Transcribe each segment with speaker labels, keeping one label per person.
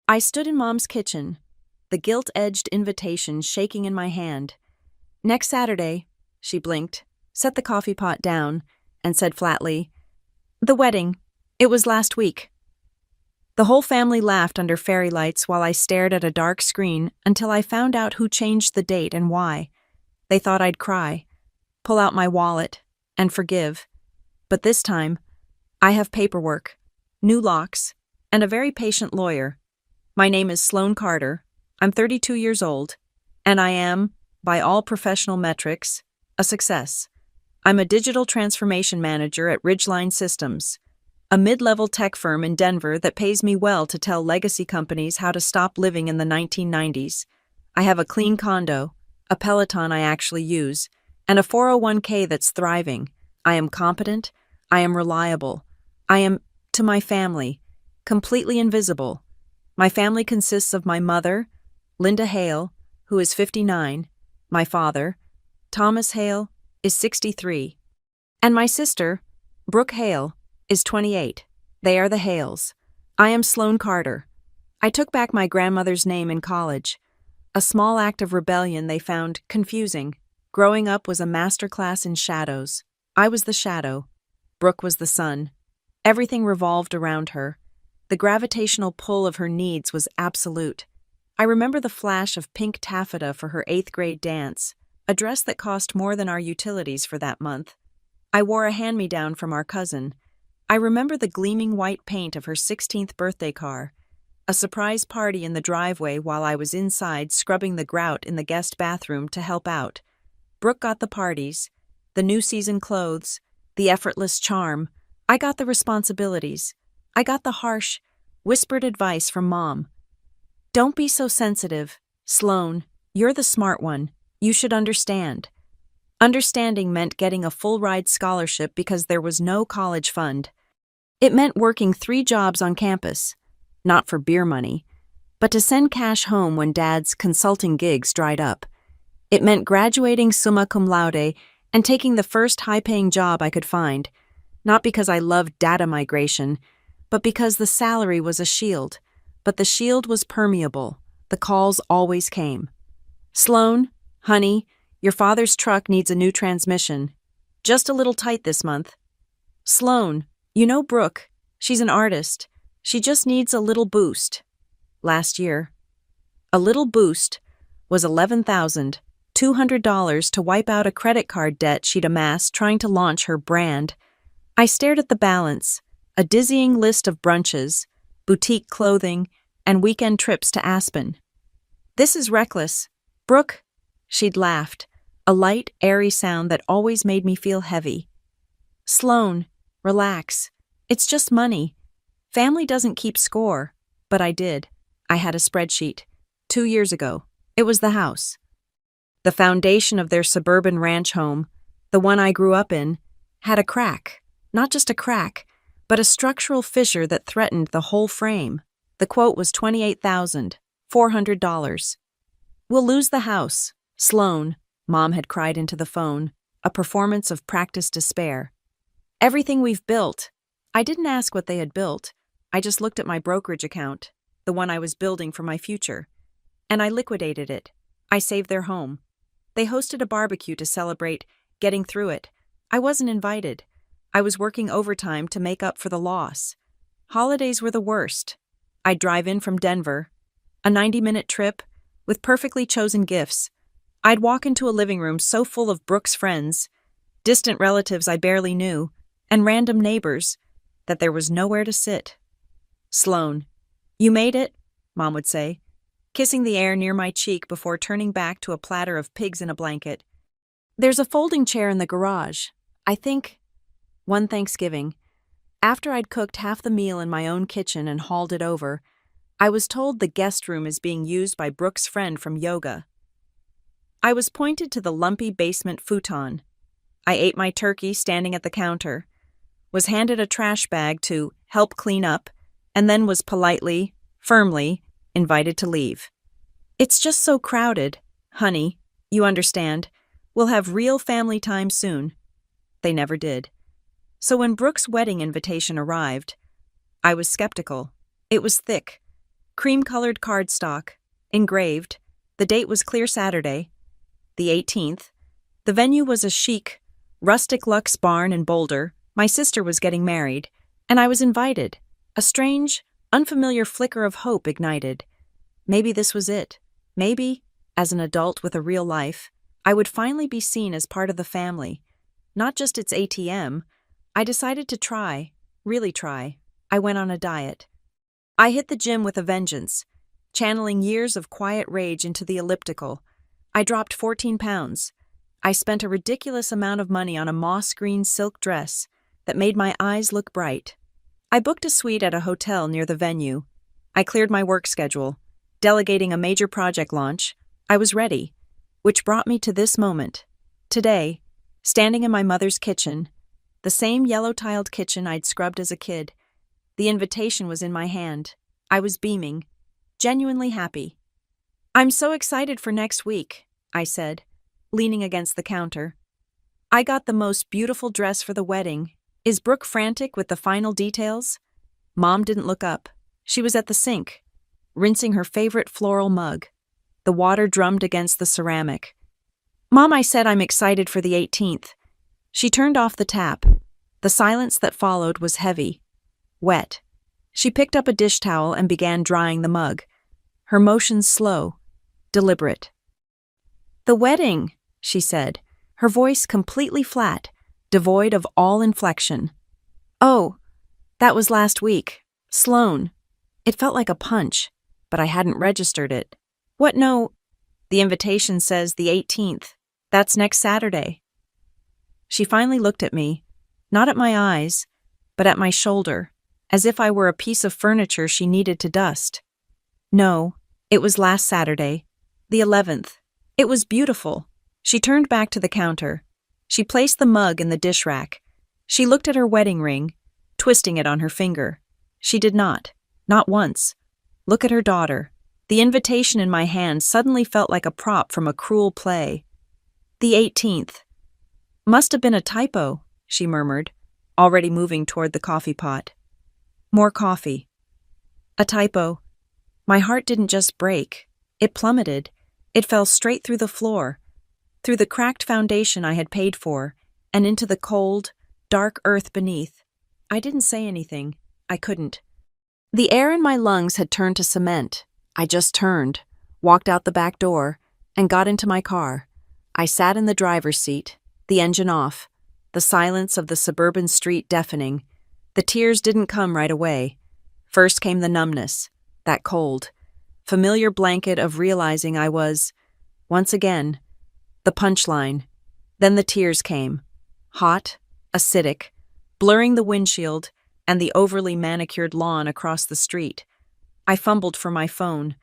Speaker 1: I stood in Mom's kitchen, the gilt-edged invitation shaking in my hand. "Next Saturday," she blinked, set the coffee pot down, and said flatly, "The wedding. It was last week." The whole family laughed under fairy lights while I stared at a dark screen until I found out who changed the date and why. They thought I'd cry, pull out my wallet, and forgive. But this time, I have paperwork, new locks, and a very patient lawyer. My name is Sloane Carter. I'm 32 years old, and I am, by all professional metrics, a success. I'm a digital transformation manager at Ridgeline Systems, a mid-level tech firm in Denver that pays me well to tell legacy companies how to stop living in the 1990s. I have a clean condo, a Peloton I actually use, and a 401k that's thriving. I am competent. I am reliable. I am, to my family, completely invisible. My family consists of my mother, Linda Hale, who is 59, my father, Thomas Hale, is 63, and my sister, Brooke Hale, is 28. They are the Hales. I am Sloane Carter. I took back my grandmother's name in college. A small act of rebellion they found confusing. Growing up was a masterclass in shadows. I was the shadow. Brooke was the sun. Everything revolved around her. The gravitational pull of her needs was absolute. I remember the flash of pink taffeta for her 8th grade dance, a dress that cost more than our utilities for that month. I wore a hand-me-down from our cousin. I remember the gleaming white paint of her 16th birthday car, a surprise party in the driveway while I was inside scrubbing the grout in the guest bathroom to help out. Brooke got the parties, the new season clothes, the effortless charm. I got the responsibilities. I got the harsh, whispered advice from Mom. "Don't be so sensitive, Sloane. You're the smart one. You should understand." Understanding meant getting a full-ride scholarship because there was no college fund. It meant working 3 jobs on campus, not for beer money, but to send cash home when Dad's consulting gigs dried up. It meant graduating summa cum laude and taking the first high-paying job I could find, not because I loved data migration, but because the salary was a shield. But the shield was permeable. The calls always came. "Sloane, honey, your father's truck needs a new transmission. Just a little tight this month." "Sloane, you know Brooke. She's an artist. She just needs a little boost." Last year. A little boost was $11,200 to wipe out a credit card debt she'd amassed trying to launch her brand. I stared at the balance, a dizzying list of brunches, boutique clothing, and weekend trips to Aspen. "This is reckless. Brooke," she'd laughed, a light, airy sound that always made me feel heavy. "Sloane, relax. It's just money. Family doesn't keep score." But I did. I had a spreadsheet. 2 years ago. It was the house. The foundation of their suburban ranch home, the one I grew up in, had a crack. Not just a crack, but a structural fissure that threatened the whole frame. The quote was $28,400. "We'll lose the house, Sloane," Mom had cried into the phone, a performance of practiced despair. "Everything we've built." I didn't ask what they had built. I just looked at my brokerage account, the one I was building for my future, and I liquidated it. I saved their home. They hosted a barbecue to celebrate getting through it. I wasn't invited. I was working overtime to make up for the loss. Holidays were the worst. I'd drive in from Denver, a 90-minute trip with perfectly chosen gifts. I'd walk into a living room so full of Brooke's friends, distant relatives I barely knew, and random neighbors, that there was nowhere to sit. "Sloane, you made it," Mom would say, kissing the air near my cheek before turning back to a platter of pigs in a blanket. "There's a folding chair in the garage. I think—" One Thanksgiving, after I'd cooked half the meal in my own kitchen and hauled it over, I was told the guest room is being used by Brooke's friend from yoga. I was pointed to the lumpy basement futon. I ate my turkey standing at the counter, was handed a trash bag to help clean up, and then was politely, firmly, invited to leave. "It's just so crowded, honey, you understand. We'll have real family time soon." They never did. So when Brooke's wedding invitation arrived, I was skeptical. It was thick. Cream-colored cardstock, engraved. The date was clear Saturday, the 18th. The venue was a chic, rustic luxe barn in Boulder. My sister was getting married, and I was invited. A strange, unfamiliar flicker of hope ignited. Maybe this was it. Maybe, as an adult with a real life, I would finally be seen as part of the family, not just its ATM. I decided to try, really try. I went on a diet. I hit the gym with a vengeance, channeling years of quiet rage into the elliptical. I dropped 14 pounds. I spent a ridiculous amount of money on a moss-green silk dress that made my eyes look bright. I booked a suite at a hotel near the venue. I cleared my work schedule, delegating a major project launch. I was ready, which brought me to this moment. Today, standing in my mother's kitchen, the same yellow-tiled kitchen I'd scrubbed as a kid. The invitation was in my hand. I was beaming, genuinely happy. "I'm so excited for next week," I said, leaning against the counter. "I got the most beautiful dress for the wedding. Is Brooke frantic with the final details?" Mom didn't look up. She was at the sink, rinsing her favorite floral mug. The water drummed against the ceramic. "Mom," I said, "I'm excited for the 18th. She turned off the tap. The silence that followed was heavy, wet. She picked up a dish towel and began drying the mug, her motions slow, deliberate. "The wedding," she said, her voice completely flat, devoid of all inflection. "Oh, that was last week. Sloan." It felt like a punch, but I hadn't registered it. "What? No, the invitation says the 18th. That's next Saturday." She finally looked at me, not at my eyes, but at my shoulder, as if I were a piece of furniture she needed to dust. "No, it was last Saturday, the 11th. It was beautiful." She turned back to the counter. She placed the mug in the dish rack. She looked at her wedding ring, twisting it on her finger. She did not once, look at her daughter. The invitation in my hand suddenly felt like a prop from a cruel play. "The 18th. Must have been a typo," she murmured, already moving toward the coffee pot. More coffee. A typo. My heart didn't just break. It plummeted. It fell straight through the floor, through the cracked foundation I had paid for, and into the cold, dark earth beneath. I didn't say anything. I couldn't. The air in my lungs had turned to cement. I just turned, walked out the back door, and got into my car. I sat in the driver's seat, the engine off, the silence of the suburban street deafening. The tears didn't come right away. First came the numbness, that cold, familiar blanket of realizing I was, once again, the punchline. Then the tears came, hot, acidic, blurring the windshield and the overly manicured lawn across the street. I fumbled for my phone,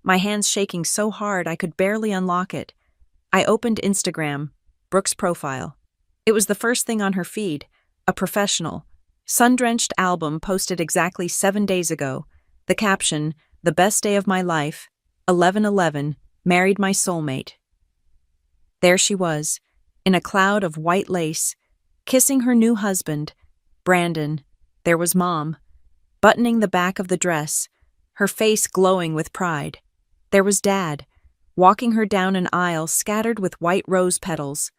Speaker 1: my hands shaking so hard I could barely unlock it. I opened Instagram, Brooke's profile. It was the first thing on her feed, a professional, sun-drenched album posted exactly 7 days ago. The caption, "The best day of my life, 11/11, married my soulmate." There she was, in a cloud of white lace, kissing her new husband, Brandon. There was Mom, buttoning the back of the dress, her face glowing with pride. There was Dad, walking her down an aisle scattered with white rose petals,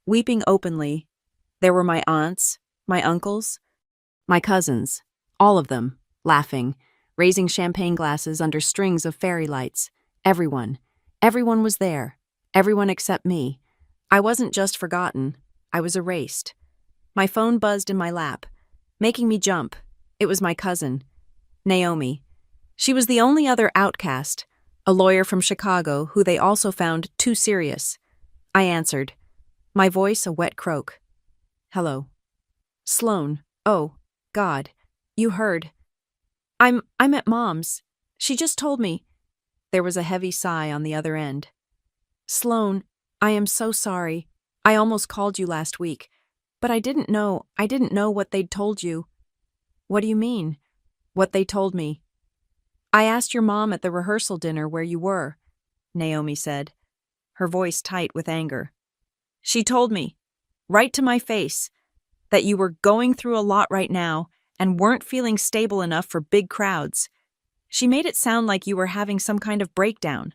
Speaker 1: weeping openly. There were my aunts, my uncles, my cousins, all of them, laughing, raising champagne glasses under strings of fairy lights. Everyone was there, everyone except me. I wasn't just forgotten, I was erased. My phone buzzed in my lap, making me jump. It was my cousin, Naomi. She was the only other outcast, a lawyer from Chicago who they also found too serious. I answered, my voice a wet croak. "Hello." "Sloan. Oh, God. You heard." I'm at Mom's. She just told me." There was a heavy sigh on the other end. "Sloan, I am so sorry. I almost called you last week, but I didn't know what they'd told you." "What do you mean?" "What they told me." "I asked your mom at the rehearsal dinner where you were," Naomi said, her voice tight with anger. "She told me, right to my face, that you were going through a lot right now and weren't feeling stable enough for big crowds. She made it sound like you were having some kind of breakdown."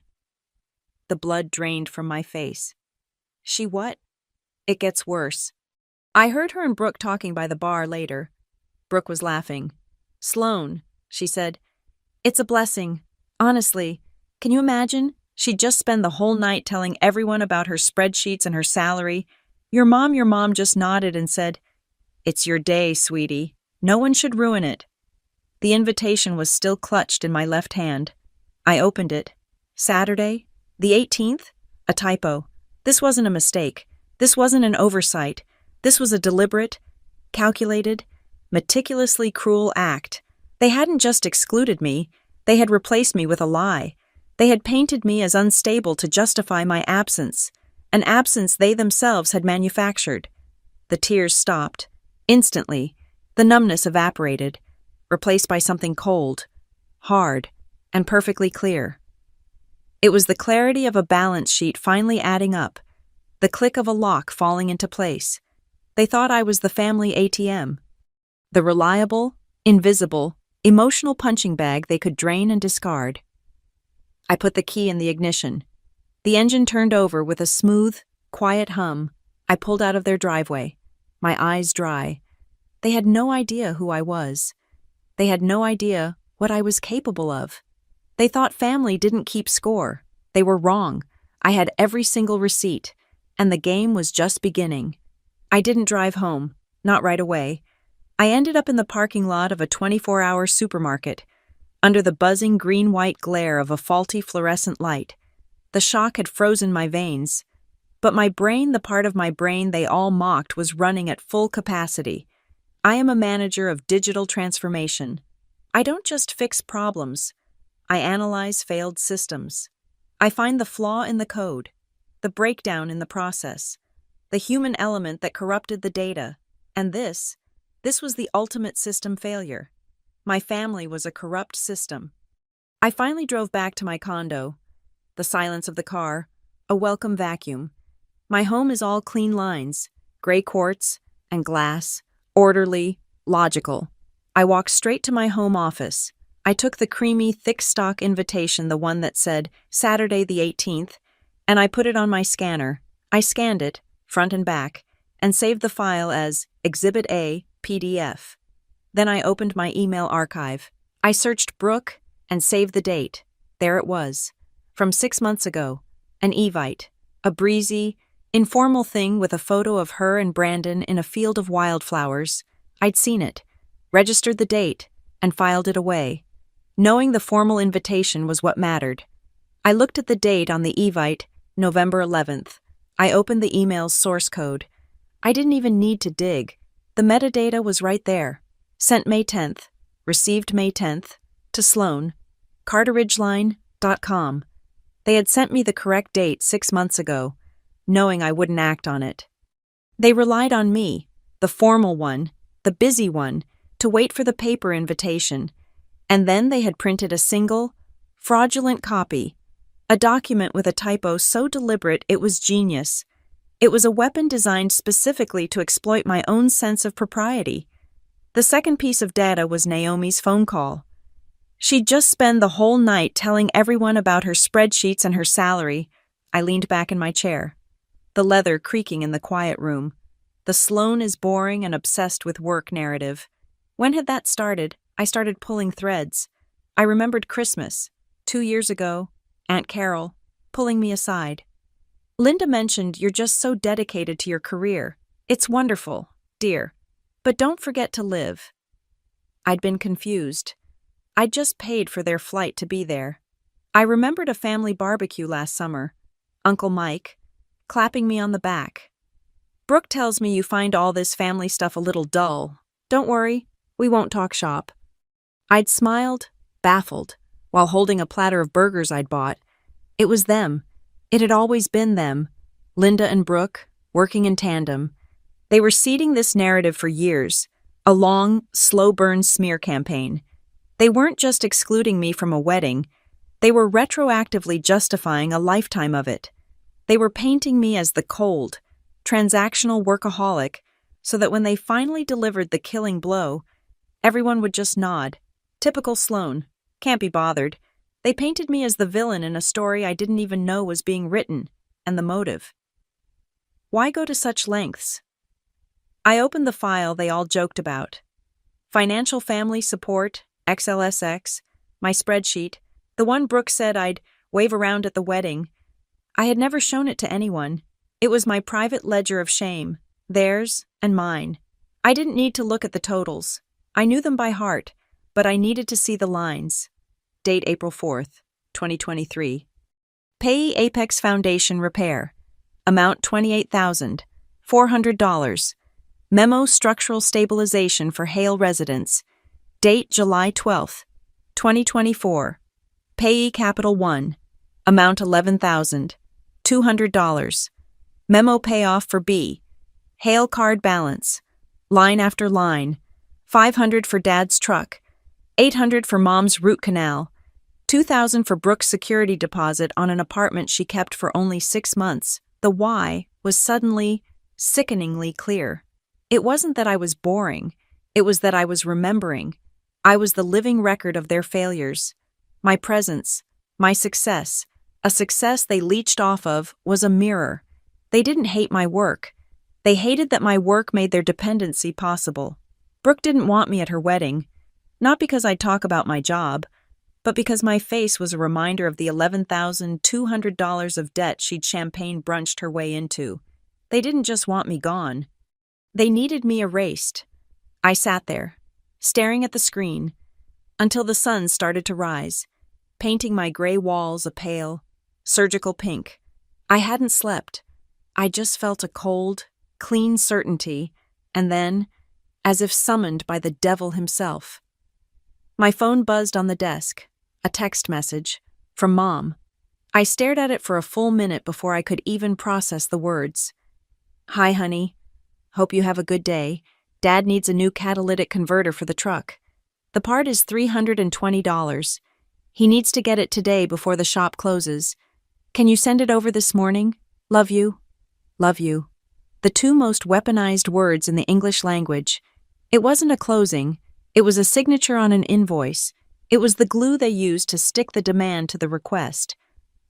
Speaker 1: The blood drained from my face. "She what?" "It gets worse." I heard her and Brooke talking by the bar later. Brooke was laughing. "Sloane," she said, "it's a blessing. Honestly, can you imagine? She'd just spend the whole night telling everyone about her spreadsheets and her salary. Your mom just nodded and said, 'It's your day, sweetie. No one should ruin it.'" The invitation was still clutched in my left hand. I opened it. Saturday, the 18th? A typo. This wasn't a mistake. This wasn't an oversight. This was a deliberate, calculated, meticulously cruel act. They hadn't just excluded me, they had replaced me with a lie. They had painted me as unstable to justify my absence, an absence they themselves had manufactured. The tears stopped. Instantly, the numbness evaporated, replaced by something cold, hard, and perfectly clear. It was the clarity of a balance sheet finally adding up, the click of a lock falling into place. They thought I was the family ATM, the reliable, invisible, emotional punching bag they could drain and discard. I put the key in the ignition. The engine turned over with a smooth, quiet hum. I pulled out of their driveway, my eyes dry. They had no idea who I was. They had no idea what I was capable of. They thought family didn't keep score. They were wrong. I had every single receipt, and the game was just beginning. I didn't drive home, not right away. I ended up in the parking lot of a 24-hour supermarket, under the buzzing green-white glare of a faulty fluorescent light. The shock had frozen my veins, but my brain, the part of my brain they all mocked, was running at full capacity. I am a manager of digital transformation. I don't just fix problems. I analyze failed systems. I find the flaw in the code, the breakdown in the process, the human element that corrupted the data. And this was the ultimate system failure. My family was a corrupt system. I finally drove back to my condo. The silence of the car, a welcome vacuum. My home is all clean lines, gray quartz and glass, orderly, logical. I walked straight to my home office. I took the creamy, thick stock invitation, the one that said Saturday the 18th, and I put it on my scanner. I scanned it, front and back, and saved the file as Exhibit A, PDF. Then I opened my email archive. I searched Brooke and saved the date. There it was. From 6 months ago. An Evite. A breezy, informal thing with a photo of her and Brandon in a field of wildflowers. I'd seen it, registered the date, and filed it away. Knowing the formal invitation was what mattered. I looked at the date on the Evite, November 11th. I opened the email's source code. I didn't even need to dig. The metadata was right there. Sent May 10th, received May 10th, to Sloane, carteridgeline.com. They had sent me the correct date 6 months ago, knowing I wouldn't act on it. They relied on me, the formal one, the busy one, to wait for the paper invitation, and then they had printed a single, fraudulent copy, a document with a typo so deliberate it was genius. It was a weapon designed specifically to exploit my own sense of propriety. The second piece of data was Naomi's phone call. She'd just spent the whole night telling everyone about her spreadsheets and her salary. I leaned back in my chair, the leather creaking in the quiet room. The Sloane is boring and obsessed with work narrative. When had that started? I started pulling threads. I remembered Christmas, 2 years ago, Aunt Carol, pulling me aside. "Linda mentioned you're just so dedicated to your career. It's wonderful, dear. But don't forget to live." I'd been confused. I'd just paid for their flight to be there. I remembered a family barbecue last summer. Uncle Mike, clapping me on the back. "Brooke tells me you find all this family stuff a little dull. Don't worry, we won't talk shop." I'd smiled, baffled, while holding a platter of burgers I'd bought. It was them. It had always been them. Linda and Brooke, working in tandem. They were seeding this narrative for years, a long, slow-burn smear campaign. They weren't just excluding me from a wedding, they were retroactively justifying a lifetime of it. They were painting me as the cold, transactional workaholic, so that when they finally delivered the killing blow, everyone would just nod. Typical Sloane. Can't be bothered. They painted me as the villain in a story I didn't even know was being written, and the motive. Why go to such lengths? I opened the file they all joked about. Financial family support, XLSX, my spreadsheet, the one Brooke said I'd wave around at the wedding. I had never shown it to anyone. It was my private ledger of shame, theirs and mine. I didn't need to look at the totals. I knew them by heart, but I needed to see the lines. Date April 4th, 2023. Payee Apex Foundation repair. Amount $28,400. Memo structural stabilization for Hale residents. Date July 12th, 2024. Payee Capital 1. Amount $11,200. Memo payoff for B. Hale card balance. Line after line. $500 for dad's truck. $800 for mom's root canal. $2,000 for Brooke's security deposit on an apartment she kept for only 6 months. The why was suddenly, sickeningly clear. It wasn't that I was boring. It was that I was remembering. I was the living record of their failures. My presence, my success, a success they leached off of, was a mirror. They didn't hate my work. They hated that my work made their dependency possible. Brooke didn't want me at her wedding, not because I'd talk about my job, but because my face was a reminder of the $11,200 of debt she'd champagne brunched her way into. They didn't just want me gone. They needed me erased. I sat there, staring at the screen, until the sun started to rise, painting my gray walls a pale, surgical pink. I hadn't slept. I just felt a cold, clean certainty, and then, as if summoned by the devil himself. My phone buzzed on the desk, a text message, from Mom. I stared at it for a full minute before I could even process the words. Hi, honey. Hope you have a good day. Dad needs a new catalytic converter for the truck. The part is $320. He needs to get it today before the shop closes. Can you send it over this morning? Love you. Love you. The two most weaponized words in the English language. It wasn't a closing. It was a signature on an invoice. It was the glue they used to stick the demand to the request,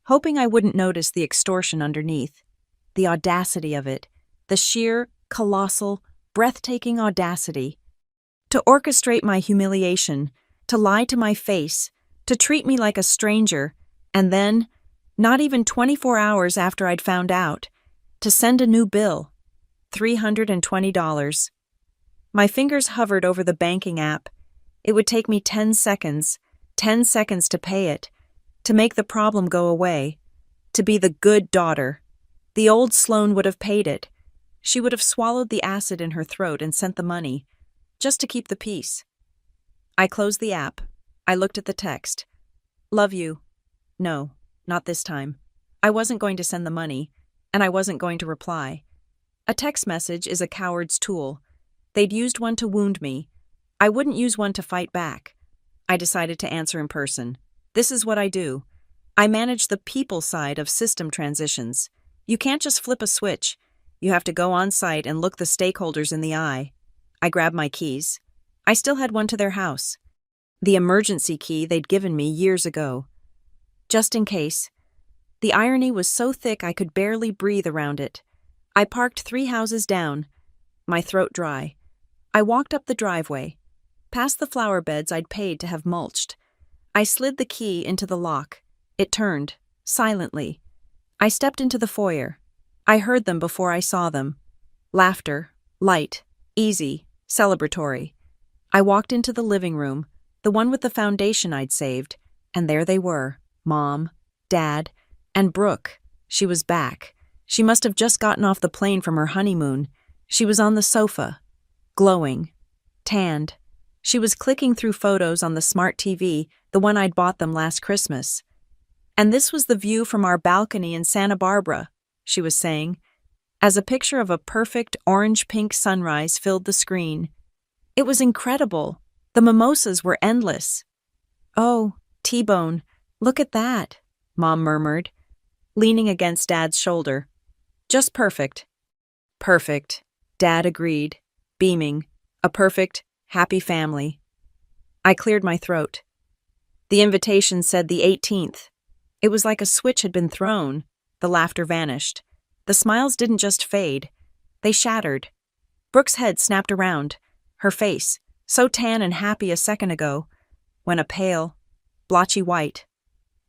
Speaker 1: hoping I wouldn't notice the extortion underneath. The audacity of it. The sheer, colossal, breathtaking audacity. To orchestrate my humiliation, to lie to my face, to treat me like a stranger, and then, not even 24 hours after I'd found out, to send a new bill. $320. My fingers hovered over the banking app. It would take me 10 seconds to pay it, to make the problem go away, to be the good daughter. The old Sloane would have paid it. She would have swallowed the acid in her throat and sent the money, just to keep the peace. I closed the app. I looked at the text. Love you. No, not this time. I wasn't going to send the money, and I wasn't going to reply. A text message is a coward's tool. They'd used one to wound me. I wouldn't use one to fight back. I decided to answer in person. This is what I do. I manage the people side of system transitions. You can't just flip a switch. You have to go on site and look the stakeholders in the eye. I grabbed my keys. I still had one to their house. The emergency key they'd given me years ago. Just in case. The irony was so thick I could barely breathe around it. I parked 3 houses down, my throat dry. I walked up the driveway, past the flower beds I'd paid to have mulched. I slid the key into the lock. It turned, silently. I stepped into the foyer. I heard them before I saw them. Laughter, light, easy, celebratory. I walked into the living room, the one with the foundation I'd saved, and there they were, Mom, Dad, and Brooke. She was back. She must have just gotten off the plane from her honeymoon. She was on the sofa, glowing, tanned. She was clicking through photos on the smart TV, the one I'd bought them last Christmas. And this was the view from our balcony in Santa Barbara, she was saying, as a picture of a perfect orange-pink sunrise filled the screen. It was incredible. The mimosas were endless. Oh, T-Bone, look at that, Mom murmured, leaning against Dad's shoulder. Just perfect. Perfect, Dad agreed, beaming. A perfect, happy family. I cleared my throat. The invitation said the 18th. It was like a switch had been thrown. The laughter vanished. The smiles didn't just fade. They shattered. Brooke's head snapped around. Her face, so tan and happy a second ago, went a pale, blotchy white.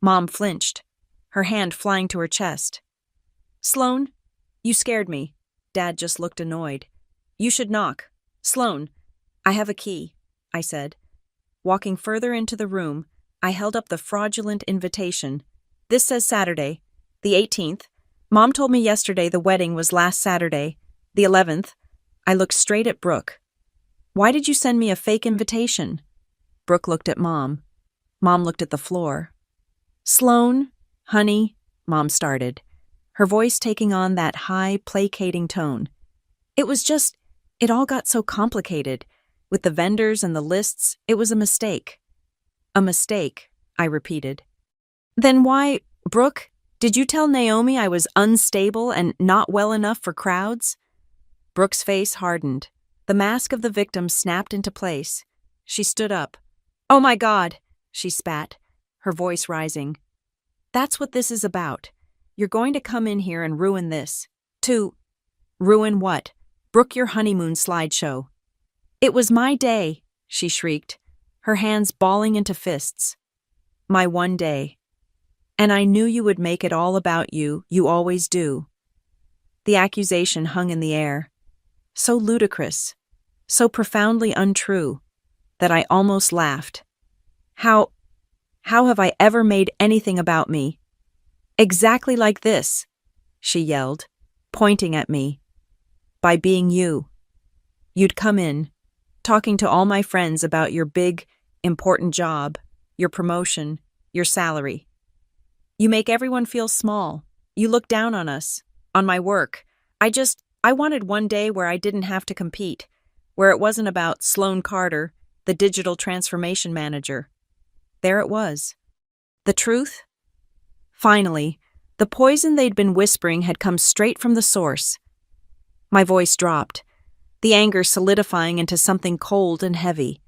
Speaker 1: Mom flinched, her hand flying to her chest. "Sloan, you scared me." Dad just looked annoyed. "You should knock. Sloan, I have a key," I said. Walking further into the room, I held up the fraudulent invitation. "This says Saturday, the 18th. Mom told me yesterday the wedding was last Saturday, the 11th. I looked straight at Brooke. "Why did you send me a fake invitation?" Brooke looked at Mom. Mom looked at the floor. "Sloan, honey," Mom started, her voice taking on that high, placating tone. It all got so complicated. With the vendors and the lists, it was a mistake." "A mistake," I repeated. "Then why, Brooke, did you tell Naomi I was unstable and not well enough for crowds?" Brooke's face hardened. The mask of the victim snapped into place. She stood up. "Oh my God," she spat, her voice rising. "That's what this is about. You're going to come in here and ruin this. Ruin what? Brooke, your honeymoon slideshow." "It was my day," she shrieked, her hands balling into fists. "My one day. And I knew you would make it all about you always do." The accusation hung in the air. So ludicrous, so profoundly untrue, that I almost laughed. How have I ever made anything about me? "Exactly like this," she yelled, pointing at me. "By being you. You'd come in, talking to all my friends about your big, important job, your promotion, your salary. You make everyone feel small. You look down on us, on my work. I wanted one day where I didn't have to compete, where it wasn't about Sloan Carter, the digital transformation manager." There it was. The truth? Finally, the poison they'd been whispering had come straight from the source. My voice dropped, the anger solidifying into something cold and heavy.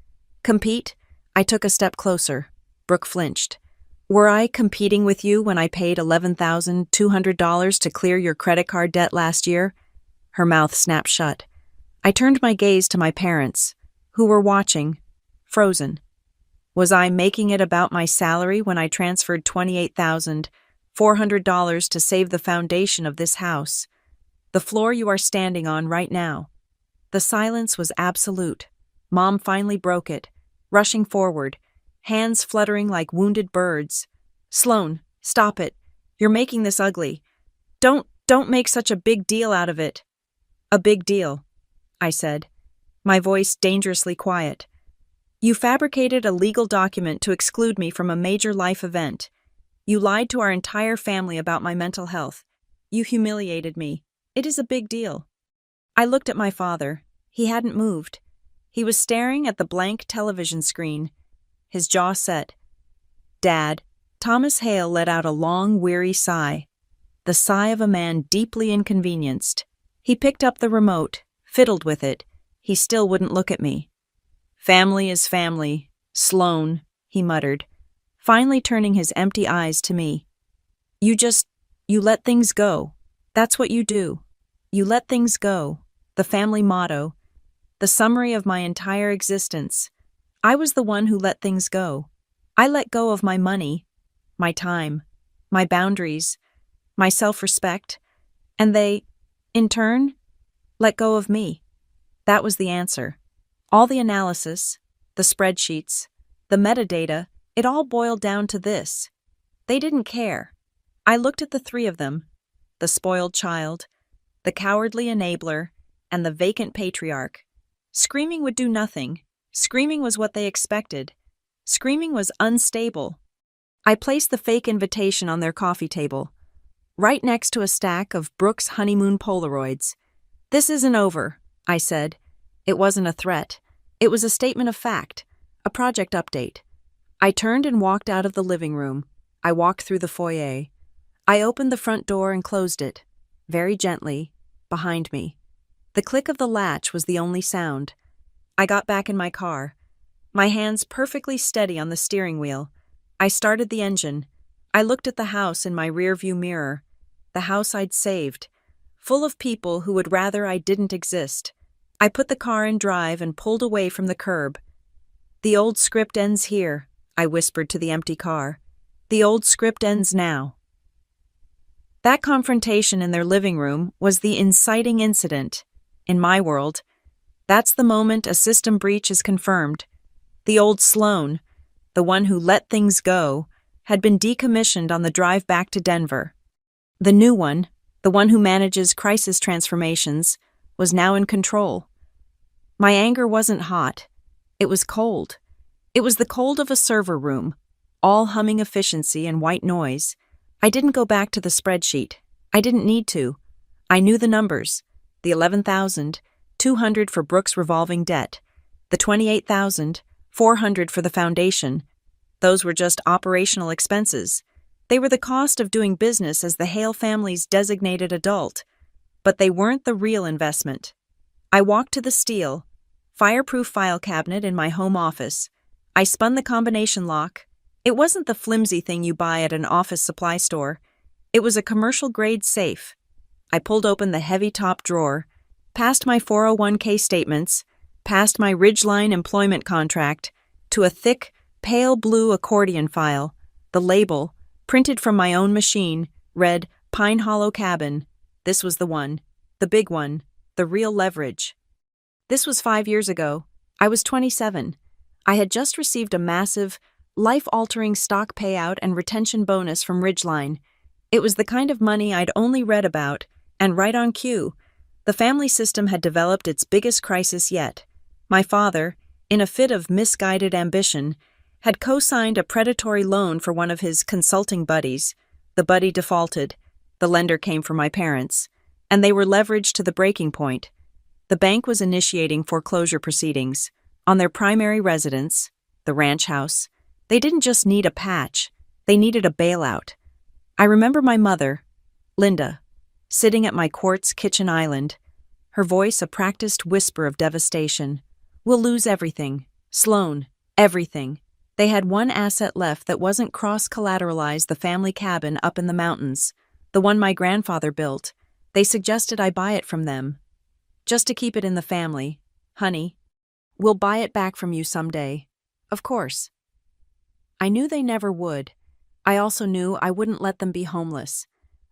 Speaker 1: "Compete?" I took a step closer. Brooke flinched. "Were I competing with you when I paid $11,200 to clear your credit card debt last year?" Her mouth snapped shut. I turned my gaze to my parents, who were watching, frozen. Was I making it about my salary when I transferred $28,400 to save the foundation of this house, the floor you are standing on right now? The silence was absolute. Mom finally broke it, rushing forward, hands fluttering like wounded birds. "Sloan, stop it. You're making this ugly. Don't make such a big deal out of it." "A big deal," I said, my voice dangerously quiet. "You fabricated a legal document to exclude me from a major life event. You lied to our entire family about my mental health. You humiliated me. It is a big deal." I looked at my father. He hadn't moved. He was staring at the blank television screen, his jaw set. "Dad," Thomas Hale let out a long, weary sigh, the sigh of a man deeply inconvenienced. He picked up the remote, fiddled with it. He still wouldn't look at me. "Family is family, Sloan," he muttered, finally turning his empty eyes to me. You let things go. That's what you do. You let things go. The family motto. The summary of my entire existence. I was the one who let things go. I let go of my money, my time, my boundaries, my self-respect, and they, in turn, let go of me. That was the answer. All the analysis, the spreadsheets, the metadata, it all boiled down to this. They didn't care. I looked at the three of them, the spoiled child, the cowardly enabler, and the vacant patriarch. Screaming would do nothing. Screaming was what they expected. Screaming was unstable. I placed the fake invitation on their coffee table, right next to a stack of Brooke's honeymoon Polaroids. "This isn't over," I said. It wasn't a threat. It was a statement of fact, a project update. I turned and walked out of the living room. I walked through the foyer. I opened the front door and closed it, very gently, behind me. The click of the latch was the only sound. I got back in my car, my hands perfectly steady on the steering wheel. I started the engine. I looked at the house in my rearview mirror, the house I'd saved, full of people who would rather I didn't exist. I put the car in drive and pulled away from the curb. "The old script ends here," I whispered to the empty car. "The old script ends now." That confrontation in their living room was the inciting incident. In my world, that's the moment a system breach is confirmed. The old Sloan, the one who let things go, had been decommissioned on the drive back to Denver. The new one, the one who manages crisis transformations, was now in control. My anger wasn't hot. It was cold. It was the cold of a server room, all humming efficiency and white noise. I didn't go back to the spreadsheet. I didn't need to. I knew the numbers. The $11,200 for Brooks' revolving debt. The $28,400 for the foundation. Those were just operational expenses. They were the cost of doing business as the Hale family's designated adult. But they weren't the real investment. I walked to the steel, fireproof file cabinet in my home office. I spun the combination lock. It wasn't the flimsy thing you buy at an office supply store. It was a commercial-grade safe. I pulled open the heavy top drawer, past my 401k statements, past my Ridgeline employment contract, to a thick, pale blue accordion file. The label, printed from my own machine, read Pine Hollow Cabin. This was the one, the big one, the real leverage. This was 5 years ago. I was 27. I had just received a massive, life-altering stock payout and retention bonus from Ridgeline. It was the kind of money I'd only read about, and right on cue. The family system had developed its biggest crisis yet. My father, in a fit of misguided ambition, had co-signed a predatory loan for one of his consulting buddies. The buddy defaulted. The lender came from my parents, and they were leveraged to the breaking point. The bank was initiating foreclosure proceedings on their primary residence, the ranch house. They didn't just need a patch, they needed a bailout. I remember my mother, Linda, sitting at my quartz kitchen island, her voice a practiced whisper of devastation. "We'll lose everything. Sloan, everything." They had one asset left that wasn't cross-collateralized, the family cabin up in the mountains, the one my grandfather built. They suggested I buy it from them. "Just to keep it in the family, honey. We'll buy it back from you someday." Of course. I knew they never would. I also knew I wouldn't let them be homeless.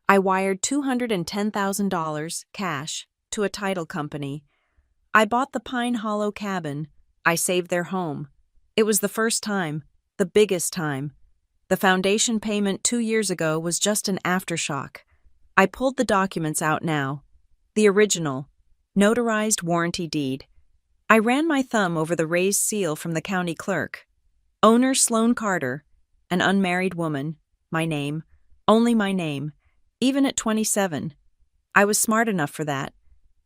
Speaker 1: I wired $210,000 cash to a title company. I bought the Pine Hollow cabin. I saved their home. It was the first time, the biggest time. The foundation payment 2 years ago was just an aftershock. I pulled the documents out now. The original, notarized warranty deed. I ran my thumb over the raised seal from the county clerk. Owner Sloan Carter, an unmarried woman, my name, only my name, even at 27. I was smart enough for that.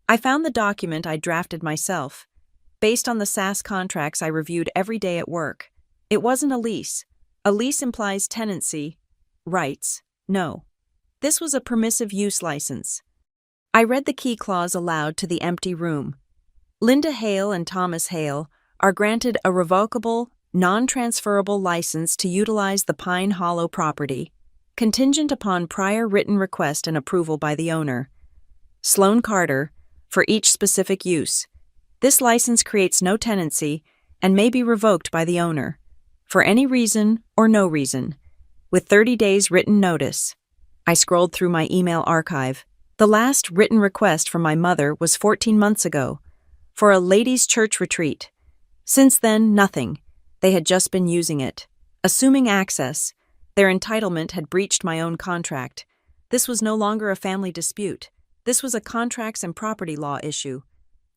Speaker 1: I found the document I drafted myself, based on the SaaS contracts I reviewed every day at work. It wasn't a lease. A lease implies tenancy, rights, no. This was a permissive use license. I read the key clause aloud to the empty room. Linda Hale and Thomas Hale are granted a revocable, non-transferable license to utilize the Pine Hollow property, contingent upon prior written request and approval by the owner, Sloan Carter, for each specific use. This license creates no tenancy and may be revoked by the owner, for any reason or no reason, with 30 days written notice. I scrolled through my email archive. The last written request from my mother was 14 months ago, for a ladies' church retreat. Since then, nothing. They had just been using it, assuming access. Their entitlement had breached my own contract. This was no longer a family dispute. This was a contracts and property law issue.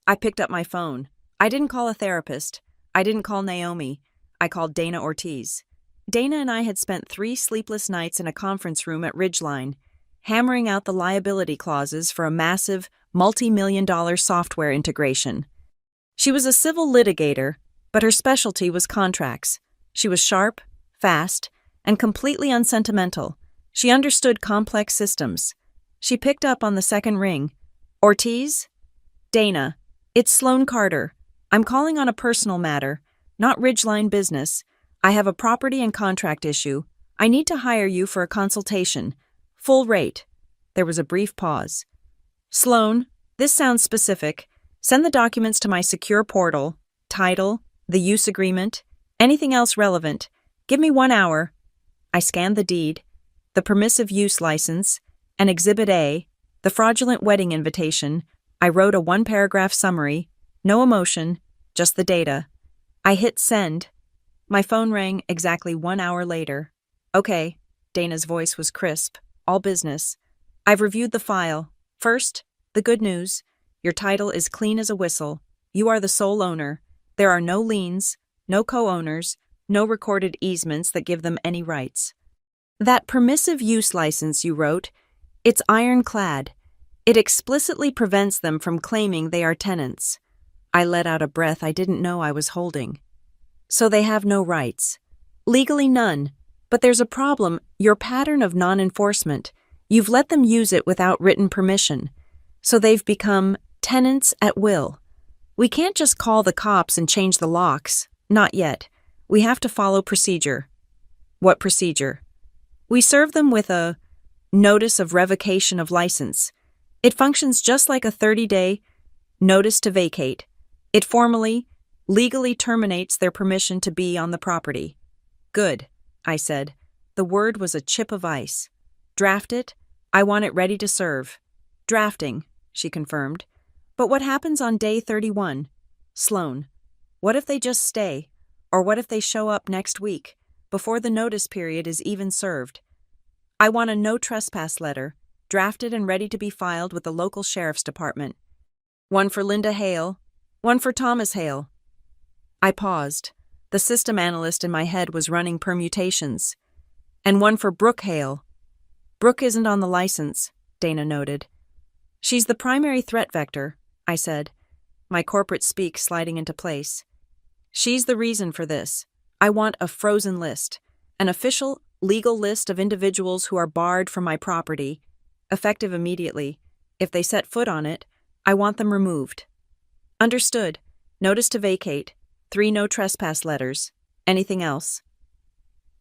Speaker 1: I picked up my phone. I didn't call a therapist. I didn't call Naomi. I called Dana Ortiz. Dana and I had spent 3 sleepless nights in a conference room at Ridgeline, hammering out the liability clauses for a massive, multi-million-dollar software integration. She was a civil litigator, but her specialty was contracts. She was sharp, fast, and completely unsentimental. She understood complex systems. She picked up on the second ring. "Ortiz? Dana, it's Sloan Carter. I'm calling on a personal matter, not Ridgeline business. I have a property and contract issue. I need to hire you for a consultation. Full rate. There was a brief pause. Sloan, this sounds specific. Send the documents to my secure portal. Title, the use agreement, anything else relevant. Give me 1 hour. I scanned the deed, the permissive use license, and Exhibit A, the fraudulent wedding invitation. I wrote a 1-paragraph summary, no emotion, just the data. I hit send. My phone rang exactly 1 hour later. Okay, Dana's voice was crisp, all business. I've reviewed the file. First, the good news. Your title is clean as a whistle. You are the sole owner. There are no liens, no co-owners, no recorded easements that give them any rights. That permissive use license you wrote, it's ironclad. It explicitly prevents them from claiming they are tenants. I let out a breath I didn't know I was holding. So they have no rights. Legally none. But there's a problem, your pattern of non-enforcement. You've let them use it without written permission. So they've become tenants at will. We can't just call the cops and change the locks. Not yet. We have to follow procedure. What procedure? We serve them with a notice of revocation of license. It functions just like a 30-day notice to vacate. It formally, legally terminates their permission to be on the property. Good, I said. The word was a chip of ice. Draft it. I want it ready to serve. Drafting, she confirmed. But what happens on day 31? Sloan, what if they just stay? Or what if they show up next week, before the notice period is even served? I want a no trespass letter, drafted and ready to be filed with the local sheriff's department. One for Linda Hale, one for Thomas Hale. I paused. The system analyst in my head was running permutations. And one for Brooke Hale. Brooke isn't on the license, Dana noted. She's the primary threat vector, I said, my corporate speak sliding into place. She's the reason for this. I want a frozen list, an official, legal list of individuals who are barred from my property, effective immediately. If they set foot on it, I want them removed. Understood. Notice to vacate. 3 no trespass letters. Anything else?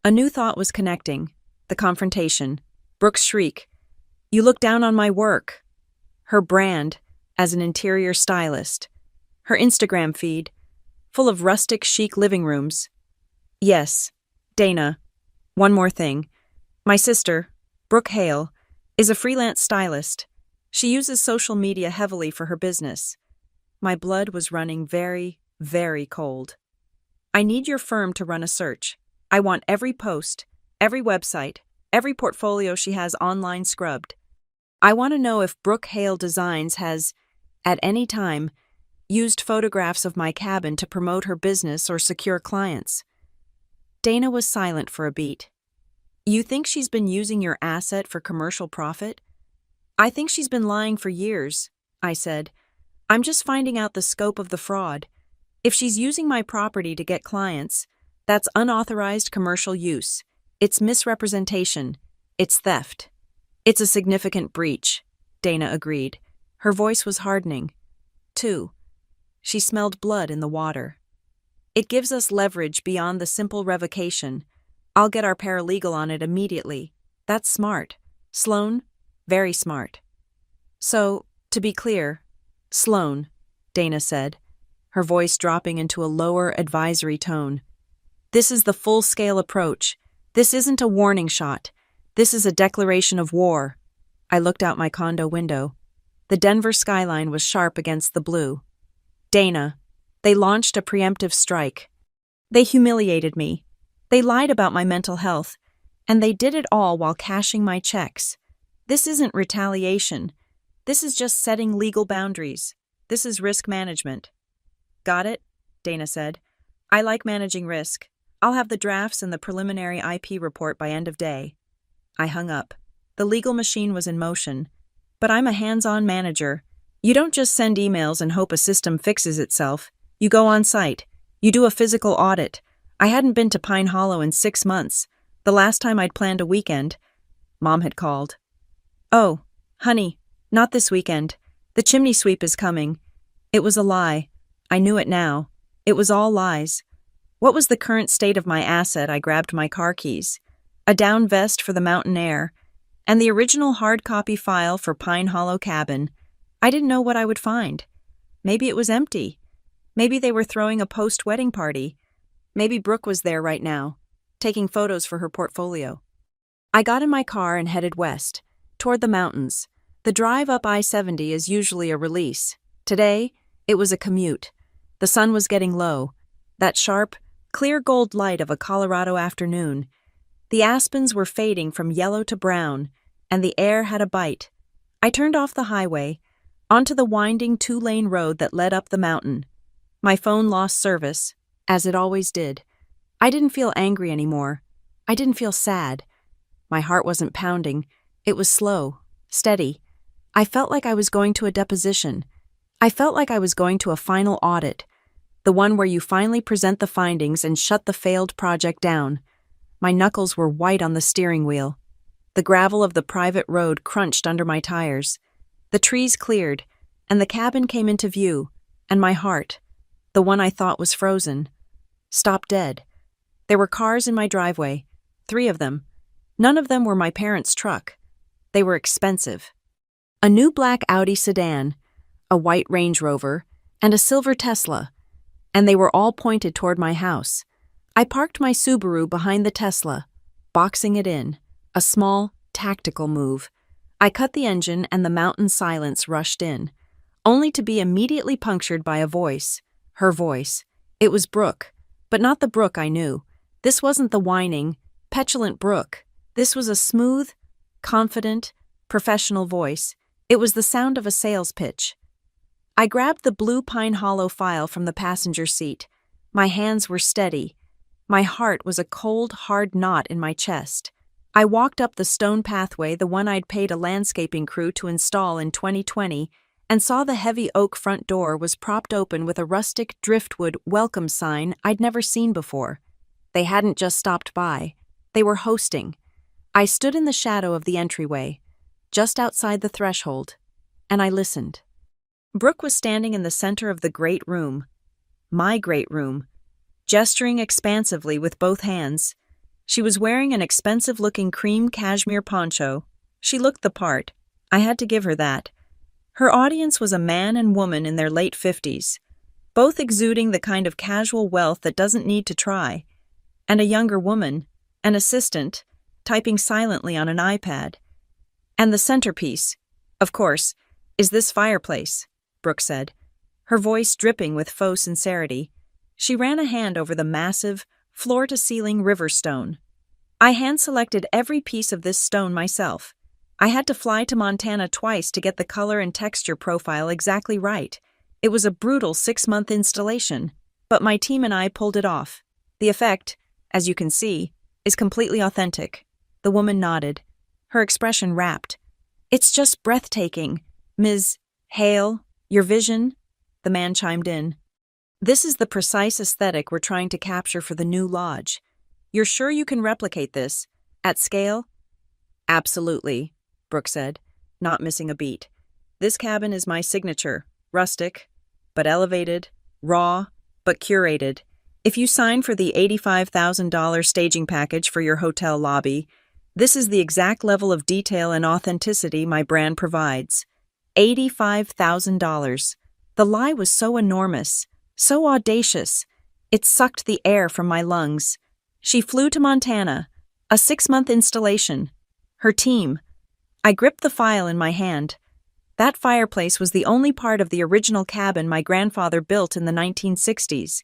Speaker 1: A new thought was connecting. The confrontation. Brooke's shriek. You look down on my work. Her brand as an interior stylist. Her Instagram feed, full of rustic chic living rooms. Yes, Dana. One more thing. My sister, Brooke Hale, is a freelance stylist. She uses social media heavily for her business. My blood was running very, very cold. I need your firm to run a search. I want every post, every website, every portfolio she has online scrubbed. I want to know if Brooke Hale Designs has, at any time, used photographs of my cabin to promote her business or secure clients. Dana was silent for a beat. You think she's been using your asset for commercial profit? I think she's been lying for years, I said. I'm just finding out the scope of the fraud. If she's using my property to get clients, that's unauthorized commercial use. It's misrepresentation. It's theft. It's a significant breach, Dana agreed. Her voice was hardening. 2. She smelled blood in the water. It gives us leverage beyond the simple revocation. I'll get our paralegal on it immediately. That's smart. Sloan, very smart. So, to be clear, Sloan, Dana said, her voice dropping into a lower advisory tone. This is the full-scale approach. This isn't a warning shot. This is a declaration of war. I looked out my condo window. The Denver skyline was sharp against the blue. Dana, they launched a preemptive strike. They humiliated me. They lied about my mental health. And they did it all while cashing my checks. This isn't retaliation. This is just setting legal boundaries. This is risk management. Got it? Dana said. I like managing risk. I'll have the drafts and the preliminary IP report by end of day. I hung up. The legal machine was in motion. But I'm a hands-on manager. You don't just send emails and hope a system fixes itself. You go on site. You do a physical audit. I hadn't been to Pine Hollow in 6 months. The last time I'd planned a weekend. Mom had called. Oh, honey, not this weekend. The chimney sweep is coming. It was a lie. I knew it now. It was all lies. What was the current state of my asset? I grabbed my car keys, a down vest for the mountain air, and the original hard copy file for Pine Hollow Cabin. I didn't know what I would find. Maybe it was empty. Maybe they were throwing a post-wedding party. Maybe Brooke was there right now, taking photos for her portfolio. I got in my car and headed west, toward the mountains. The drive up I-70 is usually a release. Today, it was a commute. The sun was getting low, that sharp, clear gold light of a Colorado afternoon. The aspens were fading from yellow to brown, and the air had a bite. I turned off the highway, onto the winding 2-lane road that led up the mountain. My phone lost service, as it always did. I didn't feel angry anymore. I didn't feel sad. My heart wasn't pounding. It was slow, steady. I felt like I was going to a deposition. I felt like I was going to a final audit, the one where you finally present the findings and shut the failed project down. My knuckles were white on the steering wheel. The gravel of the private road crunched under my tires. The trees cleared, and the cabin came into view, and my heart, the one I thought was frozen, stopped dead. There were cars in my driveway, 3 of them. None of them were my parents' truck. They were expensive. A new black Audi sedan, a white Range Rover, and a silver Tesla, and they were all pointed toward my house. I parked my Subaru behind the Tesla, boxing it in, a small, tactical move. I cut the engine and the mountain silence rushed in, only to be immediately punctured by a voice, her voice. It was Brooke, but not the Brooke I knew. This wasn't the whining, petulant Brooke. This was a smooth, confident, professional voice. It was the sound of a sales pitch. I grabbed the blue Pine Hollow file from the passenger seat. My hands were steady. My heart was a cold, hard knot in my chest. I walked up the stone pathway, the one I'd paid a landscaping crew to install in 2020, and saw the heavy oak front door was propped open with a rustic driftwood welcome sign I'd never seen before. They hadn't just stopped by. They were hosting. I stood in the shadow of the entryway, just outside the threshold, and I listened. Brooke was standing in the center of the great room, my great room, gesturing expansively with both hands. She was wearing an expensive-looking cream cashmere poncho. She looked the part. I had to give her that. Her audience was a man and woman in their late 50s, both exuding the kind of casual wealth that doesn't need to try, and a younger woman, an assistant, typing silently on an iPad. And the centerpiece, of course, is this fireplace, Brooke said, her voice dripping with faux sincerity. She ran a hand over the massive, floor-to-ceiling river stone. I hand-selected every piece of this stone myself. I had to fly to Montana twice to get the color and texture profile exactly right. It was a brutal 6-month installation, but my team and I pulled it off. The effect, as you can see, is completely authentic. The woman nodded, her expression rapt. "It's just breathtaking, Ms. Hale. Your vision?" The man chimed in. "This is the precise aesthetic we're trying to capture for the new lodge. You're sure you can replicate this, at scale?" "Absolutely," Brooke said, not missing a beat. "This cabin is my signature, rustic, but elevated, raw, but curated. If you sign for the $85,000 staging package for your hotel lobby, this is the exact level of detail and authenticity my brand provides. $85,000. The lie was so enormous, so audacious. It sucked the air from my lungs. She flew to Montana, a 6-month installation. Her team. I gripped the file in my hand. That fireplace was the only part of the original cabin my grandfather built in the 1960s.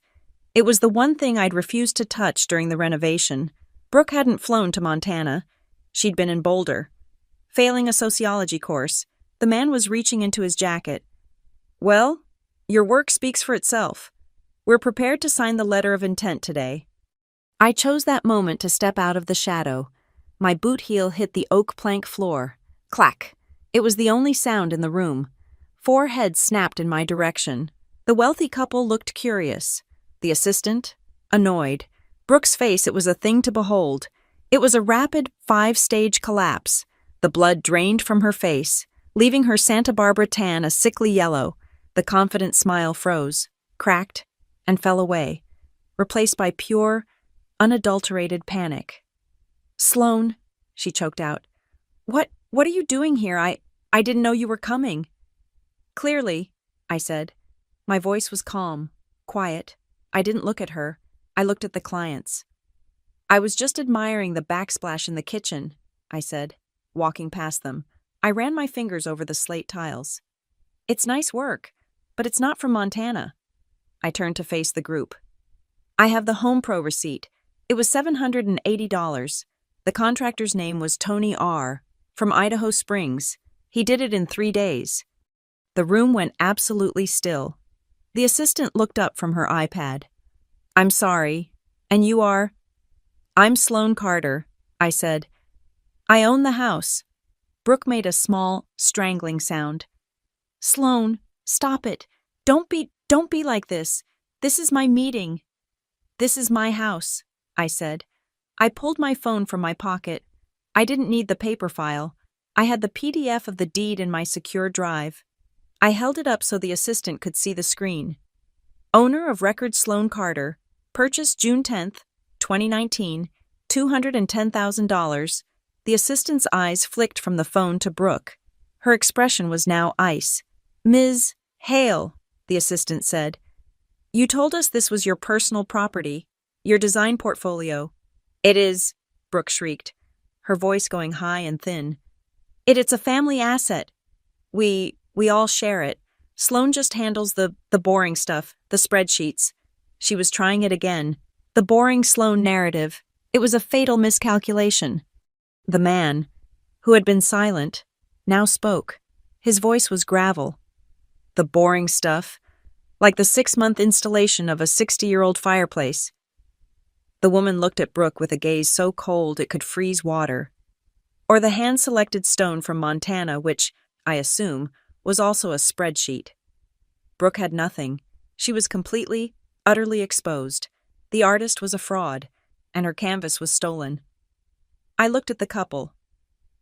Speaker 1: It was the one thing I'd refused to touch during the renovation. Brooke hadn't flown to Montana. She'd been in Boulder. Failing a sociology course, the man was reaching into his jacket. "Well, your work speaks for itself. We're prepared to sign the letter of intent today." I chose that moment to step out of the shadow. My boot heel hit the oak plank floor. Clack! It was the only sound in the room. 4 heads snapped in my direction. The wealthy couple looked curious. The assistant, annoyed. Brooke's face, it was a thing to behold. It was a rapid 5-stage collapse. The blood drained from her face, leaving her Santa Barbara tan a sickly yellow. The confident smile froze, cracked, and fell away. replaced by pure, unadulterated panic. "Sloane," she choked out. What are you doing here? I didn't know you were coming." "Clearly," I said. My voice was calm, quiet. I didn't look at her. I looked at the clients. "I was just admiring the backsplash in the kitchen," I said, walking past them. I ran my fingers over the slate tiles. "It's nice work, but it's not from Montana." I turned to face the group. "I have the Home Pro receipt. It was $780. The contractor's name was Tony R., from Idaho Springs. He did it in 3 days." The room went absolutely still. The assistant looked up from her iPad. "I'm sorry. And you are?" "I'm Sloane Carter," I said. "I own the house." Brooke made a small, strangling sound. "Sloane, stop it. Don't be like this. This is my meeting." "This is my house," I said. I pulled my phone from my pocket. I didn't need the paper file. I had the PDF of the deed in my secure drive. I held it up so the assistant could see the screen. "Owner of record Sloane Carter. Purchased June 10th, 2019, $210,000. The assistant's eyes flicked from the phone to Brooke. Her expression was now ice. "Ms. Hale," the assistant said. "You told us this was your personal property, your design portfolio." "It is," Brooke shrieked, her voice going high and thin. It's a family asset. We all share it. Sloane just handles the boring stuff, the spreadsheets." She was trying it again. The boring Sloane narrative. It was a fatal miscalculation. The man, who had been silent, now spoke. His voice was gravel. "The boring stuff, like the 6-month installation of a 60-year-old fireplace." The woman looked at Brooke with a gaze so cold it could freeze water. "Or the hand-selected stone from Montana, which, I assume, was also a spreadsheet." Brooke had nothing. She was completely, utterly exposed. The artist was a fraud, and her canvas was stolen. I looked at the couple.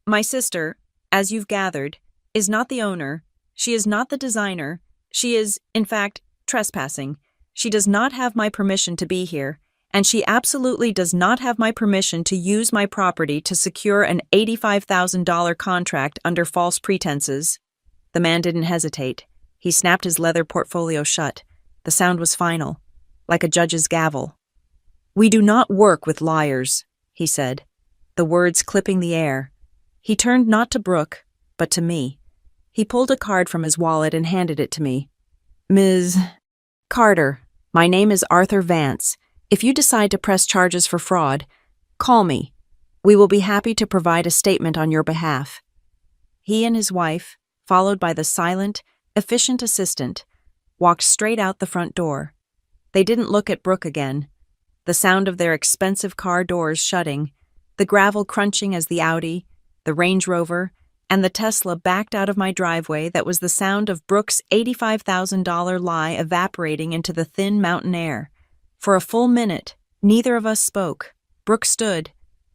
Speaker 1: "My sister, as you've gathered, is not the owner. She is not the designer. She is, in fact, trespassing. She does not have my permission to be here, and she absolutely does not have my permission to use my property to secure an $85,000 contract under false pretenses." The man didn't hesitate. He snapped his leather portfolio shut. The sound was final, like a judge's gavel. "We do not work with liars," he said, the words clipping the air. He turned not to Brooke, but to me. He pulled a card from his wallet and handed it to me. "Ms. Carter, my name is Arthur Vance. If you decide to press charges for fraud, call me. We will be happy to provide a statement on your behalf." He and his wife, followed by the silent, efficient assistant, walked straight out the front door. They didn't look at Brooke again. The sound of their expensive car doors shutting, the gravel crunching as the Audi, the Range Rover, and the Tesla backed out of my driveway that was the sound of Brooke's $85,000 lie evaporating into the thin mountain air. For a full minute, neither of us spoke. Brooke stood,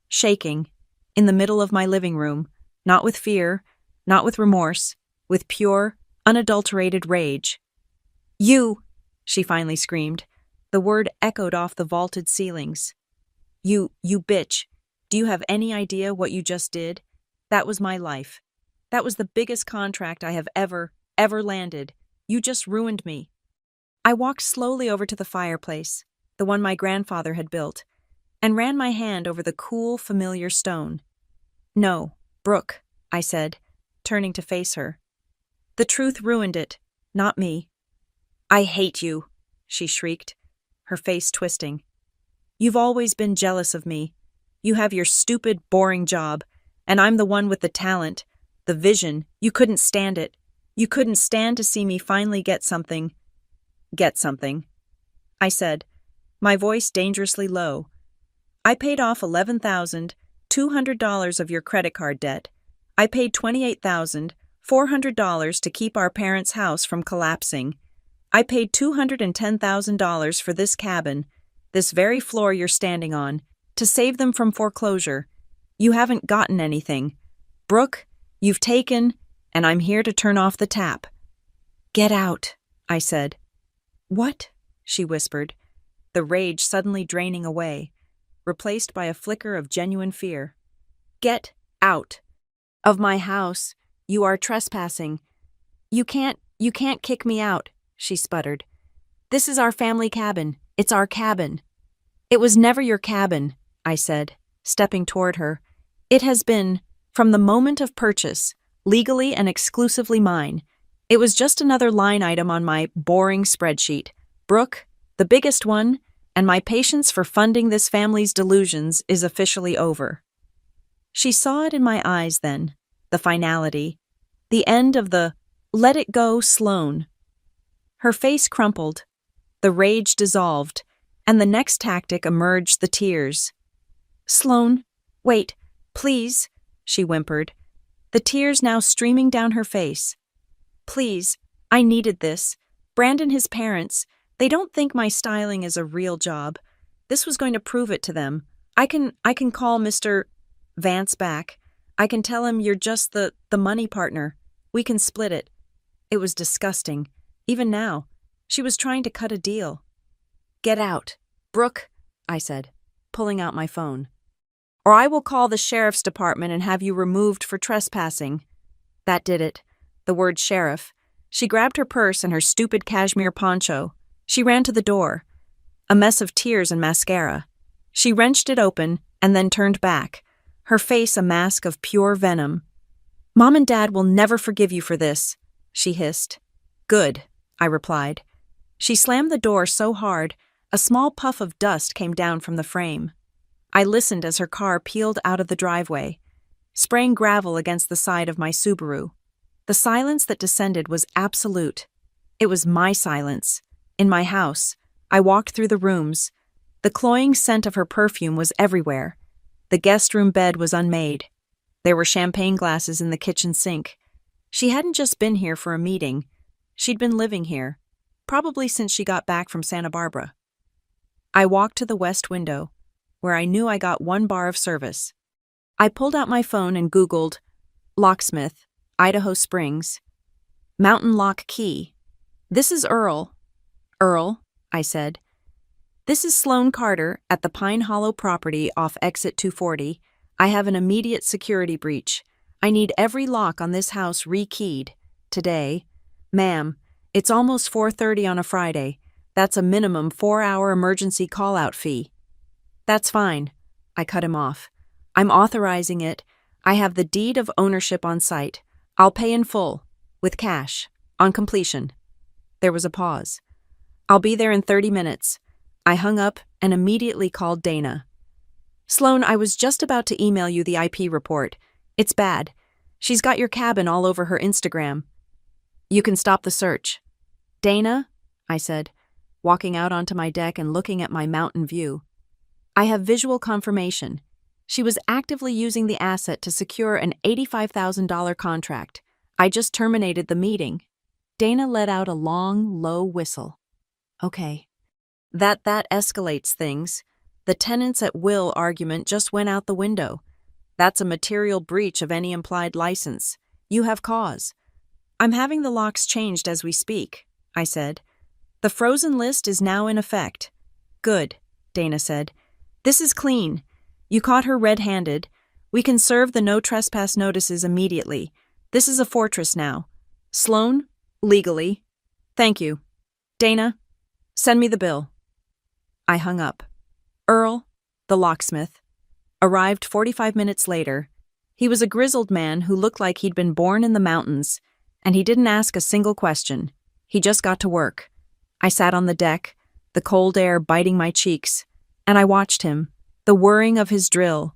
Speaker 1: shaking, in the middle of my living room, not with fear, not with remorse, with pure, unadulterated rage. "You!" she finally screamed. The word echoed off the vaulted ceilings. You bitch. Do you have any idea what you just did? That was my life. That was the biggest contract I have ever landed. You just ruined me." I walked slowly over to the fireplace, the one my grandfather had built, and ran my hand over the cool, familiar stone. "No, Brooke," I said, turning to face her. "The truth ruined it, not me." "I hate you," she shrieked, her face twisting. "You've always been jealous of me. You have your stupid, boring job, and I'm the one with the talent, the vision. You couldn't stand it. You couldn't stand to see me finally get something." "Get something," I said, my voice dangerously low. "I paid off $11,200 of your credit card debt. I paid $28,400 to keep our parents' house from collapsing. I paid $210,000 for this cabin, this very floor you're standing on, to save them from foreclosure. You haven't gotten anything. Brooke, you've taken, and I'm here to turn off the tap." "Get out," I said. "What?" she whispered. the rage suddenly draining away, replaced by a flicker of genuine fear. "Get out of my house. You are trespassing. You can't kick me out," she sputtered. "This is our family cabin. It's our cabin." "It was never your cabin," I said, stepping toward her. "It has been, from the moment of purchase, legally and exclusively mine. It was just another line item on my boring spreadsheet. Brooke, the biggest one, and my patience for funding this family's delusions is officially over." She saw it in my eyes then, the finality, the end of the "let it go, Sloane." Her face crumpled, the rage dissolved, and the next tactic emerged: the tears. "Sloane, wait, please," she whimpered, the tears now streaming down her face. "Please, I needed this. Brandon, his parents, they don't think my styling is a real job. This was going to prove it to them. I can call Mr. Vance back. I can tell him you're just the money partner. We can split it." It was disgusting. Even now, she was trying to cut a deal. "Get out, Brooke," I said, pulling out my phone. "Or I will call the sheriff's department and have you removed for trespassing." That did it. The word sheriff. She grabbed her purse and her stupid cashmere poncho. She ran to the door. A mess of tears and mascara. She wrenched it open and then turned back, her face a mask of pure venom. "Mom and Dad will never forgive you for this," she hissed. "Good," I replied. She slammed the door so hard, a small puff of dust came down from the frame. I listened as her car peeled out of the driveway, spraying gravel against the side of my Subaru. The silence that descended was absolute. It was my silence. In my house, I walked through the rooms. The cloying scent of her perfume was everywhere. The guest room bed was unmade. There were champagne glasses in the kitchen sink. She hadn't just been here for a meeting. She'd been living here, probably since she got back from Santa Barbara. I walked to the west window, where I knew I got one bar of service. I pulled out my phone and Googled locksmith, Idaho Springs. Mountain lock key. "This is Earl." "Earl," I said. "This is Sloane Carter at the Pine Hollow property off exit 240. I have an immediate security breach. I need every lock on this house rekeyed. Today. Ma'am, it's almost 4:30 on a Friday. That's a minimum 4-hour emergency call-out fee." "That's fine," I cut him off. "I'm authorizing it. I have the deed of ownership on site. I'll pay in full, with cash, on completion." There was a pause. "I'll be there in 30 minutes. I hung up and immediately called Dana. "Sloane, I was just about to email you the IP report. It's bad. She's got your cabin all over her Instagram. You can stop the search." "Dana," I said, walking out onto my deck and looking at my mountain view. "I have visual confirmation. She was actively using the asset to secure an $85,000 contract. I just terminated the meeting." Dana let out a long, low whistle. "Okay. That escalates things. The tenants at will argument just went out the window. That's a material breach of any implied license. You have cause." "I'm having the locks changed as we speak," I said. "The frozen list is now in effect." "Good," Dana said. "This is clean. You caught her red-handed. We can serve the no trespass notices immediately. This is a fortress now. Sloane, legally. Thank you. Dana, send me the bill." I hung up. Earl, the locksmith, arrived 45 minutes later. He was a grizzled man who looked like he'd been born in the mountains, and he didn't ask a single question. He just got to work. I sat on the deck, the cold air biting my cheeks, and I watched him, the whirring of his drill,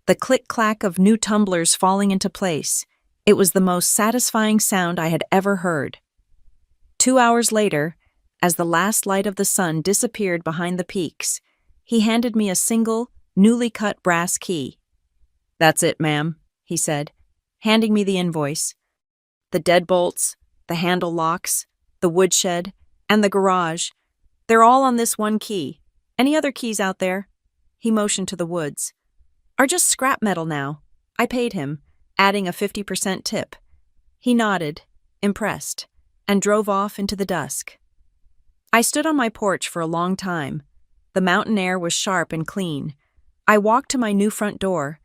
Speaker 1: the click-clack of new tumblers falling into place. It was the most satisfying sound I had ever heard. 2 hours later, as the last light of the sun disappeared behind the peaks, he handed me a single, newly cut brass key. "That's it, ma'am," he said, handing me the invoice. "The deadbolts, the handle locks, the woodshed, and the garage, they're all on this one key. Any other keys out there?" He motioned to the woods. "Are just scrap metal now." I paid him, adding a 50% tip. He nodded, impressed, and drove off into the dusk. I stood on my porch for a long time. The mountain air was sharp and clean. I walked to my new front door.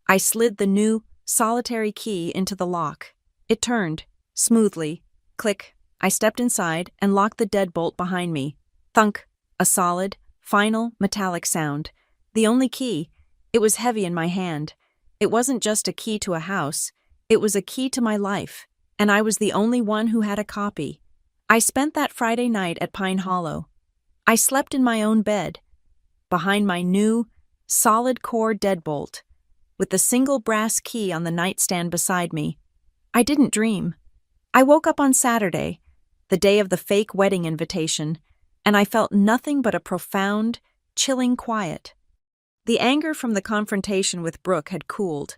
Speaker 1: I slid the new, solitary key into the lock. It turned, smoothly. Click. I stepped inside and locked the deadbolt behind me. Thunk. A solid, final, metallic sound. The only key. It was heavy in my hand. It wasn't just a key to a house. It was a key to my life. And I was the only one who had a copy. I spent that Friday night at Pine Hollow. I slept in my own bed, behind my new, solid-core deadbolt, with the single brass key on the nightstand beside me. I didn't dream. I woke up on Saturday, the day of the fake wedding invitation, and I felt nothing but a profound, chilling quiet. The anger from the confrontation with Brooke had cooled,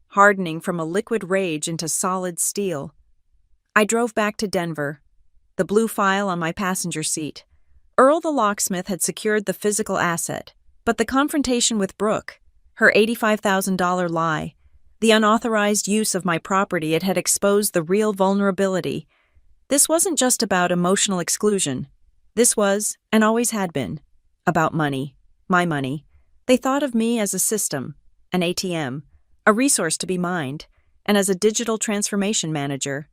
Speaker 1: hardening from a liquid rage into solid steel. I drove back to Denver, the blue file on my passenger seat. Earl the locksmith had secured the physical asset, but the confrontation with Brooke, her $85,000 lie, the unauthorized use of my property, it had exposed the real vulnerability. This wasn't just about emotional exclusion. This was, and always had been, about money, my money. They thought of me as a system, an ATM, a resource to be mined, and as a digital transformation manager.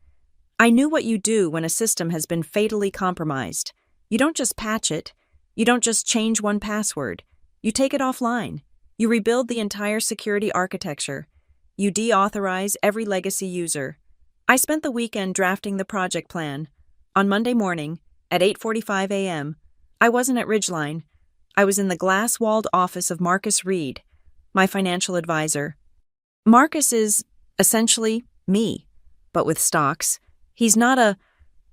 Speaker 1: I knew what you do when a system has been fatally compromised. You don't just patch it. You don't just change one password. You take it offline. You rebuild the entire security architecture. You deauthorize every legacy user. I spent the weekend drafting the project plan. On Monday morning, at 8:45 a.m., I wasn't at Ridgeline. I was in the glass-walled office of Marcus Reed, my financial advisor. Marcus is, essentially, me, but with stocks. He's not a,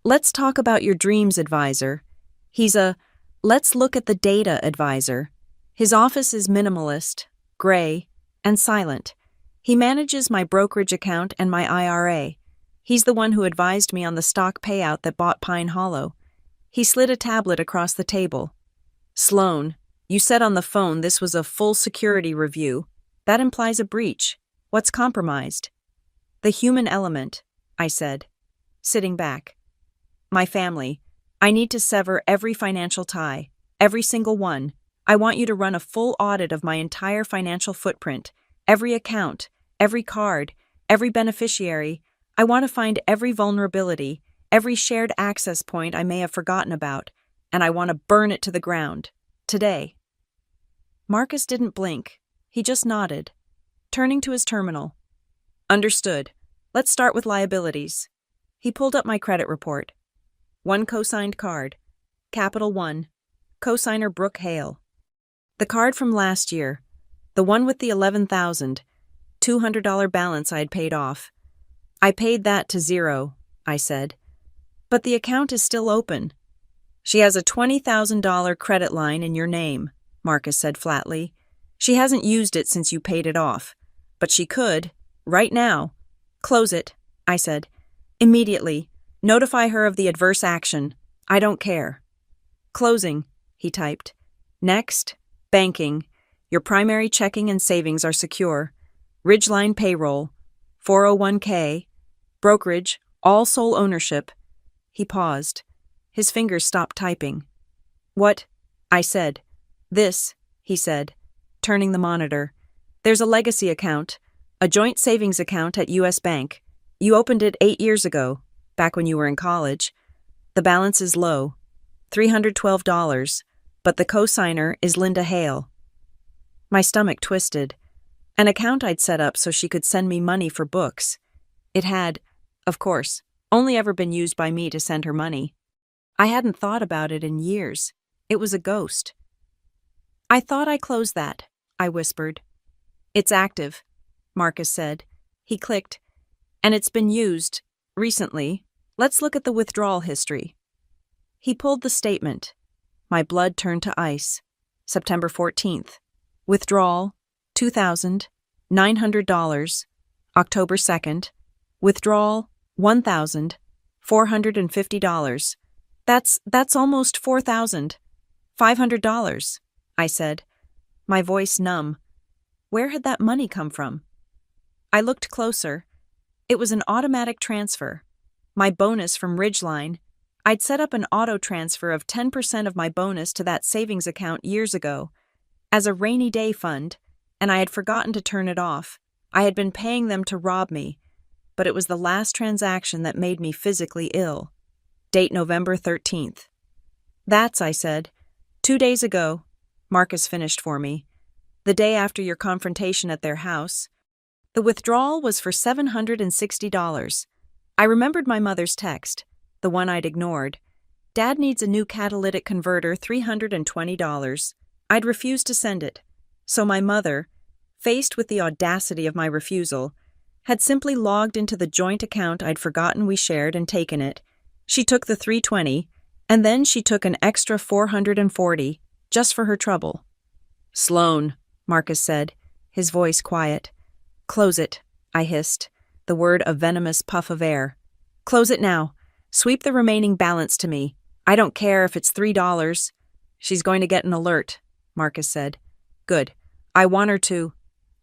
Speaker 1: let's talk about your dreams advisor. He's a, let's look at the data advisor. His office is minimalist, gray, and silent. He manages my brokerage account and my IRA. He's the one who advised me on the stock payout that bought Pine Hollow. He slid a tablet across the table. Sloan, you said on the phone this was a full security review. That implies a breach. What's compromised? The human element, I said, sitting back. My family. I need to sever every financial tie, every single one. I want you to run a full audit of my entire financial footprint, every account, every card, every beneficiary. I want to find every vulnerability, every shared access point I may have forgotten about, and I want to burn it to the ground. Today. Marcus didn't blink. He just nodded, turning to his terminal. Understood. Let's start with liabilities. He pulled up my credit report. One co-signed card. Capital One. Co-signer Brooke Hale. The card from last year. The one with the $11,200 balance I'd paid off. I paid that to zero, I said. But the account is still open. She has a $20,000 credit line in your name, Marcus said flatly. She hasn't used it since you paid it off. But she could, right now. Close it, I said. Immediately. Notify her of the adverse action. I don't care. Closing, he typed. Next, banking. Your primary checking and savings are secure. Ridgeline payroll, 401k, brokerage, all sole ownership. He paused. His fingers stopped typing. What? I said. This, he said, turning the monitor. There's a legacy account, a joint savings account at U.S. Bank. You opened it 8 years ago, back when you were in college. The balance is low, $312, but the co-signer is Linda Hale. My stomach twisted. An account I'd set up so she could send me money for books. It had, of course, only ever been used by me to send her money. I hadn't thought about it in years. It was a ghost. I thought I closed that, I whispered. It's active, Marcus said. He clicked. And it's been used, recently. Let's look at the withdrawal history. He pulled the statement. My blood turned to ice. September 14th. Withdrawal, $2,900. October 2nd. Withdrawal, $1,450. That's almost $4,500, I said, my voice numb. Where had that money come from? I looked closer. It was an automatic transfer. My bonus from Ridgeline. I'd set up an auto transfer of 10% of my bonus to that savings account years ago, as a rainy day fund, and I had forgotten to turn it off. I had been paying them to rob me, but it was the last transaction that made me physically ill. Date November 13th. That's, I said. 2 days ago, Marcus finished for me. The day after your confrontation at their house. The withdrawal was for $760. I remembered my mother's text, the one I'd ignored. Dad needs a new catalytic converter, $320. I'd refused to send it, so my mother, faced with the audacity of my refusal, had simply logged into the joint account I'd forgotten we shared and taken it. She took the $320, and then she took an extra $440, just for her trouble. "Sloan," Marcus said, his voice quiet. "Close it," I hissed, the word a venomous puff of air. "Close it now. Sweep the remaining balance to me. I don't care if it's $3. She's going to get an alert," Marcus said. "Good. I want her to."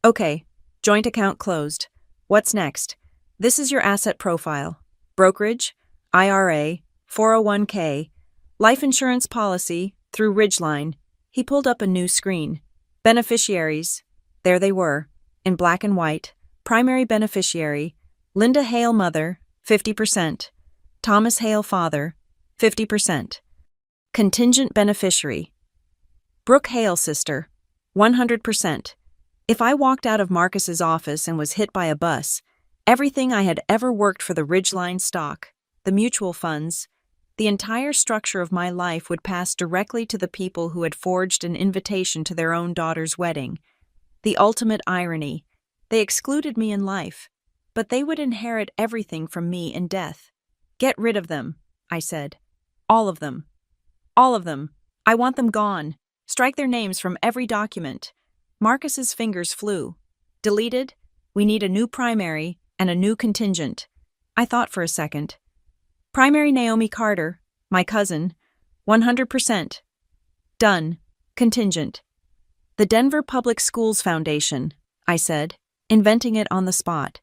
Speaker 1: "Okay. Joint account closed. What's next? This is your asset profile. Brokerage, IRA, 401k, life insurance policy through Ridgeline." He pulled up a new screen. Beneficiaries. There they were, in black and white. Primary beneficiary, Linda Hale mother, 50%. Thomas Hale father, 50%. Contingent beneficiary, Brooke Hale sister, 100%. If I walked out of Marcus's office and was hit by a bus, everything I had ever worked for, the Ridgeline stock, the mutual funds, the entire structure of my life would pass directly to the people who had forged an invitation to their own daughter's wedding. The ultimate irony. They excluded me in life, but they would inherit everything from me in death. "Get rid of them," I said. "All of them. All of them. I want them gone. Strike their names from every document." Marcus's fingers flew. "Deleted? We need a new primary and a new contingent." I thought for a second. "Primary Naomi Carter, my cousin, 100%. Done. Contingent. The Denver Public Schools Foundation," I said, inventing it on the spot.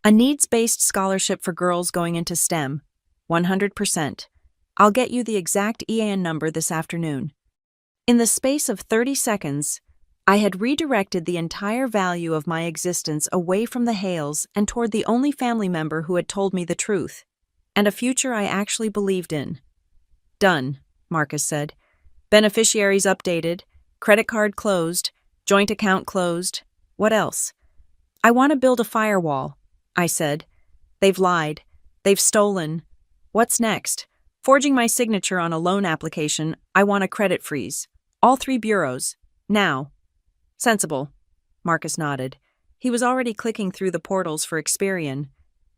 Speaker 1: "A needs-based scholarship for girls going into STEM, 100%. I'll get you the exact EAN number this afternoon." In the space of 30 seconds, I had redirected the entire value of my existence away from the Hales and toward the only family member who had told me the truth, and a future I actually believed in. "Done," Marcus said. "Beneficiaries updated, credit card closed, joint account closed. What else?" "I want to build a firewall," I said. "They've lied. They've stolen. What's next? Forging my signature on a loan application. I want a credit freeze. All 3 bureaus. Now." "Sensible," Marcus nodded. He was already clicking through the portals for Experian,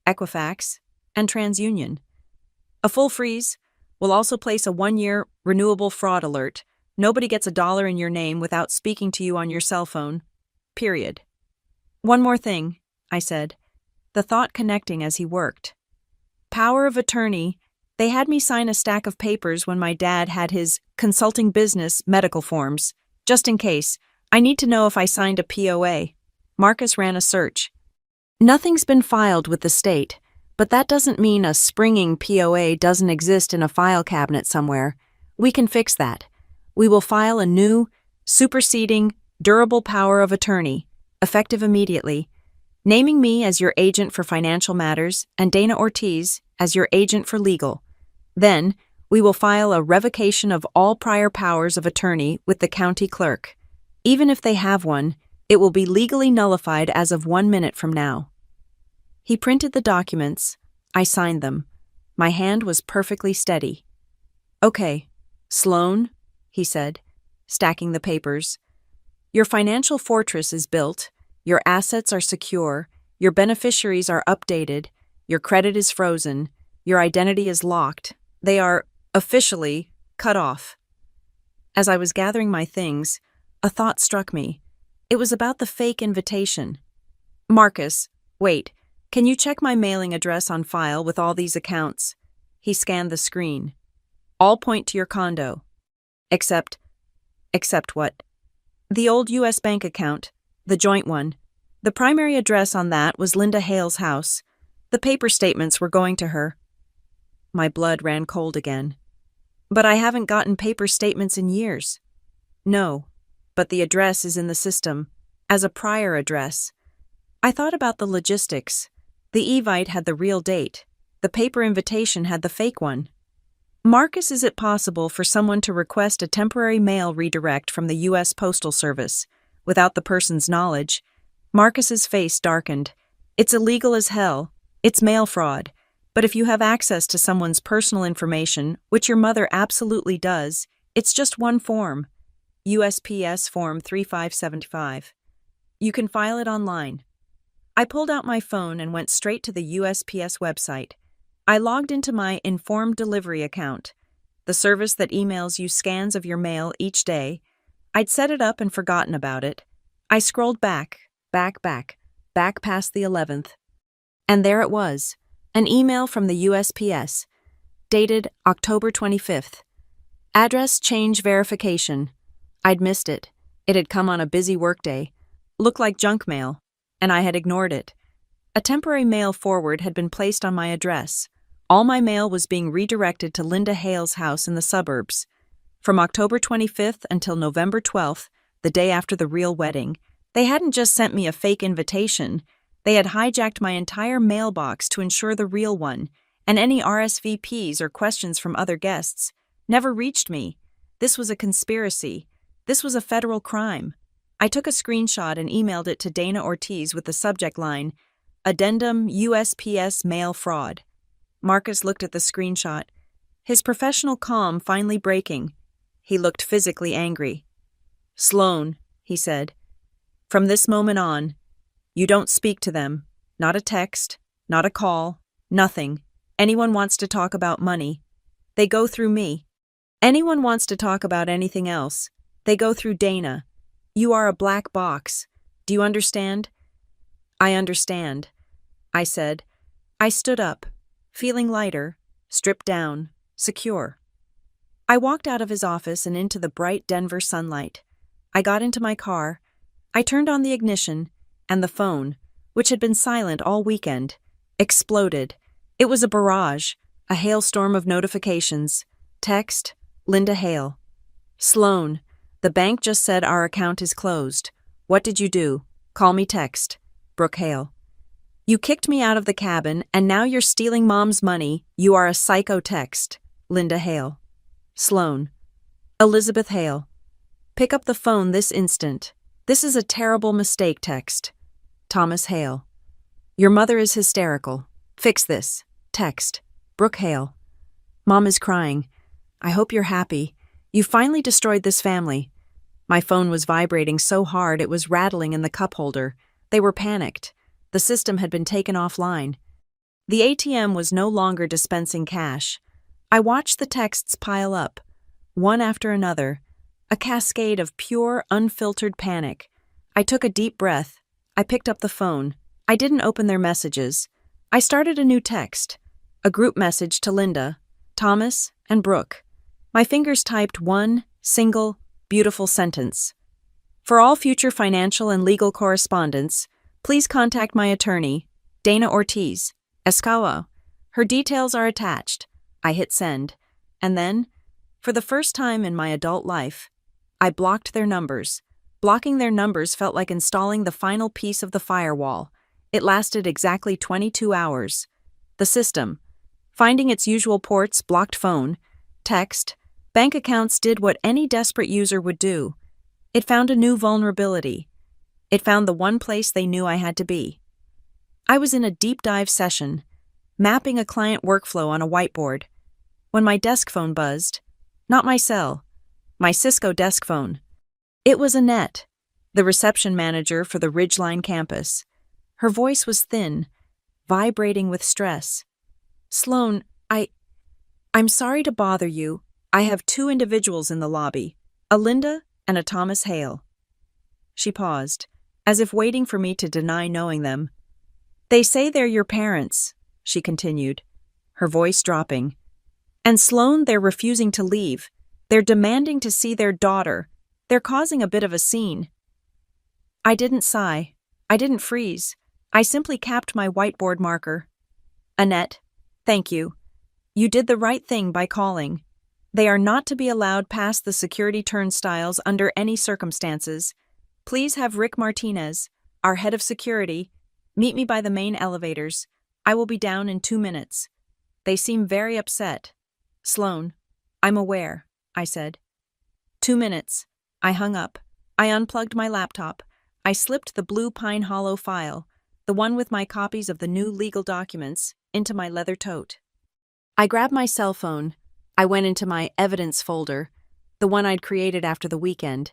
Speaker 1: Equifax, and TransUnion. "A full freeze. We'll also place a 1-year renewable fraud alert. Nobody gets $1 in your name without speaking to you on your cell phone. Period." "One more thing," I said, the thought connecting as he worked. "Power of attorney. They had me sign a stack of papers when my dad had his consulting business medical forms. Just in case. I need to know if I signed a POA." Marcus ran a search. "Nothing's been filed with the state, but that doesn't mean a springing POA doesn't exist in a file cabinet somewhere. We can fix that. We will file a new, superseding, durable power of attorney, effective immediately, naming me as your agent for financial matters and Dana Ortiz as your agent for legal. Then, we will file a revocation of all prior powers of attorney with the county clerk. Even if they have one, it will be legally nullified as of 1 minute from now." He printed the documents. I signed them. My hand was perfectly steady. "Okay, Sloan," he said, stacking the papers. "Your financial fortress is built, your assets are secure, your beneficiaries are updated, your credit is frozen, your identity is locked. They are, officially, cut off." As I was gathering my things, a thought struck me. It was about the fake invitation. "Marcus, wait, can you check my mailing address on file with all these accounts?" He scanned the screen. "All point to your condo. Except what?" "The old U.S. bank account, the joint one. The primary address on that was Linda Hale's house. The paper statements were going to her." My blood ran cold again. But I haven't gotten paper statements in years. No, but the address is in the system, as a prior address. I thought about the logistics. The Evite had the real date. The paper invitation had the fake one. Marcus, is it possible for someone to request a temporary mail redirect from the U.S. Postal Service without the person's knowledge? Marcus's face darkened. It's illegal as hell. It's mail fraud. But if you have access to someone's personal information, which your mother absolutely does, it's just one form. USPS Form 3575. You can file it online. I pulled out my phone and went straight to the USPS website. I logged into my Informed Delivery account, the service that emails you scans of your mail each day. I'd set it up and forgotten about it. I scrolled back past the 11th. And there it was, an email from the USPS, dated October 25th. Address change verification. I'd missed it. It had come on a busy workday. Looked like junk mail, and I had ignored it. A temporary mail forward had been placed on my address. All my mail was being redirected to Linda Hale's house in the suburbs. From October 25th until November 12th, the day after the real wedding, they hadn't just sent me a fake invitation. They had hijacked my entire mailbox to ensure the real one, and any RSVPs or questions from other guests never reached me. This was a conspiracy. This was a federal crime. I took a screenshot and emailed it to Dana Ortiz with the subject line, Addendum USPS Mail Fraud. Marcus looked at the screenshot, his professional calm finally breaking. He looked physically angry. "Sloan," he said, "from this moment on, you don't speak to them. Not a text, not a call, nothing. Anyone wants to talk about money, they go through me. Anyone wants to talk about anything else, they go through Dana. You are a black box. Do you understand?" "I understand," I said. I stood up, feeling lighter, stripped down, secure. I walked out of his office and into the bright Denver sunlight. I got into my car. I turned on the ignition, and the phone, which had been silent all weekend, exploded. It was a barrage, a hailstorm of notifications. Text, Linda Hale. "Sloan, the bank just said our account is closed. What did you do? Call me text. Brooke Hale. You kicked me out of the cabin, and now you're stealing Mom's money. You are a psycho text. Linda Hale. Sloan. Elizabeth Hale. Pick up the phone this instant. This is a terrible mistake text. Thomas Hale. Your mother is hysterical. Fix this. Text. Brooke Hale. Mom is crying. I hope you're happy. You finally destroyed this family. My phone was vibrating so hard it was rattling in the cup holder. They were panicked. The system had been taken offline. The ATM was no longer dispensing cash. I watched the texts pile up, one after another, a cascade of pure, unfiltered panic. I took a deep breath. I picked up the phone. I didn't open their messages. I started a new text, a group message to Linda, Thomas, and Brooke. My fingers typed one single, beautiful sentence. For all future financial and legal correspondence, please contact my attorney, Dana Ortiz, Escao. Her details are attached. I hit send. And then, for the first time in my adult life, I blocked their numbers. Blocking their numbers felt like installing the final piece of the firewall. It lasted exactly 22 hours. The system, finding its usual ports, blocked phone, text, bank accounts, did what any desperate user would do. It found a new vulnerability. It found the one place they knew I had to be. I was in a deep dive session, mapping a client workflow on a whiteboard, when my desk phone buzzed. Not my cell, my Cisco desk phone. It was Annette, the reception manager for the Ridgeline campus. Her voice was thin, vibrating with stress. "Sloan, I'm sorry to bother you. I have two individuals in the lobby, a Linda and a Thomas Hale." She paused, as if waiting for me to deny knowing them. "They say they're your parents," she continued, her voice dropping. "And Sloan, they're refusing to leave. They're demanding to see their daughter. They're causing a bit of a scene." I didn't sigh. I didn't freeze. I simply capped my whiteboard marker. "Annette, thank you. You did the right thing by calling. They are not to be allowed past the security turnstiles under any circumstances. Please have Rick Martinez, our head of security, meet me by the main elevators. I will be down in 2 minutes. They seem very upset. Sloan, I'm aware, I said. 2 minutes. I hung up. I unplugged my laptop. I slipped the blue Pine Hollow file, the one with my copies of the new legal documents, into my leather tote. I grabbed my cell phone. I went into my evidence folder, the one I'd created after the weekend,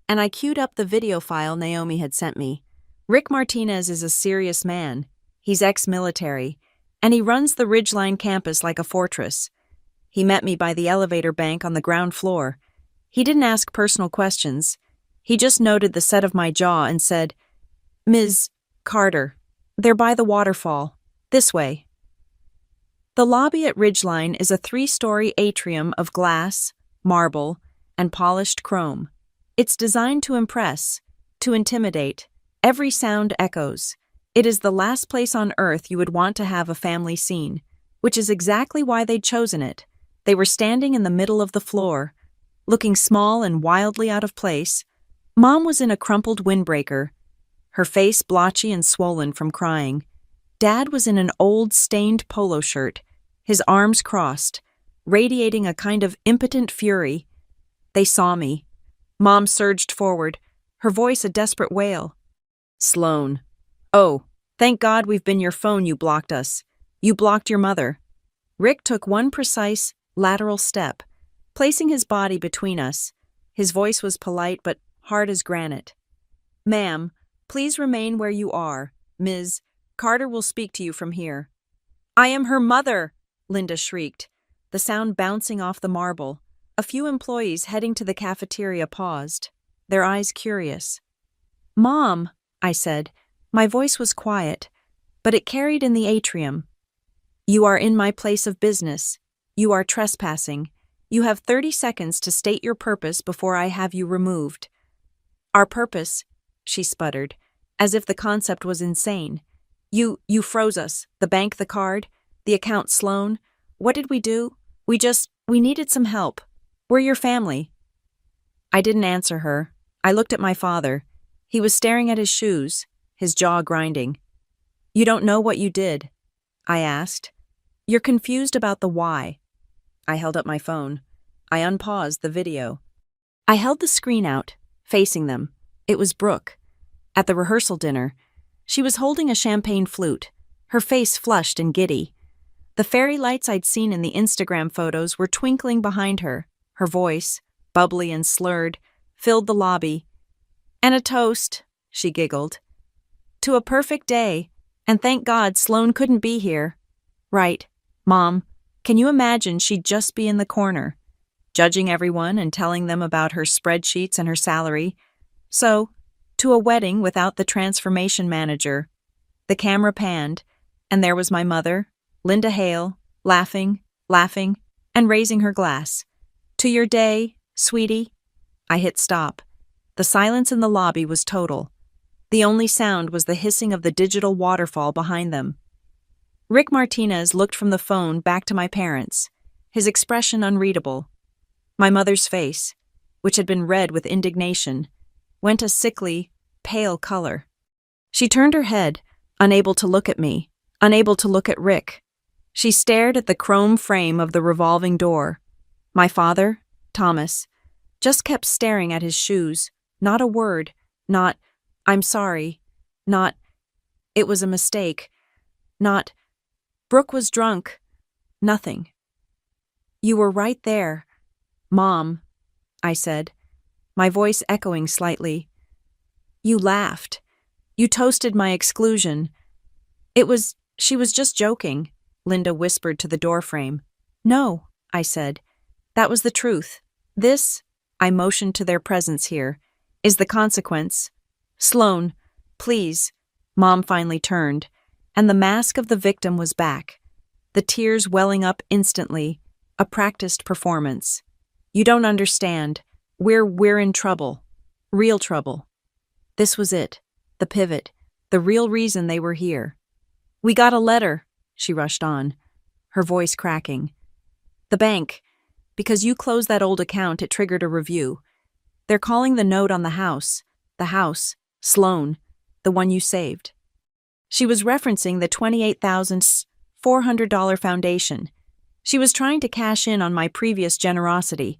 Speaker 1: and I queued up the video file Naomi had sent me. Rick Martinez is a serious man. He's ex-military, and he runs the Ridgeline campus like a fortress. He met me by the elevator bank on the ground floor. He didn't ask personal questions. He just noted the set of my jaw and said, "Ms. Carter, they're by the waterfall. This way." The lobby at Ridgeline is a 3-story atrium of glass, marble, and polished chrome. It's designed to impress, to intimidate. Every sound echoes. It is the last place on earth you would want to have a family scene, which is exactly why they'd chosen it. They were standing in the middle of the floor, looking small and wildly out of place. Mom was in a crumpled windbreaker, her face blotchy and swollen from crying. Dad was in an old, stained polo shirt, his arms crossed, radiating a kind of impotent fury. They saw me. Mom surged forward, her voice a desperate wail. "Sloan. Oh, thank God we've been your phone. You blocked us. You blocked your mother." Rick took one precise, lateral step, placing his body between us. His voice was polite but hard as granite. "Ma'am, please remain where you are. Ms. Carter will speak to you from here." "I am her mother!" Linda shrieked, the sound bouncing off the marble. A few employees heading to the cafeteria paused, their eyes curious. "Mom," I said. My voice was quiet, but it carried in the atrium. "You are in my place of business. You are trespassing. You have 30 seconds to state your purpose before I have you removed." "Our purpose," she sputtered, as if the concept was insane. You froze us. The bank, the card, the account Sloan. What did we do? We needed some help. We're your family." I didn't answer her. I looked at my father. He was staring at his shoes, his jaw grinding. "You don't know what you did?" I asked. "You're confused about the why." I held up my phone. I unpaused the video. I held the screen out, facing them. It was Brooke. At the rehearsal dinner, she was holding a champagne flute, her face flushed and giddy. The fairy lights I'd seen in the Instagram photos were twinkling behind her. Her voice, bubbly and slurred, filled the lobby. "And a toast," she giggled. "To a perfect day, and thank God Sloan couldn't be here." "Right, Mom. Can you imagine she'd just be in the corner, judging everyone and telling them about her spreadsheets and her salary? So, to a wedding without the transformation manager." The camera panned, and there was my mother, Linda Hale, laughing, and raising her glass. "To your day, sweetie." I hit stop. The silence in the lobby was total. The only sound was the hissing of the digital waterfall behind them. Rick Martinez looked from the phone back to my parents, his expression unreadable. My mother's face, which had been red with indignation, went a sickly, pale color. She turned her head, unable to look at me, unable to look at Rick. She stared at the chrome frame of the revolving door. My father, Thomas, just kept staring at his shoes. Not a word, not, "I'm sorry," not, "It was a mistake," not, "Brooke was drunk," nothing. "You were right there, Mom," I said, my voice echoing slightly. "You laughed. You toasted my exclusion." She was just joking," Linda whispered to the doorframe. "No," I said. "That was the truth. This," I motioned to their presence here, "is the consequence. Sloan, please." Mom finally turned, and the mask of the victim was back, the tears welling up instantly, a practiced performance. "You don't understand. We're in trouble. Real trouble." This was it, the pivot, the real reason they were here. "We got a letter," she rushed on, her voice cracking. The bank. Because you closed that old account, it triggered a review. They're calling the note on the house. The house. Sloan. The one you saved. She was referencing the $28,400 foundation. She was trying to cash in on my previous generosity,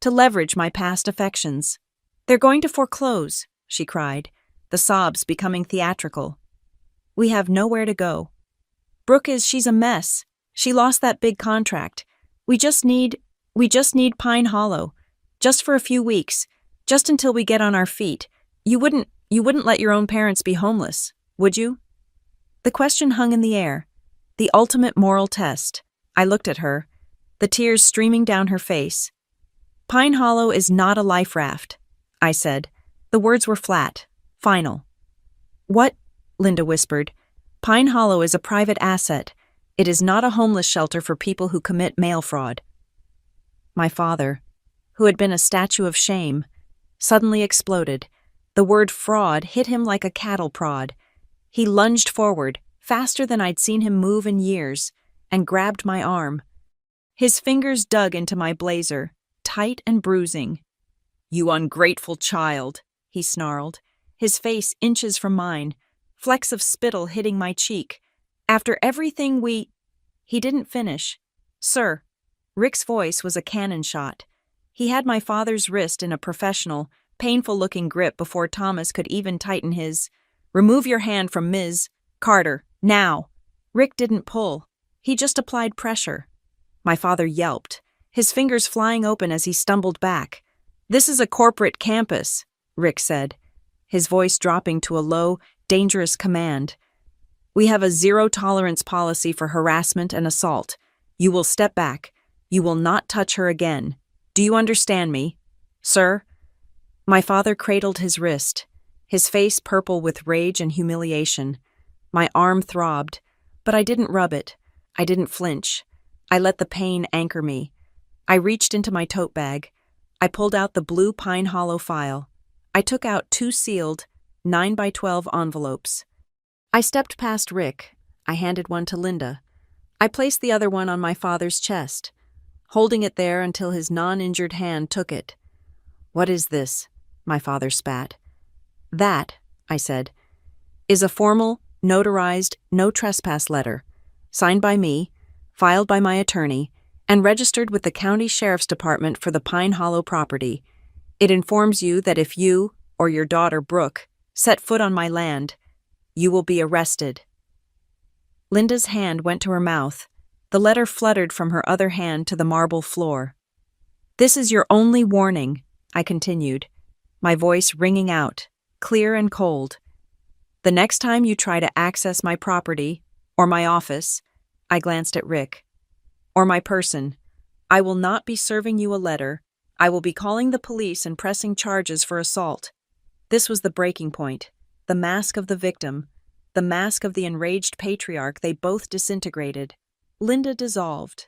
Speaker 1: to leverage my past affections. They're going to foreclose, she cried, the sobs becoming theatrical. We have nowhere to go. She's a mess. She lost that big contract. We just need Pine Hollow. Just for a few weeks. Just until we get on our feet. You wouldn't let your own parents be homeless, would you? The question hung in the air. The ultimate moral test. I looked at her, the tears streaming down her face. Pine Hollow is not a life raft, I said. The words were flat, final. What? Linda whispered. Pine Hollow is a private asset. It is not a homeless shelter for people who commit mail fraud. My father, who had been a statue of shame, suddenly exploded. The word fraud hit him like a cattle prod. He lunged forward, faster than I'd seen him move in years, and grabbed my arm. His fingers dug into my blazer, tight and bruising. You ungrateful child, he snarled, his face inches from mine, flecks of spittle hitting my cheek. After everything He didn't finish. Sir. Rick's voice was a cannon shot. He had my father's wrist in a professional, painful-looking grip before Thomas could even tighten his. Remove your hand from Ms. Carter, now. Rick didn't pull. He just applied pressure. My father yelped, his fingers flying open as he stumbled back. This is a corporate campus, Rick said, his voice dropping to a low, dangerous command. We have a zero-tolerance policy for harassment and assault. You will step back. You will not touch her again. Do you understand me, sir? My father cradled his wrist, his face purple with rage and humiliation. My arm throbbed, but I didn't rub it. I didn't flinch. I let the pain anchor me. I reached into my tote bag. I pulled out the blue Pine Hollow file. I took out 2 sealed, 9x12 envelopes. I stepped past Rick. I handed one to Linda. I placed the other one on my father's chest, holding it there until his non-injured hand took it. What is this? My father spat. That, I said, is a formal, notarized, no trespass letter, signed by me, filed by my attorney, and registered with the county sheriff's department for the Pine Hollow property. It informs you that if you, or your daughter Brooke, set foot on my land, you will be arrested. Linda's hand went to her mouth. The letter fluttered from her other hand to the marble floor. This is your only warning, I continued, my voice ringing out, clear and cold. The next time you try to access my property, or my office, I glanced at Rick, or my person, I will not be serving you a letter. I will be calling the police and pressing charges for assault. This was the breaking point, the mask of the victim, the mask of the enraged patriarch. They both disintegrated. Linda dissolved.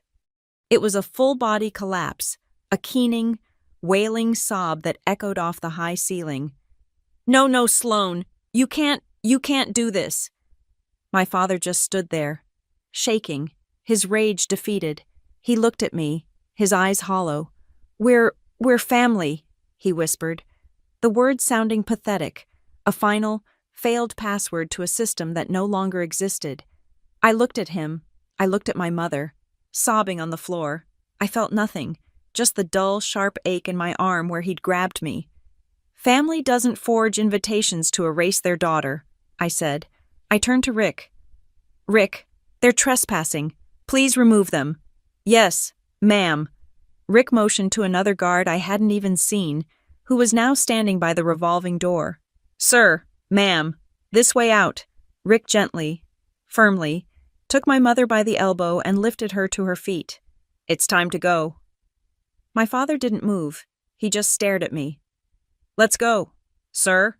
Speaker 1: It was a full-body collapse, a keening, wailing sob that echoed off the high ceiling. No, Sloan, you can't do this. My father just stood there, shaking, his rage defeated. He looked at me, his eyes hollow. We're family, he whispered, the words sounding pathetic, a final, failed password to a system that no longer existed. I looked at him. I looked at my mother, sobbing on the floor. I felt nothing, just the dull, sharp ache in my arm where he'd grabbed me. Family doesn't forge invitations to erase their daughter, I said. I turned to Rick. Rick, they're trespassing. Please remove them. Yes, ma'am. Rick motioned to another guard I hadn't even seen, who was now standing by the revolving door. Sir, ma'am, this way out. Rick gently, firmly, took my mother by the elbow and lifted her to her feet. It's time to go. My father didn't move. He just stared at me. Let's go, sir,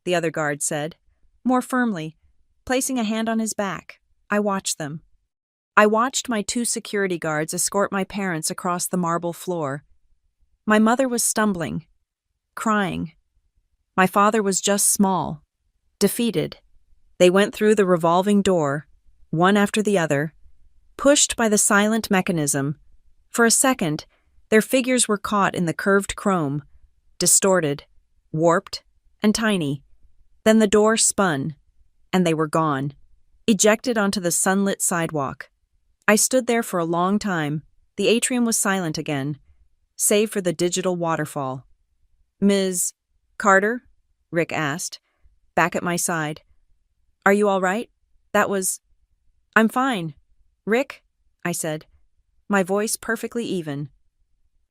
Speaker 1: the other guard said, more firmly, placing a hand on his back. I watched them. I watched my 2 security guards escort my parents across the marble floor. My mother was stumbling, crying. My father was just small, defeated. They went through the revolving door, one after the other, pushed by the silent mechanism, For a second, their figures were caught in the curved chrome, distorted, warped, and tiny. Then the door spun, and they were gone, ejected onto the sunlit sidewalk. I stood there for a long time. The atrium was silent again, save for the digital waterfall. "Ms. Carter?" Rick asked, back at my side. "Are you all right? That was—" "I'm fine. Rick?" I said, my voice perfectly even.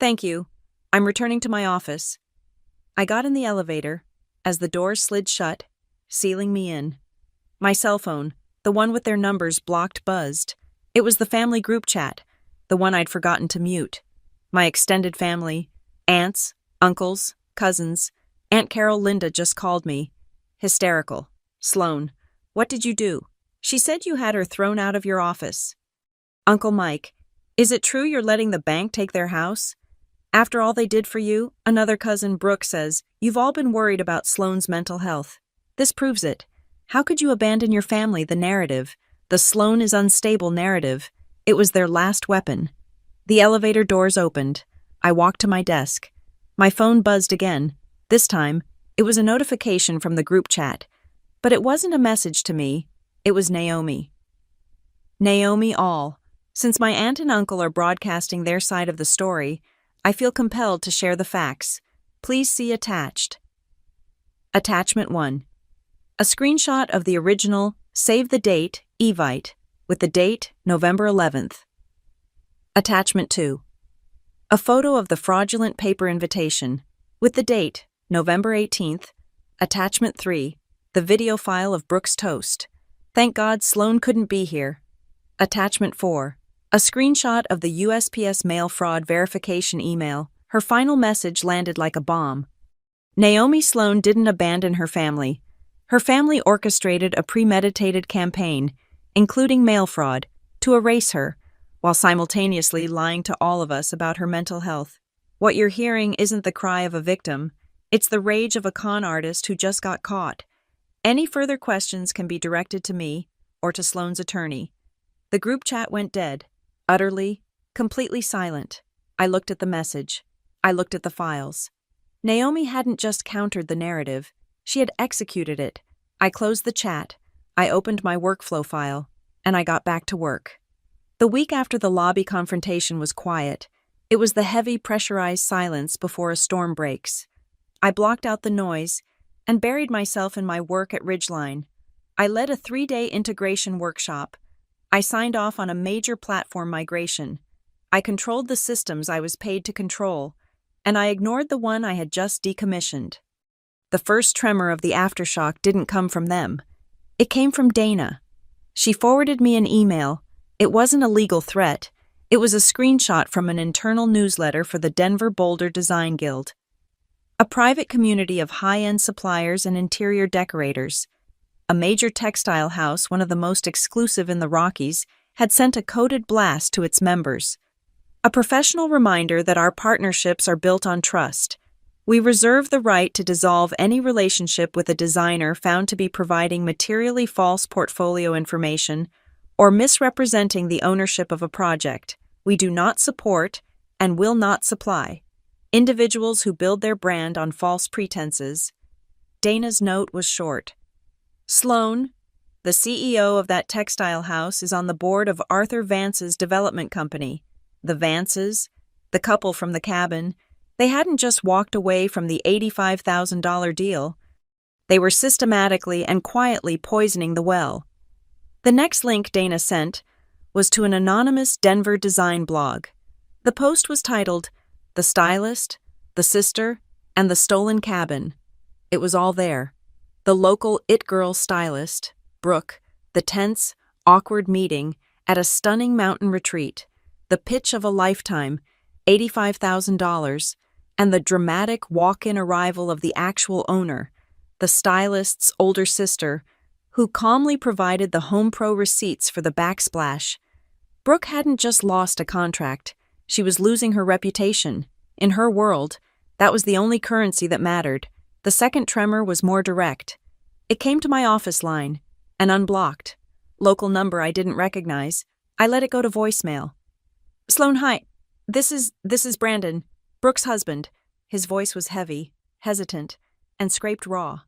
Speaker 1: "Thank you. I'm returning to my office." I got in the elevator as the doors slid shut, sealing me in. My cell phone, the one with their numbers blocked, buzzed. It was the family group chat, the one I'd forgotten to mute. My extended family, aunts, uncles, cousins. Aunt Carol Linda just called me. Hysterical. "Sloan, what did you do? She said you had her thrown out of your office." "Uncle Mike, is it true you're letting the bank take their house? After all they did for you?" Another cousin, Brooke, says, "You've all been worried about Sloan's mental health. This proves it. How could you abandon your family?" The narrative, the Sloan is unstable narrative, it was their last weapon. The elevator doors opened. I walked to my desk. My phone buzzed again. This time, it was a notification from the group chat. But it wasn't a message to me. It was Naomi. "Naomi all. Since my aunt and uncle are broadcasting their side of the story, I feel compelled to share the facts. Please see attached." Attachment 1. A screenshot of the original Save the Date Evite with the date November 11th. Attachment 2. A photo of the fraudulent paper invitation with the date November 18th. Attachment 3. The video file of Brooke's toast. "Thank God Sloan couldn't be here." Attachment 4. A screenshot of the USPS mail fraud verification email. Her final message landed like a bomb. Naomi Sloan didn't abandon her family. Her family orchestrated a premeditated campaign, including mail fraud, to erase her, while simultaneously lying to all of us about her mental health. What you're hearing isn't the cry of a victim. It's the rage of a con artist who just got caught. Any further questions can be directed to me or to Sloan's attorney. The group chat went dead, utterly, completely silent. I looked at the message. I looked at the files. Naomi hadn't just countered the narrative. She had executed it. I closed the chat. I opened my workflow file, and I got back to work. The week after the lobby confrontation was quiet. It was the heavy, pressurized silence before a storm breaks. I blocked out the noise and buried myself in my work at Ridgeline. I led a 3-day integration workshop. I signed off on a major platform migration. I controlled the systems I was paid to control, and I ignored the one I had just decommissioned. The first tremor of the aftershock didn't come from them. It came from Dana. She forwarded me an email. It wasn't a legal threat. It was a screenshot from an internal newsletter for the Denver Boulder Design Guild, a private community of high-end suppliers and interior decorators. A major textile house, one of the most exclusive in the Rockies, had sent a coded blast to its members. A professional reminder that our partnerships are built on trust. We reserve the right to dissolve any relationship with a designer found to be providing materially false portfolio information or misrepresenting the ownership of a project. We do not support and will not supply individuals who build their brand on false pretenses. Dana's note was short. Sloan, the CEO of that textile house, is on the board of Arthur Vance's development company. The Vances, the couple from the cabin, they hadn't just walked away from the $85,000 deal. They were systematically and quietly poisoning the well. The next link Dana sent was to an anonymous Denver design blog. The post was titled, "The Stylist, the Sister, and the Stolen Cabin." It was all there. The local it-girl stylist, Brooke, the tense, awkward meeting at a stunning mountain retreat, the pitch of a lifetime, $85,000, and the dramatic walk-in arrival of the actual owner, the stylist's older sister, who calmly provided the Home Pro receipts for the backsplash. Brooke hadn't just lost a contract, she was losing her reputation. In her world, that was the only currency that mattered. The second tremor was more direct. It came to my office line, an unblocked, local number I didn't recognize. I let it go to voicemail. "Sloan, hi. This is Brandon, Brooke's husband." His voice was heavy, hesitant, and scraped raw.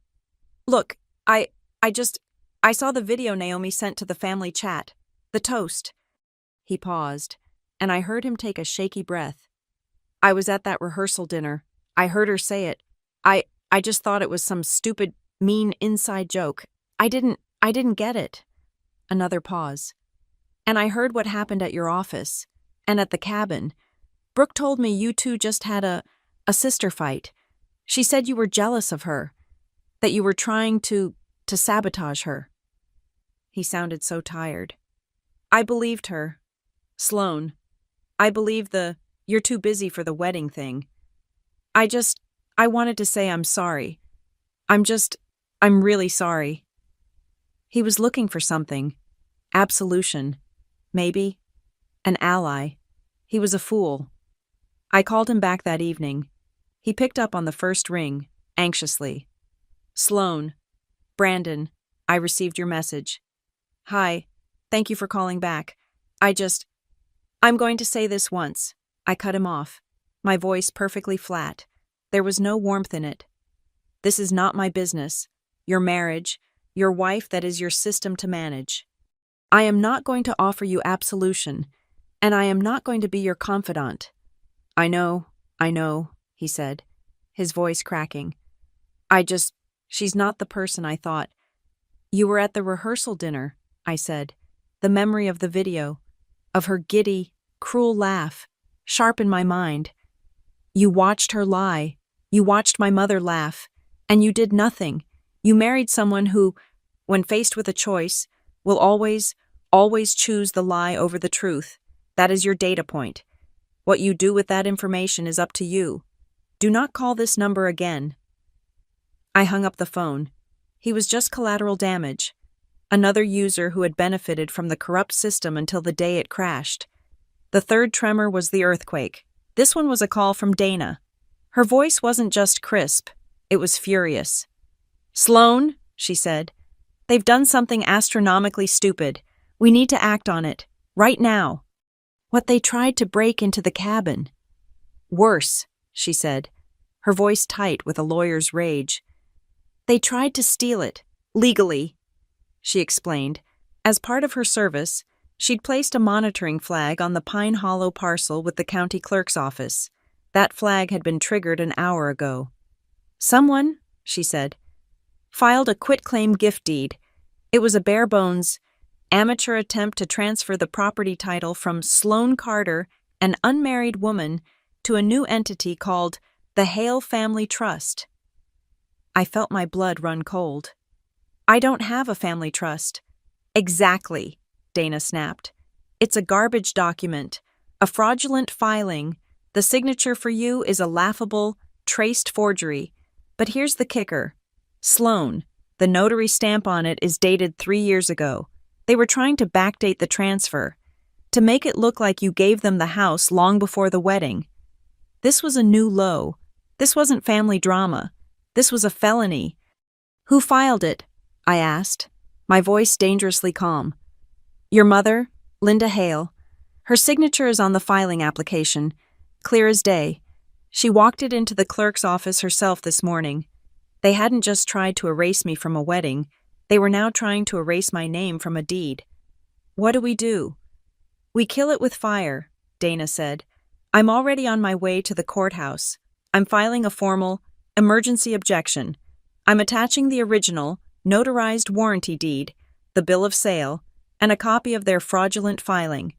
Speaker 1: "Look, I just, I saw the video Naomi sent to the family chat. The toast." He paused, and I heard him take a shaky breath. "I was at that rehearsal dinner. I heard her say it. I just thought it was some stupid, mean inside joke. I didn't get it." Another pause. "And I heard what happened at your office, and at the cabin. Brooke told me you two just had a sister fight. She said you were jealous of her, that you were trying to sabotage her." He sounded so tired. "I believed her. Sloan. I believed the 'you're too busy for the wedding' thing. I wanted to say I'm sorry. I'm really sorry." He was looking for something. Absolution. Maybe. An ally. He was a fool. I called him back that evening. He picked up on the first ring, anxiously. "Sloan. Brandon. I received your message. Hi. Thank you for calling back. I'm going to say this once." I cut him off, my voice perfectly flat. There was no warmth in it. "This is not my business. Your marriage, your wife that is your system to manage. I am not going to offer you absolution, and I am not going to be your confidant." I know, he said, his voice cracking. She's not the person I thought." "You were at the rehearsal dinner," I said. The memory of the video, of her giddy, cruel laugh, sharp in my mind. "You watched her lie. You watched my mother laugh. And you did nothing. You married someone who, when faced with a choice, will always choose the lie over the truth. That is your data point. What you do with that information is up to you. Do not call this number again." I hung up the phone. He was just collateral damage. Another user who had benefited from the corrupt system until the day it crashed. The third tremor was the earthquake. This one was a call from Dana. Her voice wasn't just crisp, it was furious. "Sloan," she said, "they've done something astronomically stupid. We need to act on it, right now." "What they tried to break into the cabin." "Worse," she said, her voice tight with a lawyer's rage. "They tried to steal it, legally," she explained. As part of her service, she'd placed a monitoring flag on the Pine Hollow parcel with the county clerk's office. That flag had been triggered an hour ago. "Someone," she said, "filed a quitclaim gift deed. It was a bare-bones, amateur attempt to transfer the property title from Sloan Carter, an unmarried woman, to a new entity called the Hale Family Trust." I felt my blood run cold. "I don't have a family trust." "Exactly," Dana snapped. "It's a garbage document, a fraudulent filing. The signature for you is a laughable, traced forgery. But here's the kicker. Sloan, the notary stamp on it is dated 3 years ago. They were trying to backdate the transfer, to make it look like you gave them the house long before the wedding. This was a new low. This wasn't family drama. This was a felony." "Who filed it?" I asked, my voice dangerously calm. "Your mother, Linda Hale. Her signature is on the filing application, clear as day. She walked it into the clerk's office herself this morning. They hadn't just tried to erase me from a wedding, they were now trying to erase my name from a deed." "What do we do?" "We kill it with fire," Dana said. "I'm already on my way to the courthouse. I'm filing a formal, emergency objection. I'm attaching the original, notarized warranty deed, the bill of sale, and a copy of their fraudulent filing.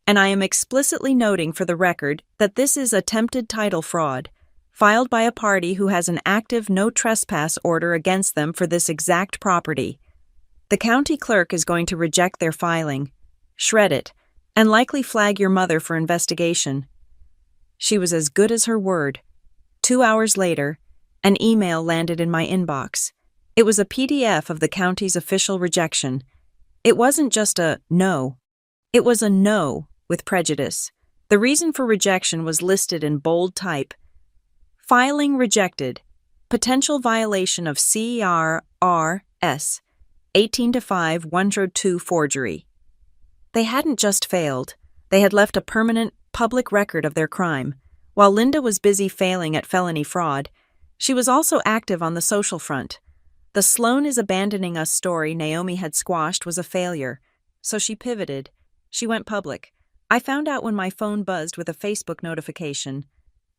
Speaker 1: And I am explicitly noting for the record that this is attempted title fraud, filed by a party who has an active no trespass order against them for this exact property. The county clerk is going to reject their filing, shred it, and likely flag your mother for investigation." She was as good as her word. 2 hours later, an email landed in my inbox. It was a PDF of the county's official rejection. It wasn't just a no. It was a no with prejudice. The reason for rejection was listed in bold type. "Filing rejected. Potential violation of CRRS 18-5 102 forgery." They hadn't just failed. They had left a permanent, public record of their crime. While Linda was busy failing at felony fraud, she was also active on the social front. The Sloan is abandoning us story Naomi had squashed was a failure, so she pivoted. She went public. I found out when my phone buzzed with a Facebook notification.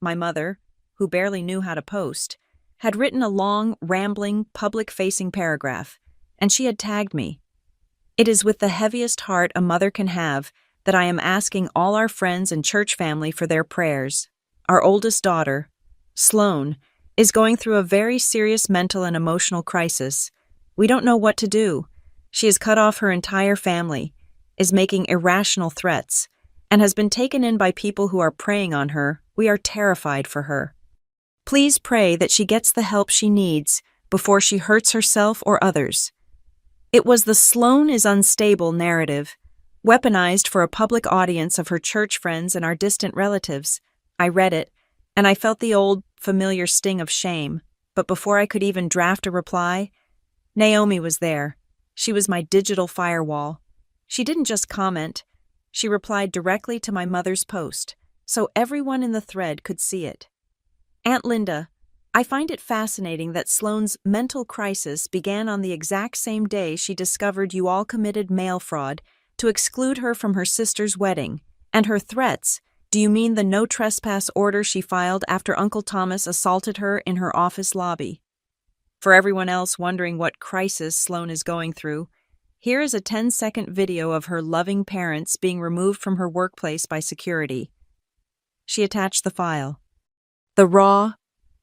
Speaker 1: My mother, who barely knew how to post, had written a long, rambling, public-facing paragraph, and she had tagged me. It is with the heaviest heart a mother can have that I am asking all our friends and church family for their prayers. Our oldest daughter, Sloan, is going through a very serious mental and emotional crisis. We don't know what to do. She has cut off her entire family, is making irrational threats, and has been taken in by people who are preying on her. We are terrified for her. Please pray that she gets the help she needs before she hurts herself or others. It was the Sloan is unstable narrative, weaponized for a public audience of her church friends and our distant relatives. I read it, and I felt the old, familiar sting of shame, but before I could even draft a reply, Naomi was there. She was my digital firewall. She didn't just comment, she replied directly to my mother's post, so everyone in the thread could see it. Aunt Linda, I find it fascinating that Sloane's mental crisis began on the exact same day she discovered you all committed mail fraud to exclude her from her sister's wedding. And her threats, do you mean the no trespass order she filed after Uncle Thomas assaulted her in her office lobby? For everyone else wondering what crisis Sloane is going through, here is a 10-second video of her loving parents being removed from her workplace by security. She attached the file. The raw,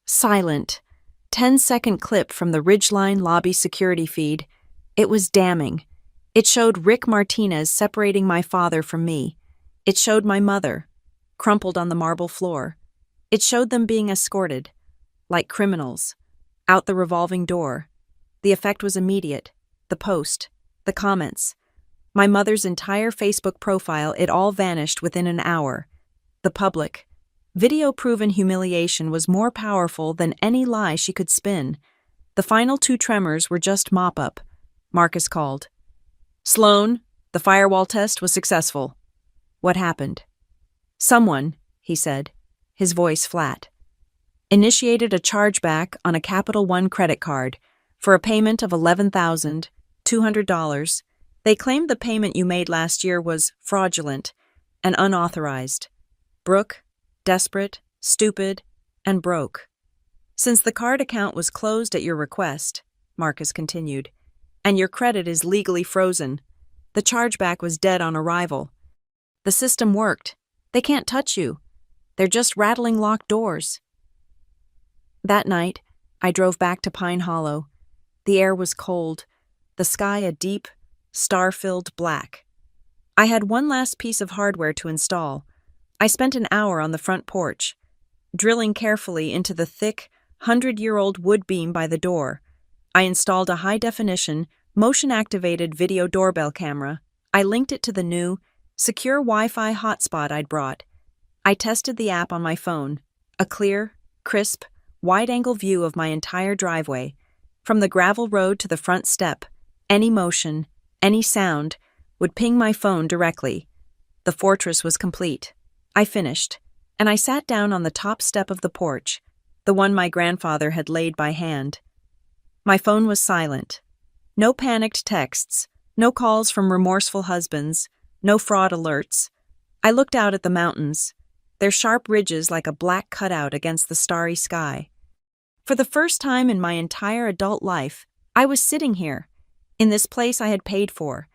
Speaker 1: silent, 10-second clip from the Ridgeline lobby security feed. It was damning. It showed Rick Martinez separating my father from me. It showed my mother, crumpled on the marble floor. It showed them being escorted, like criminals, out the revolving door. The effect was immediate. The post, the comments, my mother's entire Facebook profile, it all vanished within an hour. The public, video-proven humiliation was more powerful than any lie she could spin. The final two tremors were just mop-up. Marcus called. Sloane, the firewall test was successful. What happened? Someone, he said, his voice flat, initiated a chargeback on a Capital One credit card for a payment of $11,200. They claimed the payment you made last year was fraudulent and unauthorized. Brooke, desperate, stupid, and broke. Since the card account was closed at your request, Marcus continued, and your credit is legally frozen, the chargeback was dead on arrival. The system worked. They can't touch you. They're just rattling locked doors. That night, I drove back to Pine Hollow. The air was cold, the sky a deep, star-filled black. I had one last piece of hardware to install. I spent an hour on the front porch, drilling carefully into the thick, 100-year-old wood beam by the door. I installed a high-definition, motion-activated video doorbell camera. I linked it to the new, secure Wi-Fi hotspot I'd brought. I tested the app on my phone. A clear, crisp, wide-angle view of my entire driveway. From the gravel road to the front step, any motion, any sound, would ping my phone directly. The fortress was complete. I finished, and I sat down on the top step of the porch, the one my grandfather had laid by hand. My phone was silent. No panicked texts, no calls from remorseful husbands, no fraud alerts. I looked out at the mountains, their sharp ridges like a black cutout against the starry sky. For the first time in my entire adult life, I was sitting here, in this place I had paid for,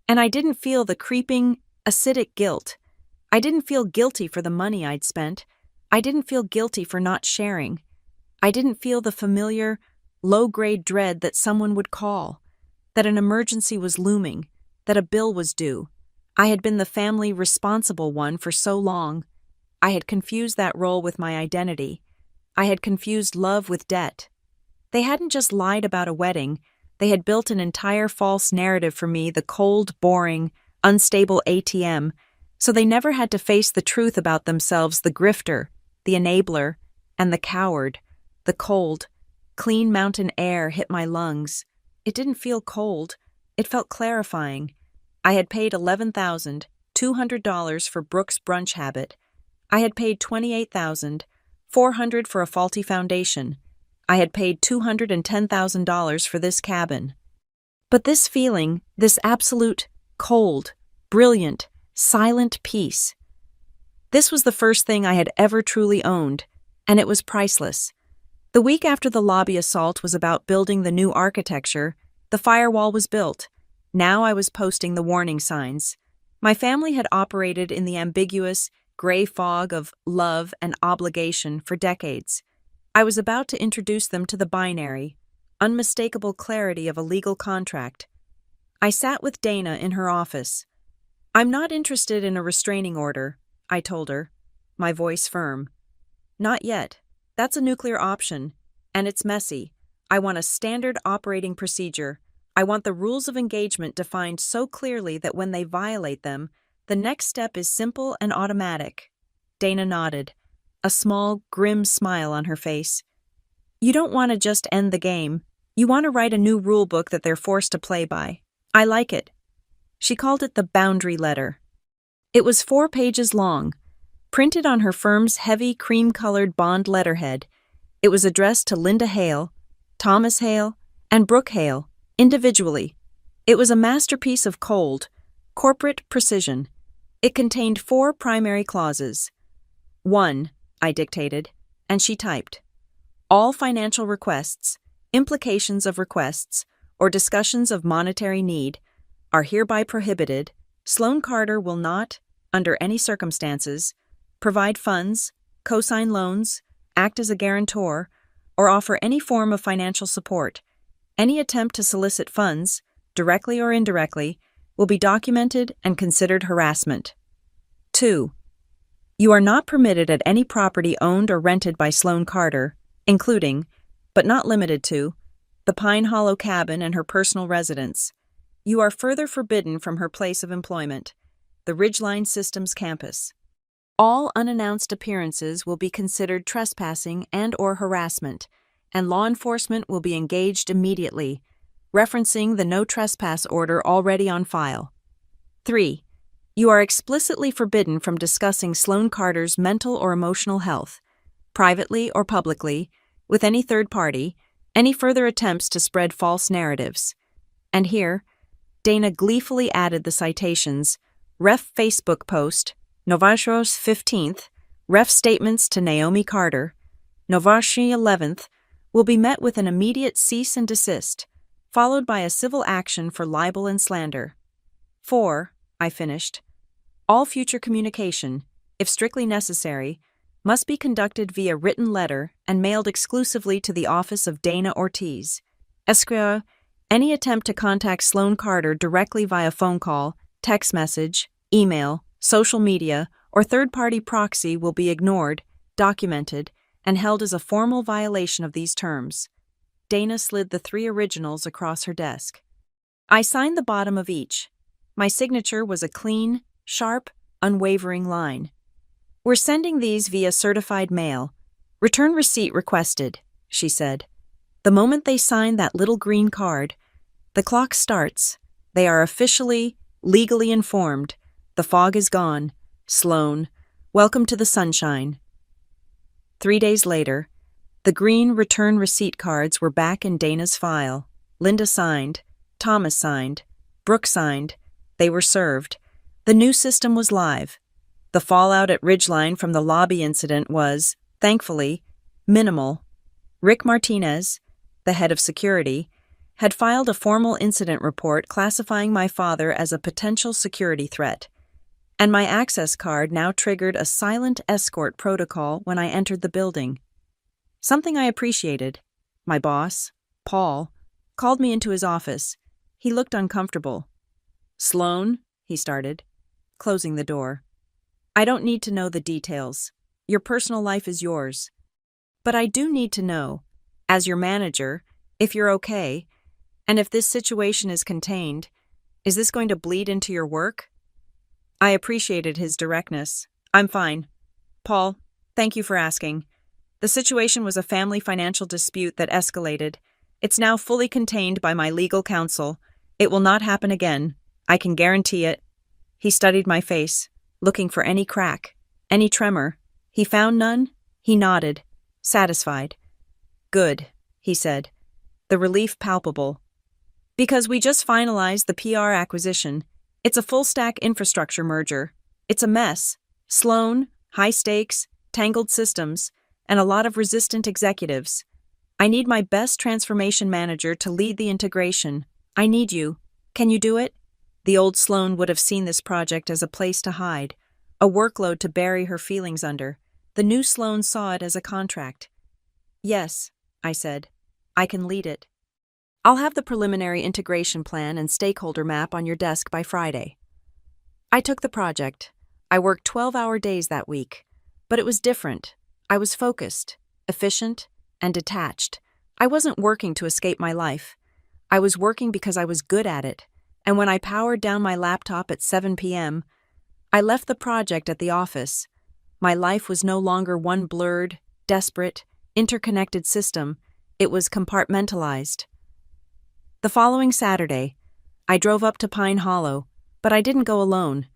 Speaker 1: and I didn't feel the creeping, acidic guilt. I didn't feel guilty for the money I'd spent. I didn't feel guilty for not sharing. I didn't feel the familiar, low-grade dread that someone would call, that an emergency was looming, that a bill was due. I had been the family responsible one for so long. I had confused that role with my identity. I had confused love with debt. They hadn't just lied about a wedding. They had built an entire false narrative for me, the cold, boring, unstable ATM, so they never had to face the truth about themselves, the grifter, the enabler, and the coward. The cold, clean mountain air hit my lungs. It didn't feel cold. It felt clarifying. I had paid $11,200 for Brooke's brunch habit. I had paid $28,400 for a faulty foundation. I had paid $210,000 for this cabin. But this feeling, this absolute, cold, brilliant, silent peace, this was the first thing I had ever truly owned, and it was priceless. The week after the lobby assault was about building the new architecture, the firewall was built. Now I was posting the warning signs. My family had operated in the ambiguous, gray fog of love and obligation for decades. I was about to introduce them to the binary, unmistakable clarity of a legal contract. I sat with Dana in her office. "I'm not interested in a restraining order," I told her, my voice firm. "Not yet. That's a nuclear option, and it's messy. I want a standard operating procedure. I want the rules of engagement defined so clearly that when they violate them, the next step is simple and automatic." Dana nodded, a small, grim smile on her face. "You don't want to just end the game. You want to write a new rule book that they're forced to play by. I like it." She called it the boundary letter. It was 4 pages long, printed on her firm's heavy cream-colored bond letterhead. It was addressed to Linda Hale, Thomas Hale, and Brooke Hale, individually. It was a masterpiece of cold, corporate precision. It contained 4 primary clauses. 1, I dictated, and she typed. "All financial requests, implications of requests, or discussions of monetary need are hereby prohibited. Sloan Carter will not, under any circumstances, provide funds, co-sign loans, act as a guarantor, or offer any form of financial support. Any attempt to solicit funds, directly or indirectly, will be documented and considered harassment. 2. You are not permitted at any property owned or rented by Sloan Carter, including, but not limited to, the Pine Hollow cabin and her personal residence. You are further forbidden from her place of employment, the Ridgeline Systems campus. All unannounced appearances will be considered trespassing and/or harassment, and law enforcement will be engaged immediately, referencing the no trespass order already on file. 3. You are explicitly forbidden from discussing Sloan Carter's mental or emotional health, privately or publicly, with any third party, any further attempts to spread false narratives." And here, Dana gleefully added the citations: Ref Facebook post, November 15th, Ref statements to Naomi Carter, November 11th, will be met with an immediate cease and desist, followed by a civil action for libel and slander. 4, I finished. All future communication, if strictly necessary, must be conducted via written letter and mailed exclusively to the office of Dana Ortiz. Esquire, any attempt to contact Sloan Carter directly via phone call, text message, email, social media, or third-party proxy will be ignored, documented, and held as a formal violation of these terms. Dana slid the 3 originals across her desk. I signed the bottom of each. My signature was a clean, sharp, unwavering line. "We're sending these via certified mail. Return receipt requested," she said. The moment they sign that little green card, the clock starts. They are officially, legally informed. The fog is gone. Sloan, welcome to the sunshine. 3 days later, the green return receipt cards were back in Dana's file. Linda signed, Thomas signed, Brooke signed. They were served. The new system was live. The fallout at Ridgeline from the lobby incident was, thankfully, minimal. Rick Martinez, the head of security, had filed a formal incident report classifying my father as a potential security threat, and my access card now triggered a silent escort protocol when I entered the building. Something I appreciated. My boss, Paul, called me into his office. He looked uncomfortable. "Sloan," he started, closing the door. "I don't need to know the details. Your personal life is yours. But I do need to know, as your manager, if you're okay, and if this situation is contained, is this going to bleed into your work?" I appreciated his directness. "I'm fine. Paul, thank you for asking. The situation was a family financial dispute that escalated. It's now fully contained by my legal counsel. It will not happen again. I can guarantee it." He studied my face, looking for any crack. Any tremor? He found none? He nodded, satisfied. Good, he said, the relief palpable. Because we just finalized the PR acquisition. It's a full-stack infrastructure merger. It's a mess. Sloan, high stakes, tangled systems, and a lot of resistant executives. I need my best transformation manager to lead the integration. I need you. Can you do it? The old Sloan would have seen this project as a place to hide, a workload to bury her feelings under. The new Sloan saw it as a contract. Yes, I said. I can lead it. I'll have the preliminary integration plan and stakeholder map on your desk by Friday. I took the project. I worked 12-hour days that week. But it was different. I was focused, efficient, and detached. I wasn't working to escape my life. I was working because I was good at it. And when I powered down my laptop at 7 p.m., I left the project at the office. My life was no longer one blurred, desperate, interconnected system. It was compartmentalized. The following Saturday, I drove up to Pine Hollow, but I didn't go alone.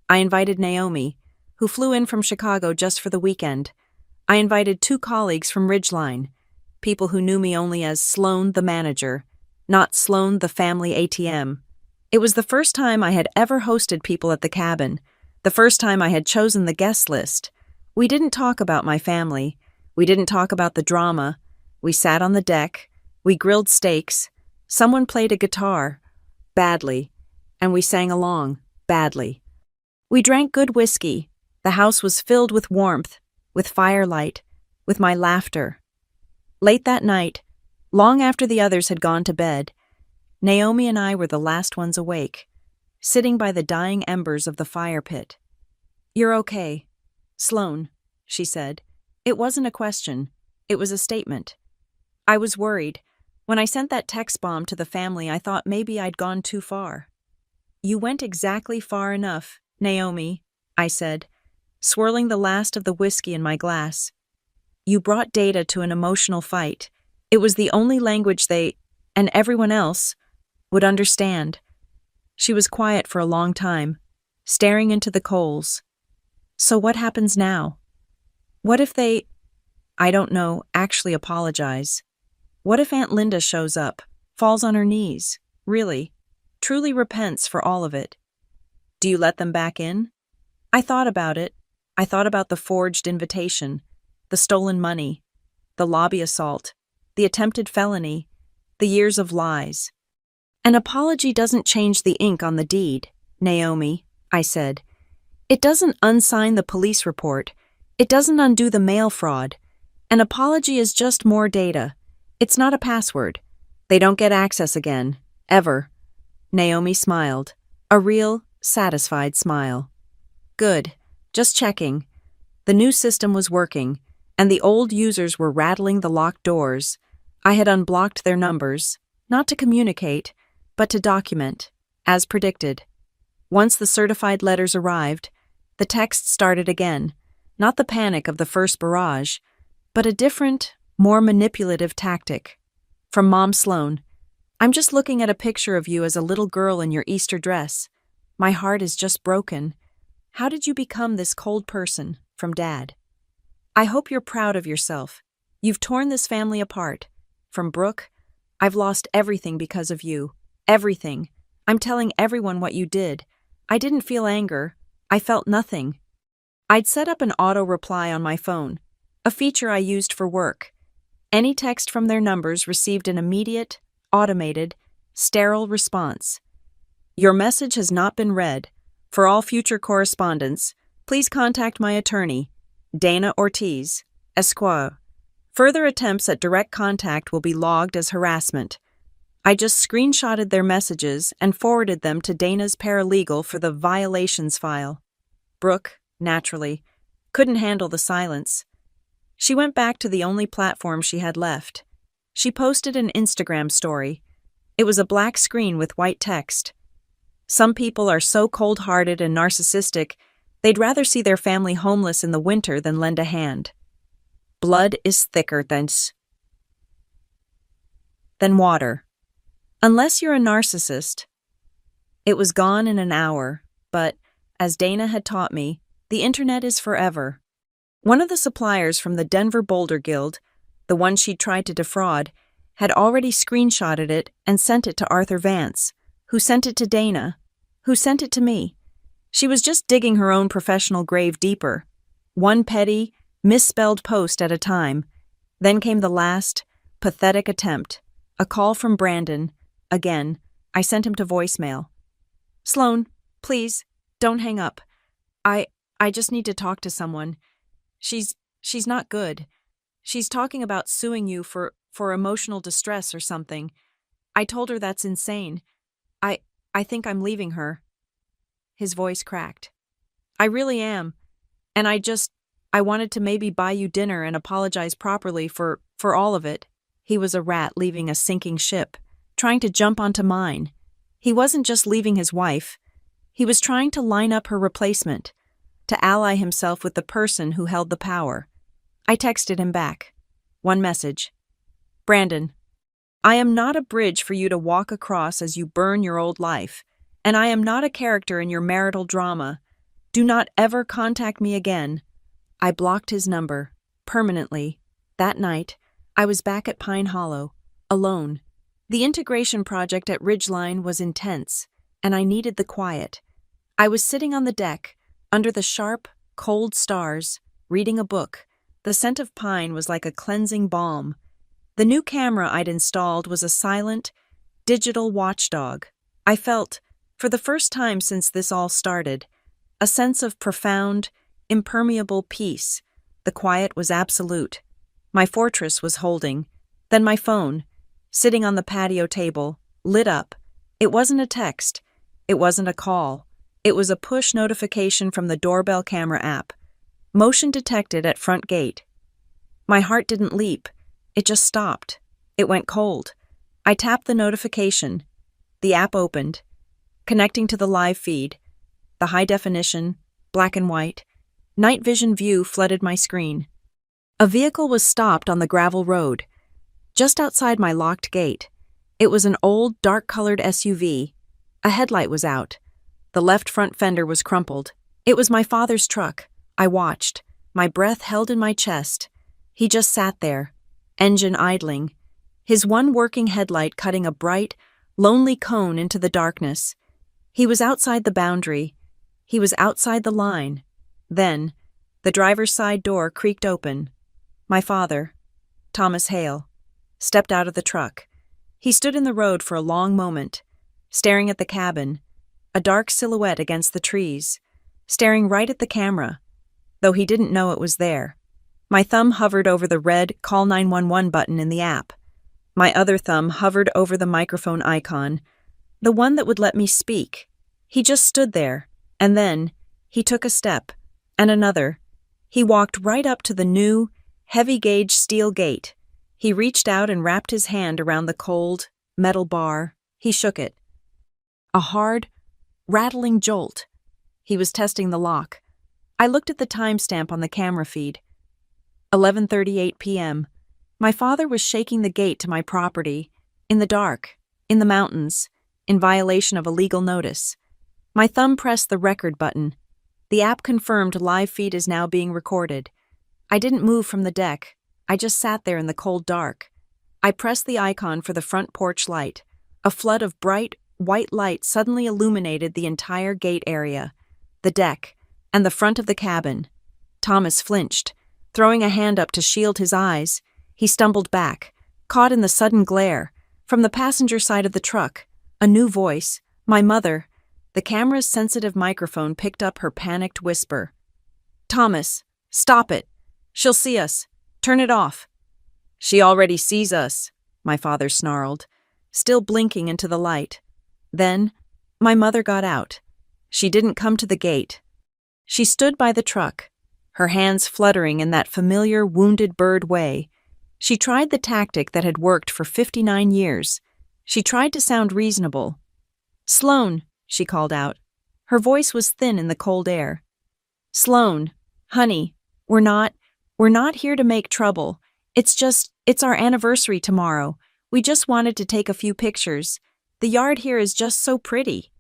Speaker 1: I invited Naomi, who flew in from Chicago just for the weekend. I invited 2 colleagues from Ridgeline, people who knew me only as Sloan the manager, not Sloan the family ATM. It was the first time I had ever hosted people at the cabin, the first time I had chosen the guest list. We didn't talk about my family. We didn't talk about the drama. We sat on the deck. We grilled steaks. Someone played a guitar, badly, and we sang along, badly. We drank good whiskey. The house was filled with warmth, with firelight, with my laughter. Late that night, long after the others had gone to bed, Naomi and I were the last ones awake, sitting by the dying embers of the fire pit. "You're okay, Sloan," she said. It wasn't a question. It was a statement. I was worried. When I sent that text bomb to the family, I thought maybe I'd gone too far. "You went exactly far enough, Naomi," I said, swirling the last of the whiskey in my glass. "You brought Data to an emotional fight. It was the only language they, and everyone else, would understand." She was quiet for a long time, staring into the coals. "So what happens now? What if they, I don't know, actually apologize? What if Aunt Linda shows up, falls on her knees, really, truly repents for all of it? Do you let them back in?" I thought about it. I thought about the forged invitation, the stolen money, the lobby assault, the attempted felony, the years of lies. "An apology doesn't change the ink on the deed, Naomi," I said. "It doesn't unsign the police report. It doesn't undo the mail fraud. An apology is just more data. It's not a password. They don't get access again, ever." Naomi smiled, a real, satisfied smile. "Good. Just checking." The new system was working, and the old users were rattling the locked doors. I had unblocked their numbers, not to communicate, but to document, as predicted. Once the certified letters arrived, the text started again, not the panic of the first barrage, but a different, more manipulative tactic. From Mom Sloan, "I'm just looking at a picture of you as a little girl in your Easter dress. My heart is just broken. How did you become this cold person?" From Dad, "I hope you're proud of yourself. You've torn this family apart." From Brooke, "I've lost everything because of you. Everything. I'm telling everyone what you did. I didn't feel anger. I felt nothing." I'd set up an auto-reply on my phone, a feature I used for work. Any text from their numbers received an immediate, automated, sterile response. "Your message has not been read. For all future correspondence, please contact my attorney, Dana Ortiz, Esquire. Further attempts at direct contact will be logged as harassment." I just screenshotted their messages and forwarded them to Dana's paralegal for the violations file. Brooke, naturally, couldn't handle the silence. She went back to the only platform she had left. She posted an Instagram story. It was a black screen with white text. "Some people are so cold-hearted and narcissistic, they'd rather see their family homeless in the winter than lend a hand. Blood is thicker than water. Unless you're a narcissist." It was gone in an hour, but, as Dana had taught me, The internet is forever. One of the suppliers from the Denver Boulder Guild, the one she'd tried to defraud, had already screenshotted it and sent it to Arthur Vance, who sent it to Dana, who sent it to me. She was just digging her own professional grave deeper, one petty, misspelled post at a time. Then came the last, pathetic attempt, a call from Brandon. Again, I sent him to voicemail. "Sloan, please, don't hang up. I just need to talk to someone. She's not good. She's talking about suing you for emotional distress or something. I told her that's insane. I think I'm leaving her." His voice cracked. "I really am. And I wanted to maybe buy you dinner and apologize properly for all of it." He was a rat leaving a sinking ship, trying to jump onto mine. He wasn't just leaving his wife. He was trying to line up her replacement, to ally himself with the person who held the power. I texted him back. One message. "Brandon, I am not a bridge for you to walk across as you burn your old life, and I am not a character in your marital drama. Do not ever contact me again." I blocked his number, permanently. That night, I was back at Pine Hollow, alone. The integration project at Ridgeline was intense, and I needed the quiet. I was sitting on the deck, under the sharp, cold stars, reading a book. The scent of pine was like a cleansing balm. The new camera I'd installed was a silent, digital watchdog. I felt, for the first time since this all started, a sense of profound, impermeable peace. The quiet was absolute. My fortress was holding. Then my phone, sitting on the patio table, lit up. It wasn't a text. It wasn't a call. It was a push notification from the doorbell camera app. Motion detected at front gate. My heart didn't leap. It just stopped. It went cold. I tapped the notification. The app opened, connecting to the live feed. The high definition, black and white, night vision view flooded my screen. A vehicle was stopped on the gravel road, just outside my locked gate. It was an old, dark-colored SUV. A headlight was out. The left front fender was crumpled. It was my father's truck. I watched, my breath held in my chest. He just sat there, engine idling, his one working headlight cutting a bright, lonely cone into the darkness. He was outside the boundary. He was outside the line. Then, the driver's side door creaked open. My father, Thomas Hale, stepped out of the truck. He stood in the road for a long moment, staring at the cabin, a dark silhouette against the trees, staring right at the camera, though he didn't know it was there. My thumb hovered over the red Call 911 button in the app. My other thumb hovered over the microphone icon, the one that would let me speak. He just stood there, and then he took a step, and another. He walked right up to the new, heavy-gauge steel gate. He reached out and wrapped his hand around the cold, metal bar. He shook it. A hard, rattling jolt. He was testing the lock. I looked at the timestamp on the camera feed. 11:38 p.m. My father was shaking the gate to my property, in the dark, in the mountains, in violation of a legal notice. My thumb pressed the record button. The app confirmed live feed is now being recorded. I didn't move from the deck. I just sat there in the cold dark. I pressed the icon for the front porch light. A flood of bright, white light suddenly illuminated the entire gate area, the deck, and the front of the cabin. Thomas flinched. Throwing a hand up to shield his eyes, he stumbled back, caught in the sudden glare. From the passenger side of the truck, a new voice, my mother. The camera's sensitive microphone picked up her panicked whisper. "Thomas, stop it. She'll see us. Turn it off." "She already sees us," my father snarled, still blinking into the light. Then, my mother got out. She didn't come to the gate. She stood by the truck, her hands fluttering in that familiar wounded bird way. She tried the tactic that had worked for 59 years. She tried to sound reasonable. "Sloan," she called out. Her voice was thin in the cold air. "Sloan, honey, we're not here to make trouble. It's our anniversary tomorrow. We just wanted to take a few pictures. The yard here is just so pretty."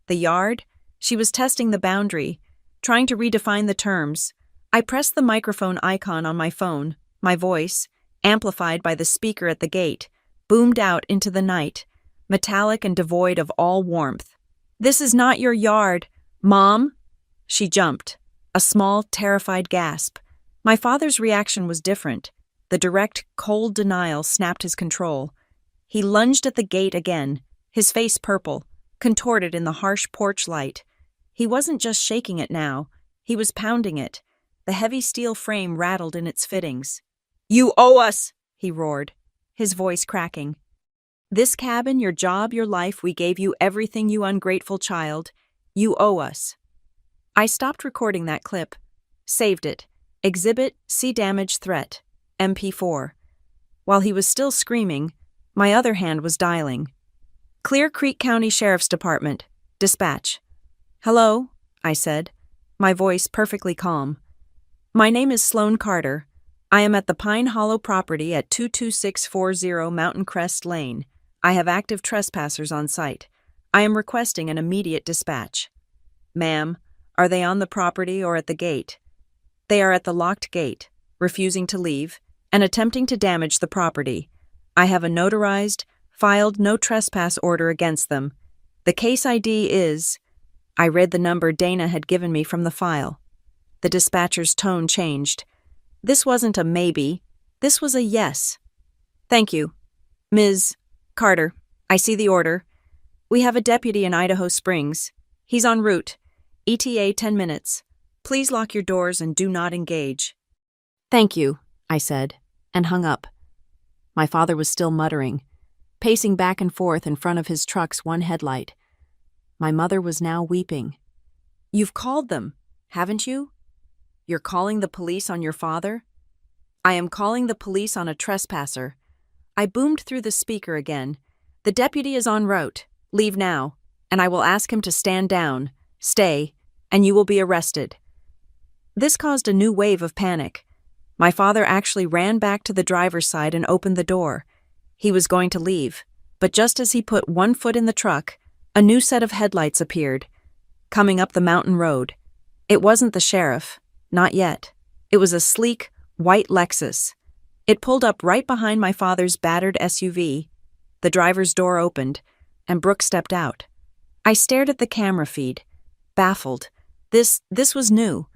Speaker 1: The yard? She was testing the boundary. trying to redefine the terms. I pressed the microphone icon on my phone. My voice, amplified by the speaker at the gate, boomed out into the night, metallic and devoid of all warmth. "This is not your yard, Mom!" She jumped, a small, terrified gasp. My father's reaction was different. The direct, cold denial snapped his control. He lunged at the gate again, his face purple, contorted in the harsh porch light. He wasn't just shaking it now, he was pounding it. The heavy steel frame rattled in its fittings. "You owe us!" he roared, his voice cracking. "This cabin, your job, your life, we gave you everything, you ungrateful child. You owe us." I stopped recording that clip. Saved it. Exhibit C damage threat. MP4. While he was still screaming, my other hand was dialing. "Clear Creek County Sheriff's Department. Dispatch." "Hello," I said, my voice perfectly calm. "My name is Sloan Carter. I am at the Pine Hollow property at 22640 Mountain Crest Lane. I have active trespassers on site. I am requesting an immediate dispatch." "Ma'am, are they on the property or at the gate?" "They are at the locked gate, refusing to leave, and attempting to damage the property. I have a notarized, filed no trespass order against them. The case ID is—" I read the number Dana had given me from the file. The dispatcher's tone changed. This wasn't a maybe, this was a yes. "Thank you. Ms. Carter, I see the order. We have a deputy in Idaho Springs. He's en route. ETA 10 minutes. Please lock your doors and do not engage." "Thank you," I said, and hung up. My father was still muttering, pacing back and forth in front of his truck's one headlight. My mother was now weeping. "You've called them, haven't you? You're calling the police on your father?" "I am calling the police on a trespasser." I boomed through the speaker again. "The deputy is en route. Leave now, and I will ask him to stand down, stay, and you will be arrested." This caused a new wave of panic. My father actually ran back to the driver's side and opened the door. He was going to leave, but just as he put one foot in the truck, a new set of headlights appeared, coming up the mountain road. It wasn't the sheriff, not yet. It was a sleek, white Lexus. It pulled up right behind my father's battered SUV. The driver's door opened, and Brooke stepped out. I stared at the camera feed, baffled. This was new.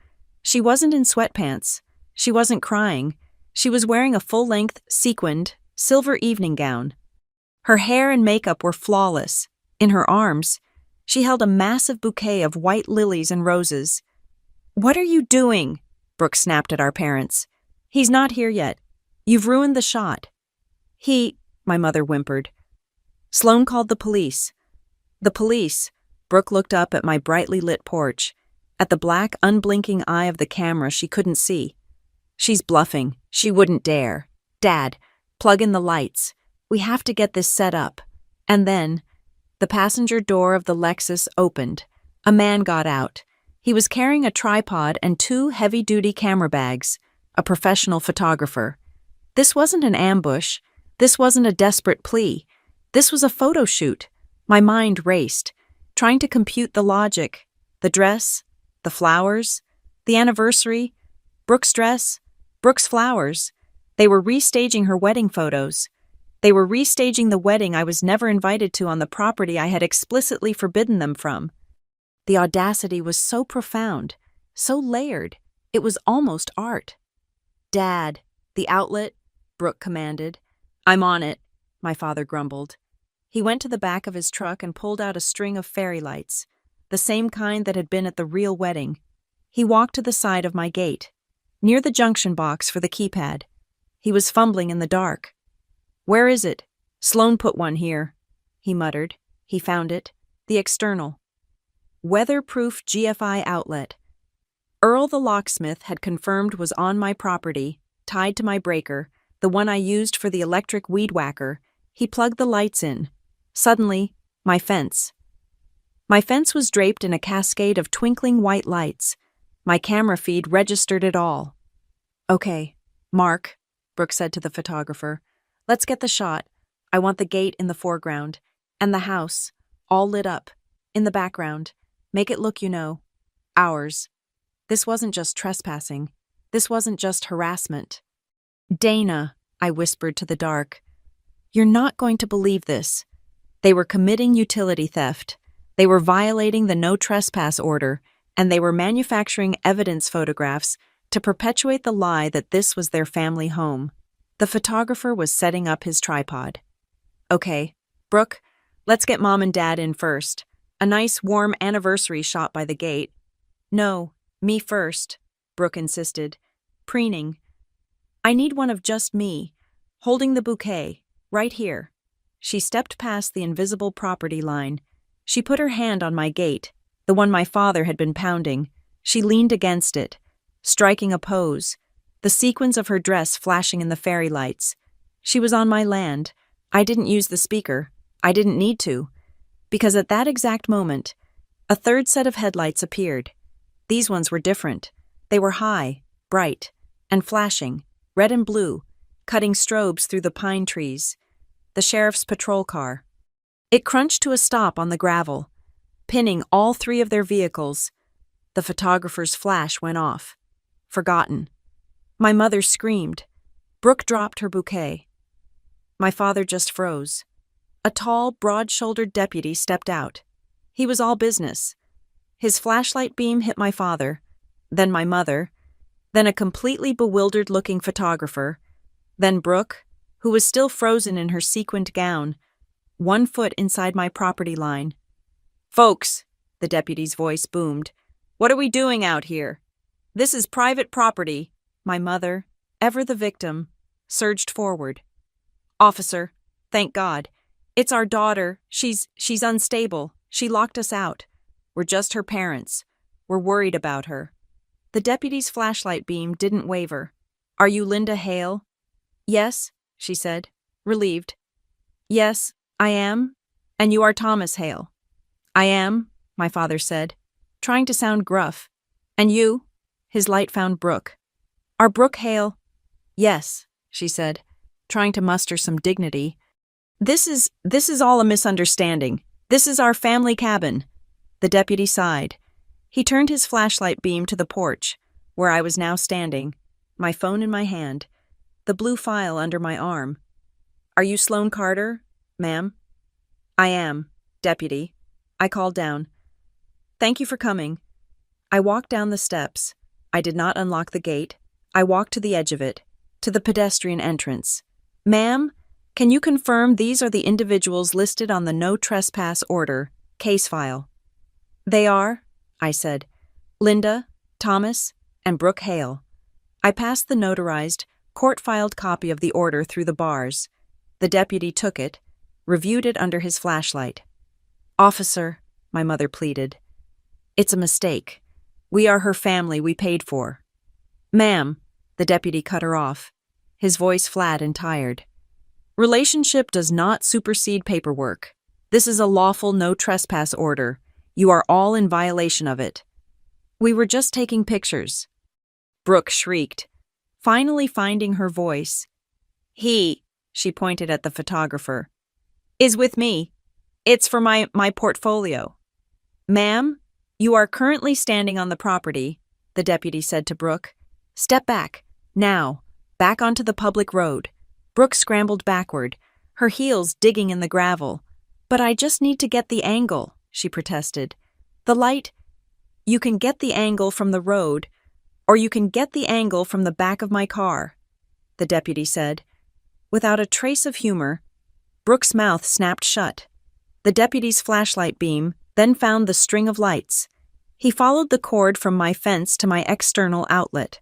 Speaker 1: She wasn't in sweatpants. She wasn't crying. She was wearing a full-length, sequined, silver evening gown. Her hair and makeup were flawless. In her arms, she held a massive bouquet of white lilies and roses. "What are you doing?" Brooke snapped at our parents. "He's not here yet. You've ruined the shot." My mother whimpered. Sloan called the police. "The police." Brooke looked up at my brightly lit porch. At the black, unblinking eye of the camera she couldn't see. "She's bluffing. She wouldn't dare. Dad, plug in the lights. We have to get this set up." And then, the passenger door of the Lexus opened. A man got out. He was carrying a tripod and 2 heavy-duty camera bags, a professional photographer. This wasn't an ambush. This wasn't a desperate plea. This was a photo shoot. My mind raced, trying to compute the logic. The dress, the flowers, the anniversary, Brooke's dress, Brooke's flowers. They were restaging her wedding photos. They were restaging the wedding I was never invited to on the property I had explicitly forbidden them from. The audacity was so profound, so layered, it was almost art. "Dad, the outlet," Brooke commanded. "I'm on it," my father grumbled. He went to the back of his truck and pulled out a string of fairy lights, the same kind that had been at the real wedding. He walked to the side of my gate, near the junction box for the keypad. He was fumbling in the dark. "Where is it?" "Sloan put one here," he muttered. He found it. The external. Weatherproof GFI outlet. Earl the locksmith had confirmed was on my property, tied to my breaker, the one I used for the electric weed whacker. He plugged the lights in. Suddenly, my fence. My fence was draped in a cascade of twinkling white lights. My camera feed registered it all. "Okay, Mark," Brooke said to the photographer. "Let's get the shot. I want the gate in the foreground, and the house, all lit up, in the background. Make it look, ours." This wasn't just trespassing. This wasn't just harassment. Dana, I whispered to the dark, you're not going to believe this. They were committing utility theft. They were violating the no trespass order, and they were manufacturing evidence photographs to perpetuate the lie that this was their family home. The photographer was setting up his tripod. Okay, Brooke, let's get Mom and Dad in first. A nice, warm anniversary shot by the gate. No, me first, Brooke insisted, preening. I need one of just me, holding the bouquet, right here. She stepped past the invisible property line. She put her hand on my gate, the one my father had been pounding. She leaned against it, striking a pose, the sequins of her dress flashing in the fairy lights. She was on my land. I didn't use the speaker. I didn't need to. Because at that exact moment, a third set of headlights appeared. These ones were different. They were high, bright, and flashing, red and blue, cutting strobes through the pine trees. The sheriff's patrol car. It crunched to a stop on the gravel, pinning all three of their vehicles. The photographer's flash went off. Forgotten. My mother screamed. Brooke dropped her bouquet. My father just froze. A tall, broad-shouldered deputy stepped out. He was all business. His flashlight beam hit my father, then my mother, then a completely bewildered-looking photographer, then Brooke, who was still frozen in her sequined gown, 1 foot inside my property line. Folks, the deputy's voice boomed, what are we doing out here? This is private property. My mother, ever the victim, surged forward. Officer, thank God. It's our daughter. She's unstable. She locked us out. We're just her parents. We're worried about her. The deputy's flashlight beam didn't waver. Are you Linda Hale? Yes, she said, relieved. Yes, I am. And you are Thomas Hale. I am, my father said, trying to sound gruff. And you? His light found Brooke. Are Brooke Hale? Yes, she said, trying to muster some dignity. This is all a misunderstanding. This is our family cabin. The deputy sighed. He turned his flashlight beam to the porch, where I was now standing, my phone in my hand, the blue file under my arm. Are you Sloane Carter, ma'am? I am, deputy. I called down. Thank you for coming. I walked down the steps. I did not unlock the gate. I walked to the edge of it, to the pedestrian entrance. Ma'am, can you confirm these are the individuals listed on the no trespass order, case file? They are, I said. Linda, Thomas, and Brooke Hale. I passed the notarized, court-filed copy of the order through the bars. The deputy took it, reviewed it under his flashlight. Officer, my mother pleaded. It's a mistake. We are her family we paid for. Ma'am, the deputy cut her off, his voice flat and tired. Relationship does not supersede paperwork. This is a lawful no trespass order. You are all in violation of it. We were just taking pictures. Brooke shrieked, finally finding her voice. He, she pointed at the photographer, is with me. It's for my portfolio. Ma'am, you are currently standing on the property, the deputy said to Brooke. Step back, now, back onto the public road. Brooke scrambled backward, her heels digging in the gravel. But I just need to get the angle, she protested. The light, you can get the angle from the road, or you can get the angle from the back of my car, the deputy said. Without a trace of humor, Brooke's mouth snapped shut. The deputy's flashlight beam then found the string of lights. He followed the cord from my fence to my external outlet.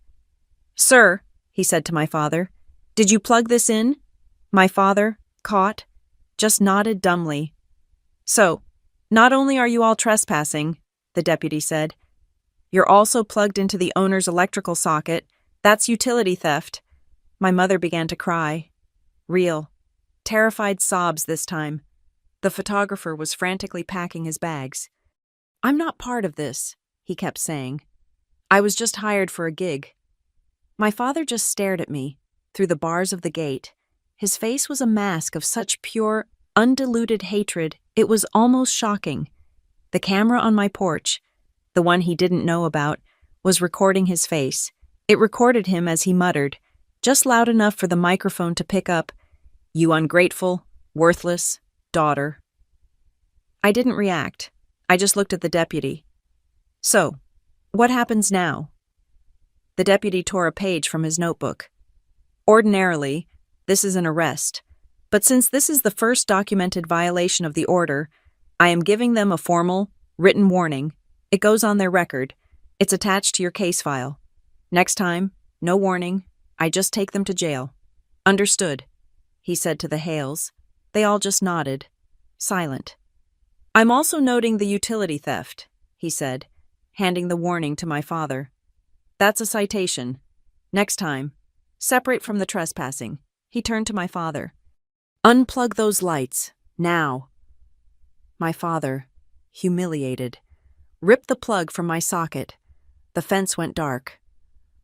Speaker 1: Sir, he said to my father, did you plug this in? My father, caught, just nodded dumbly. So, not only are you all trespassing, the deputy said, you're also plugged into the owner's electrical socket. That's utility theft. My mother began to cry. Real, terrified sobs this time. The photographer was frantically packing his bags. I'm not part of this, he kept saying. I was just hired for a gig. My father just stared at me, through the bars of the gate. His face was a mask of such pure, undiluted hatred, it was almost shocking. The camera on my porch, the one he didn't know about, was recording his face. It recorded him as he muttered, just loud enough for the microphone to pick up, "You ungrateful, worthless daughter." I didn't react. I just looked at the deputy. "So, what happens now?" The deputy tore a page from his notebook. "Ordinarily, this is an arrest, but since this is the first documented violation of the order, I am giving them a formal, written warning. It goes on their record. It's attached to your case file. Next time, no warning. I just take them to jail." "Understood," he said to the Hales. They all just nodded, silent. "I'm also noting the utility theft," he said, handing the warning to my father. "That's a citation. Next time, separate from the trespassing." He turned to my father. "Unplug those lights, now." My father, humiliated, ripped the plug from my socket. The fence went dark.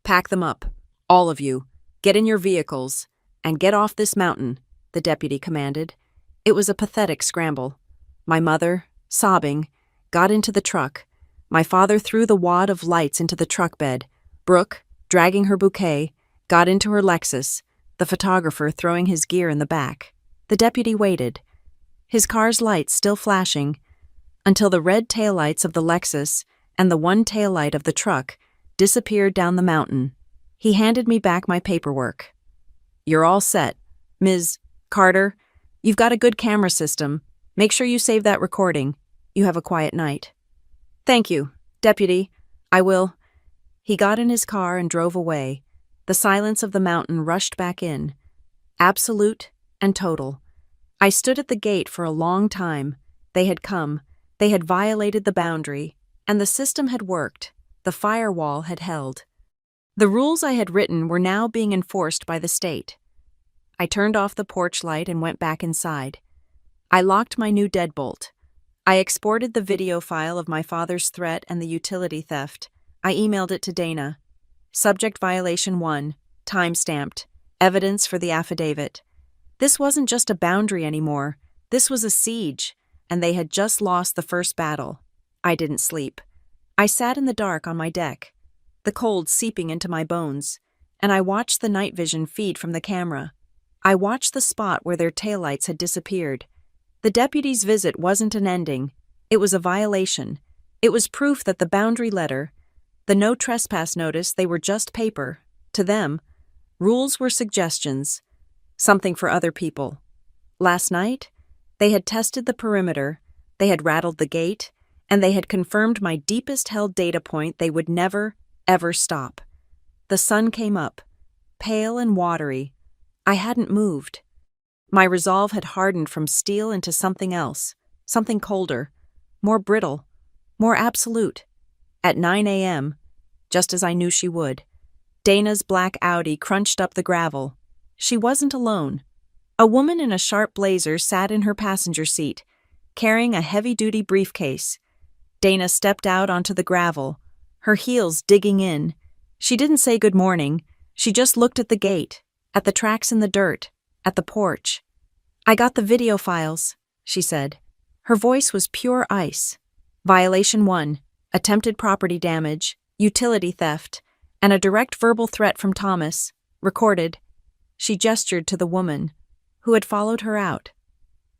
Speaker 1: "Pack them up, all of you. Get in your vehicles, and get off this mountain," the deputy commanded. It was a pathetic scramble. My mother, sobbing, got into the truck. My father threw the wad of lights into the truck bed. Brooke, dragging her bouquet, got into her Lexus, the photographer throwing his gear in the back. The deputy waited, his car's lights still flashing, until the red taillights of the Lexus and the one taillight of the truck disappeared down the mountain. He handed me back my paperwork. "You're all set. Ms. Carter, you've got a good camera system. Make sure you save that recording. You have a quiet night." "Thank you, Deputy. I will." He got in his car and drove away. The silence of the mountain rushed back in, absolute and total. I stood at the gate for a long time. They had come. They had violated the boundary, and the system had worked. The firewall had held. The rules I had written were now being enforced by the state. I turned off the porch light and went back inside. I locked my new deadbolt. I exported the video file of my father's threat and the utility theft. I emailed it to Dana. Subject violation 1, time-stamped, evidence for the affidavit. This wasn't just a boundary anymore. This was a siege, and they had just lost the first battle. I didn't sleep. I sat in the dark on my deck, the cold seeping into my bones, and I watched the night vision feed from the camera. I watched the spot where their taillights had disappeared. The deputy's visit wasn't an ending. It was a violation. It was proof that the boundary letter, the no trespass notice, they were just paper. To them, rules were suggestions, something for other people. Last night, they had tested the perimeter, they had rattled the gate, and they had confirmed my deepest held data point: they would never, ever stop. The sun came up, pale and watery. I hadn't moved. My resolve had hardened from steel into something else, something colder, more brittle, more absolute. At 9 a.m., just as I knew she would, Dana's black Audi crunched up the gravel. She wasn't alone. A woman in a sharp blazer sat in her passenger seat, carrying a heavy-duty briefcase. Dana stepped out onto the gravel, her heels digging in. She didn't say good morning. She just looked at the gate, at the tracks in the dirt, at the porch. "I got the video files," she said. Her voice was pure ice. Violation 1, attempted property damage, utility theft, and a direct verbal threat from Thomas, recorded. She gestured to the woman, who had followed her out.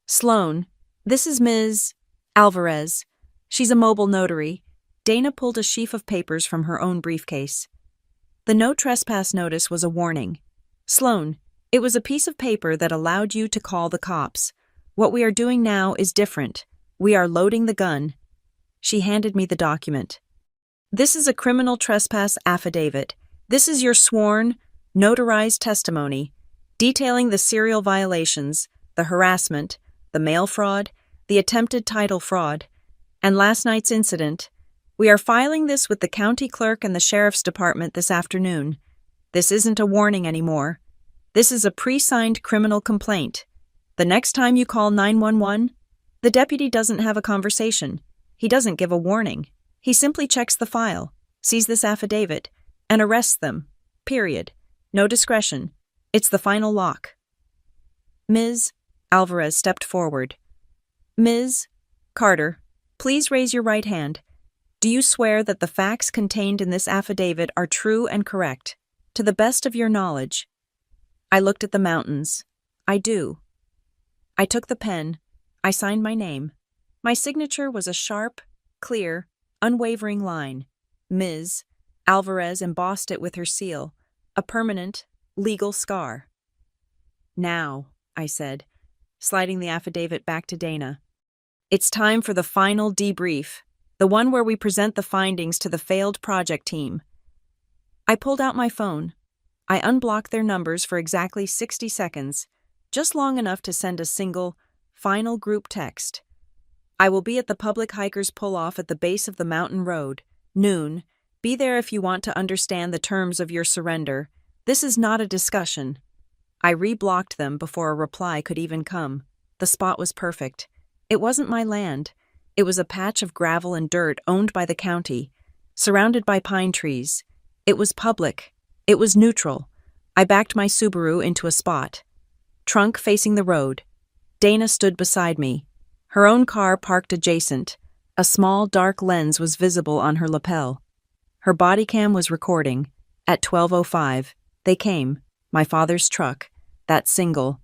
Speaker 1: "Sloan, this is Ms. Alvarez. She's a mobile notary." Dana pulled a sheaf of papers from her own briefcase. The no trespass notice was a warning. "Sloan, it was a piece of paper that allowed you to call the cops. What we are doing now is different. We are loading the gun." She handed me the document. "This is a criminal trespass affidavit. This is your sworn, notarized testimony, detailing the serial violations, the harassment, the mail fraud, the attempted title fraud, and last night's incident. We are filing this with the county clerk and the sheriff's department this afternoon. This isn't a warning anymore. This is a pre-signed criminal complaint. The next time you call 911, the deputy doesn't have a conversation. He doesn't give a warning. He simply checks the file, sees this affidavit, and arrests them. Period. No discretion. It's the final lock." Ms. Alvarez stepped forward. "Ms. Carter, please raise your right hand." Do you swear that the facts contained in this affidavit are true and correct, to the best of your knowledge? I looked at the mountains. I do. I took the pen. I signed my name. My signature was a sharp, clear, unwavering line. Ms. Alvarez embossed it with her seal, a permanent, legal scar. Now, I said, sliding the affidavit back to Dana. It's time for the final debrief, the one where we present the findings to the failed project team. I pulled out my phone. I unblocked their numbers for exactly 60 seconds, just long enough to send a single, final group text. I will be at the public hikers pull-off at the base of the mountain road, noon. Be there if you want to understand the terms of your surrender. This is not a discussion. I reblocked them before a reply could even come. The spot was perfect. It wasn't my land. It was a patch of gravel and dirt owned by the county, surrounded by pine trees. It was public. It was neutral. I backed my Subaru into a spot. Trunk facing the road. Dana stood beside me. Her own car parked adjacent. A small, dark lens was visible on her lapel. Her body cam was recording. At 12:05, they came. My father's truck. That single.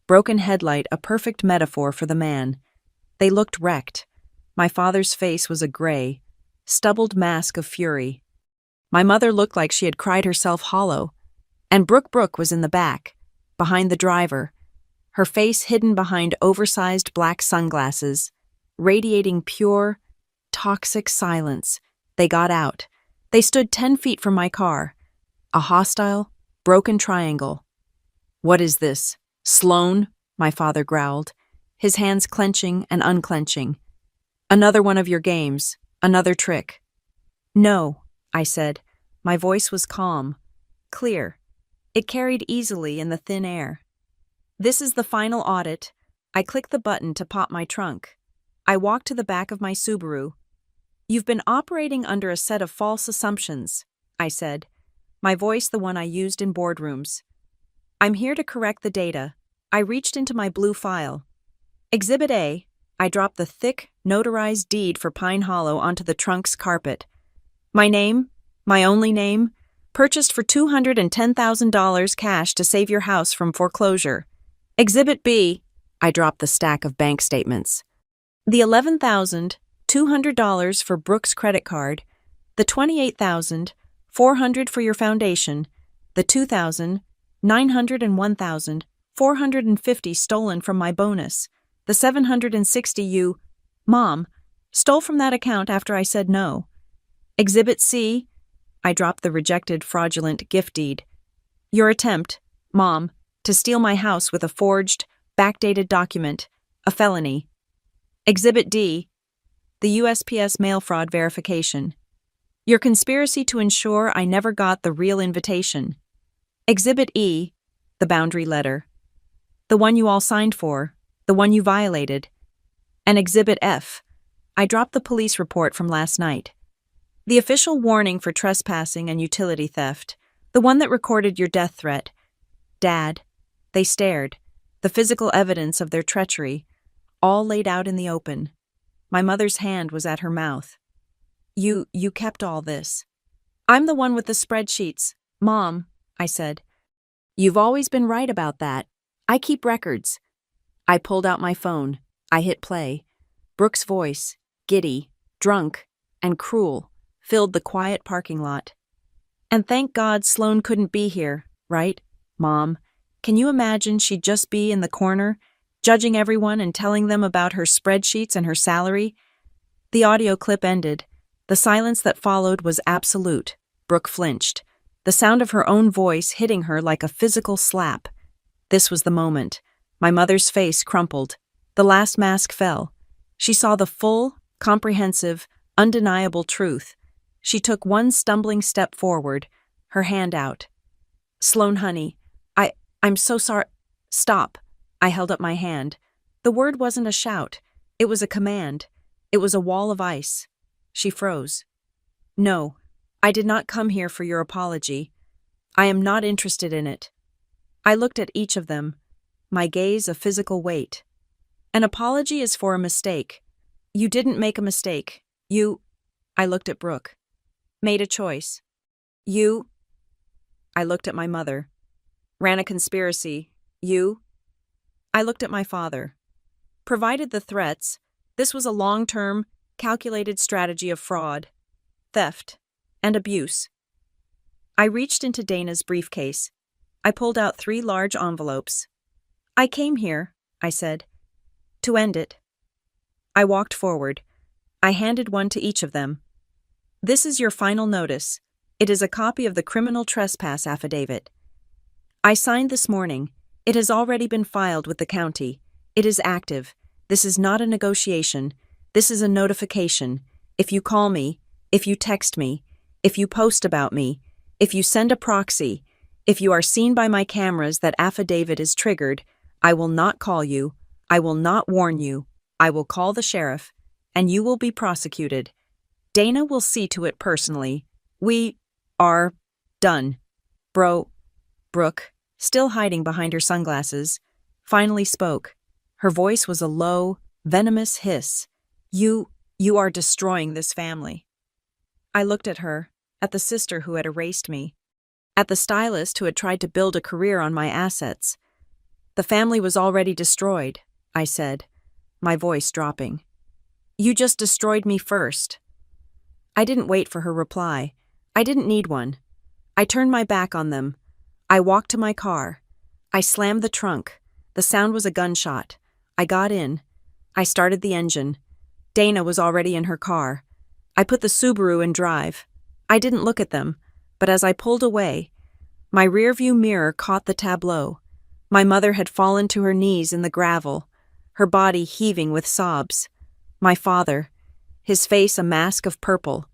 Speaker 1: Broken headlight, a perfect metaphor for the man. They looked wrecked. My father's face was a gray, stubbled mask of fury. My mother looked like she had cried herself hollow. And Brooke was in the back, behind the driver, her face hidden behind oversized black sunglasses, radiating pure, toxic silence. They got out. They stood 10 feet from my car. A hostile, broken triangle. "What is this? Sloan?" my father growled, his hands clenching and unclenching. "Another one of your games. Another trick." "No," I said. My voice was calm, clear. It carried easily in the thin air. "This is the final audit." I clicked the button to pop my trunk. I walked to the back of my Subaru. "You've been operating under a set of false assumptions," I said, my voice the one I used in boardrooms. "I'm here to correct the data." I reached into my blue file. Exhibit A. I dropped the thick, notarized deed for Pine Hollow onto the trunk's carpet. My name, my only name, purchased for $210,000 cash to save your house from foreclosure. Exhibit B. I dropped the stack of bank statements. The $11,200 for Brooke's credit card, the $28,400 for your foundation, the $2,900 and $1,450 stolen from my bonus, the $760 you, Mom, stole from that account after I said no. Exhibit C. I dropped the rejected fraudulent gift deed. Your attempt, Mom, to steal my house with a forged, backdated document, a felony. Exhibit D. The USPS mail fraud verification. Your conspiracy to ensure I never got the real invitation. Exhibit E. The boundary letter. The one you all signed for, the one you violated. And Exhibit F. I dropped the police report from last night. The official warning for trespassing and utility theft, the one that recorded your death threat. Dad. They stared, the physical evidence of their treachery, all laid out in the open. My mother's hand was at her mouth. You kept all this." "I'm the one with the spreadsheets, Mom," I said. "You've always been right about that. I keep records." I pulled out my phone. I hit play. Brooke's voice, giddy, drunk, and cruel, filled the quiet parking lot. "And thank God Sloan couldn't be here, right, Mom? Can you imagine she'd just be in the corner, judging everyone and telling them about her spreadsheets and her salary?" The audio clip ended. The silence that followed was absolute. Brooke flinched, the sound of her own voice hitting her like a physical slap. This was the moment. My mother's face crumpled. The last mask fell. She saw the full, comprehensive, undeniable truth. She took one stumbling step forward, her hand out. "Sloan, honey, I'm so sorry." "Stop." I held up my hand. The word wasn't a shout. It was a command. It was a wall of ice. She froze. "No, I did not come here for your apology. I am not interested in it." I looked at each of them, my gaze a physical weight. "An apology is for a mistake. You didn't make a mistake. I looked at Brooke. Made a choice. You? I looked at my mother. Ran a conspiracy. You? I looked at my father. Provided the threats, this was a long-term, calculated strategy of fraud, theft, and abuse. I reached into Dana's briefcase. I pulled out 3 large envelopes. I came here, I said, to end it. I walked forward. I handed one to each of them. This is your final notice. It is a copy of the criminal trespass affidavit. I signed this morning. It has already been filed with the county. It is active. This is not a negotiation. This is a notification. If you call me, if you text me, if you post about me, if you send a proxy, if you are seen by my cameras, that affidavit is triggered. I will not call you. I will not warn you. I will call the sheriff, and you will be prosecuted. Dana will see to it personally. We are done. Brooke, still hiding behind her sunglasses, finally spoke. Her voice was a low, venomous hiss. You are destroying this family. I looked at her, at the sister who had erased me, at the stylist who had tried to build a career on my assets. The family was already destroyed, I said, my voice dropping. You just destroyed me first. I didn't wait for her reply. I didn't need one. I turned my back on them. I walked to my car. I slammed the trunk. The sound was a gunshot. I got in. I started the engine. Dana was already in her car. I put the Subaru in drive. I didn't look at them, but as I pulled away, my rearview mirror caught the tableau. My mother had fallen to her knees in the gravel, her body heaving with sobs. My father, his face a mask of purple,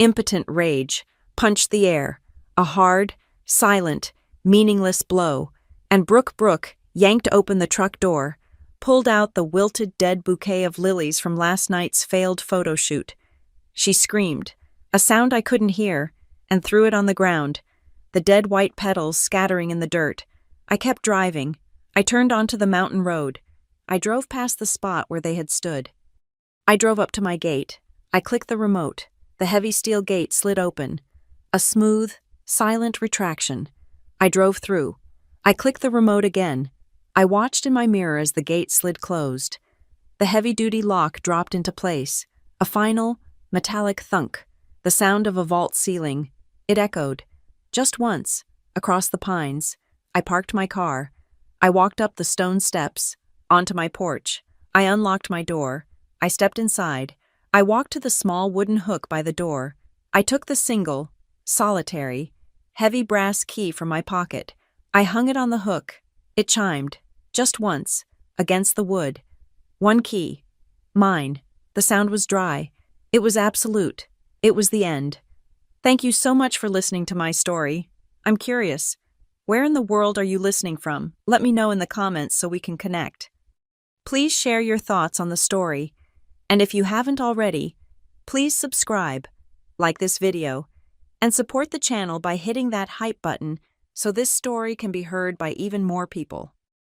Speaker 1: impotent rage, punched the air, a hard, silent, meaningless blow, and Brooke yanked open the truck door, pulled out the wilted dead bouquet of lilies from last night's failed photo shoot. She screamed, a sound I couldn't hear, and threw it on the ground, the dead white petals scattering in the dirt. I kept driving. I turned onto the mountain road. I drove past the spot where they had stood. I drove up to my gate. I clicked the remote. The heavy steel gate slid open. A smooth, silent retraction. I drove through. I clicked the remote again. I watched in my mirror as the gate slid closed. The heavy-duty lock dropped into place. A final, metallic thunk. The sound of a vault ceiling. It echoed. Just once, across the pines. I parked my car. I walked up the stone steps, onto my porch. I unlocked my door. I stepped inside. I walked to the small wooden hook by the door. I took the single, solitary, heavy brass key from my pocket. I hung it on the hook. It chimed, just once, against the wood. One key. Mine. The sound was dry. It was absolute. It was the end. Thank you so much for listening to my story. I'm curious. Where in the world are you listening from? Let me know in the comments so we can connect. Please share your thoughts on the story. And if you haven't already, please subscribe, like this video, and support the channel by hitting that hype button so this story can be heard by even more people.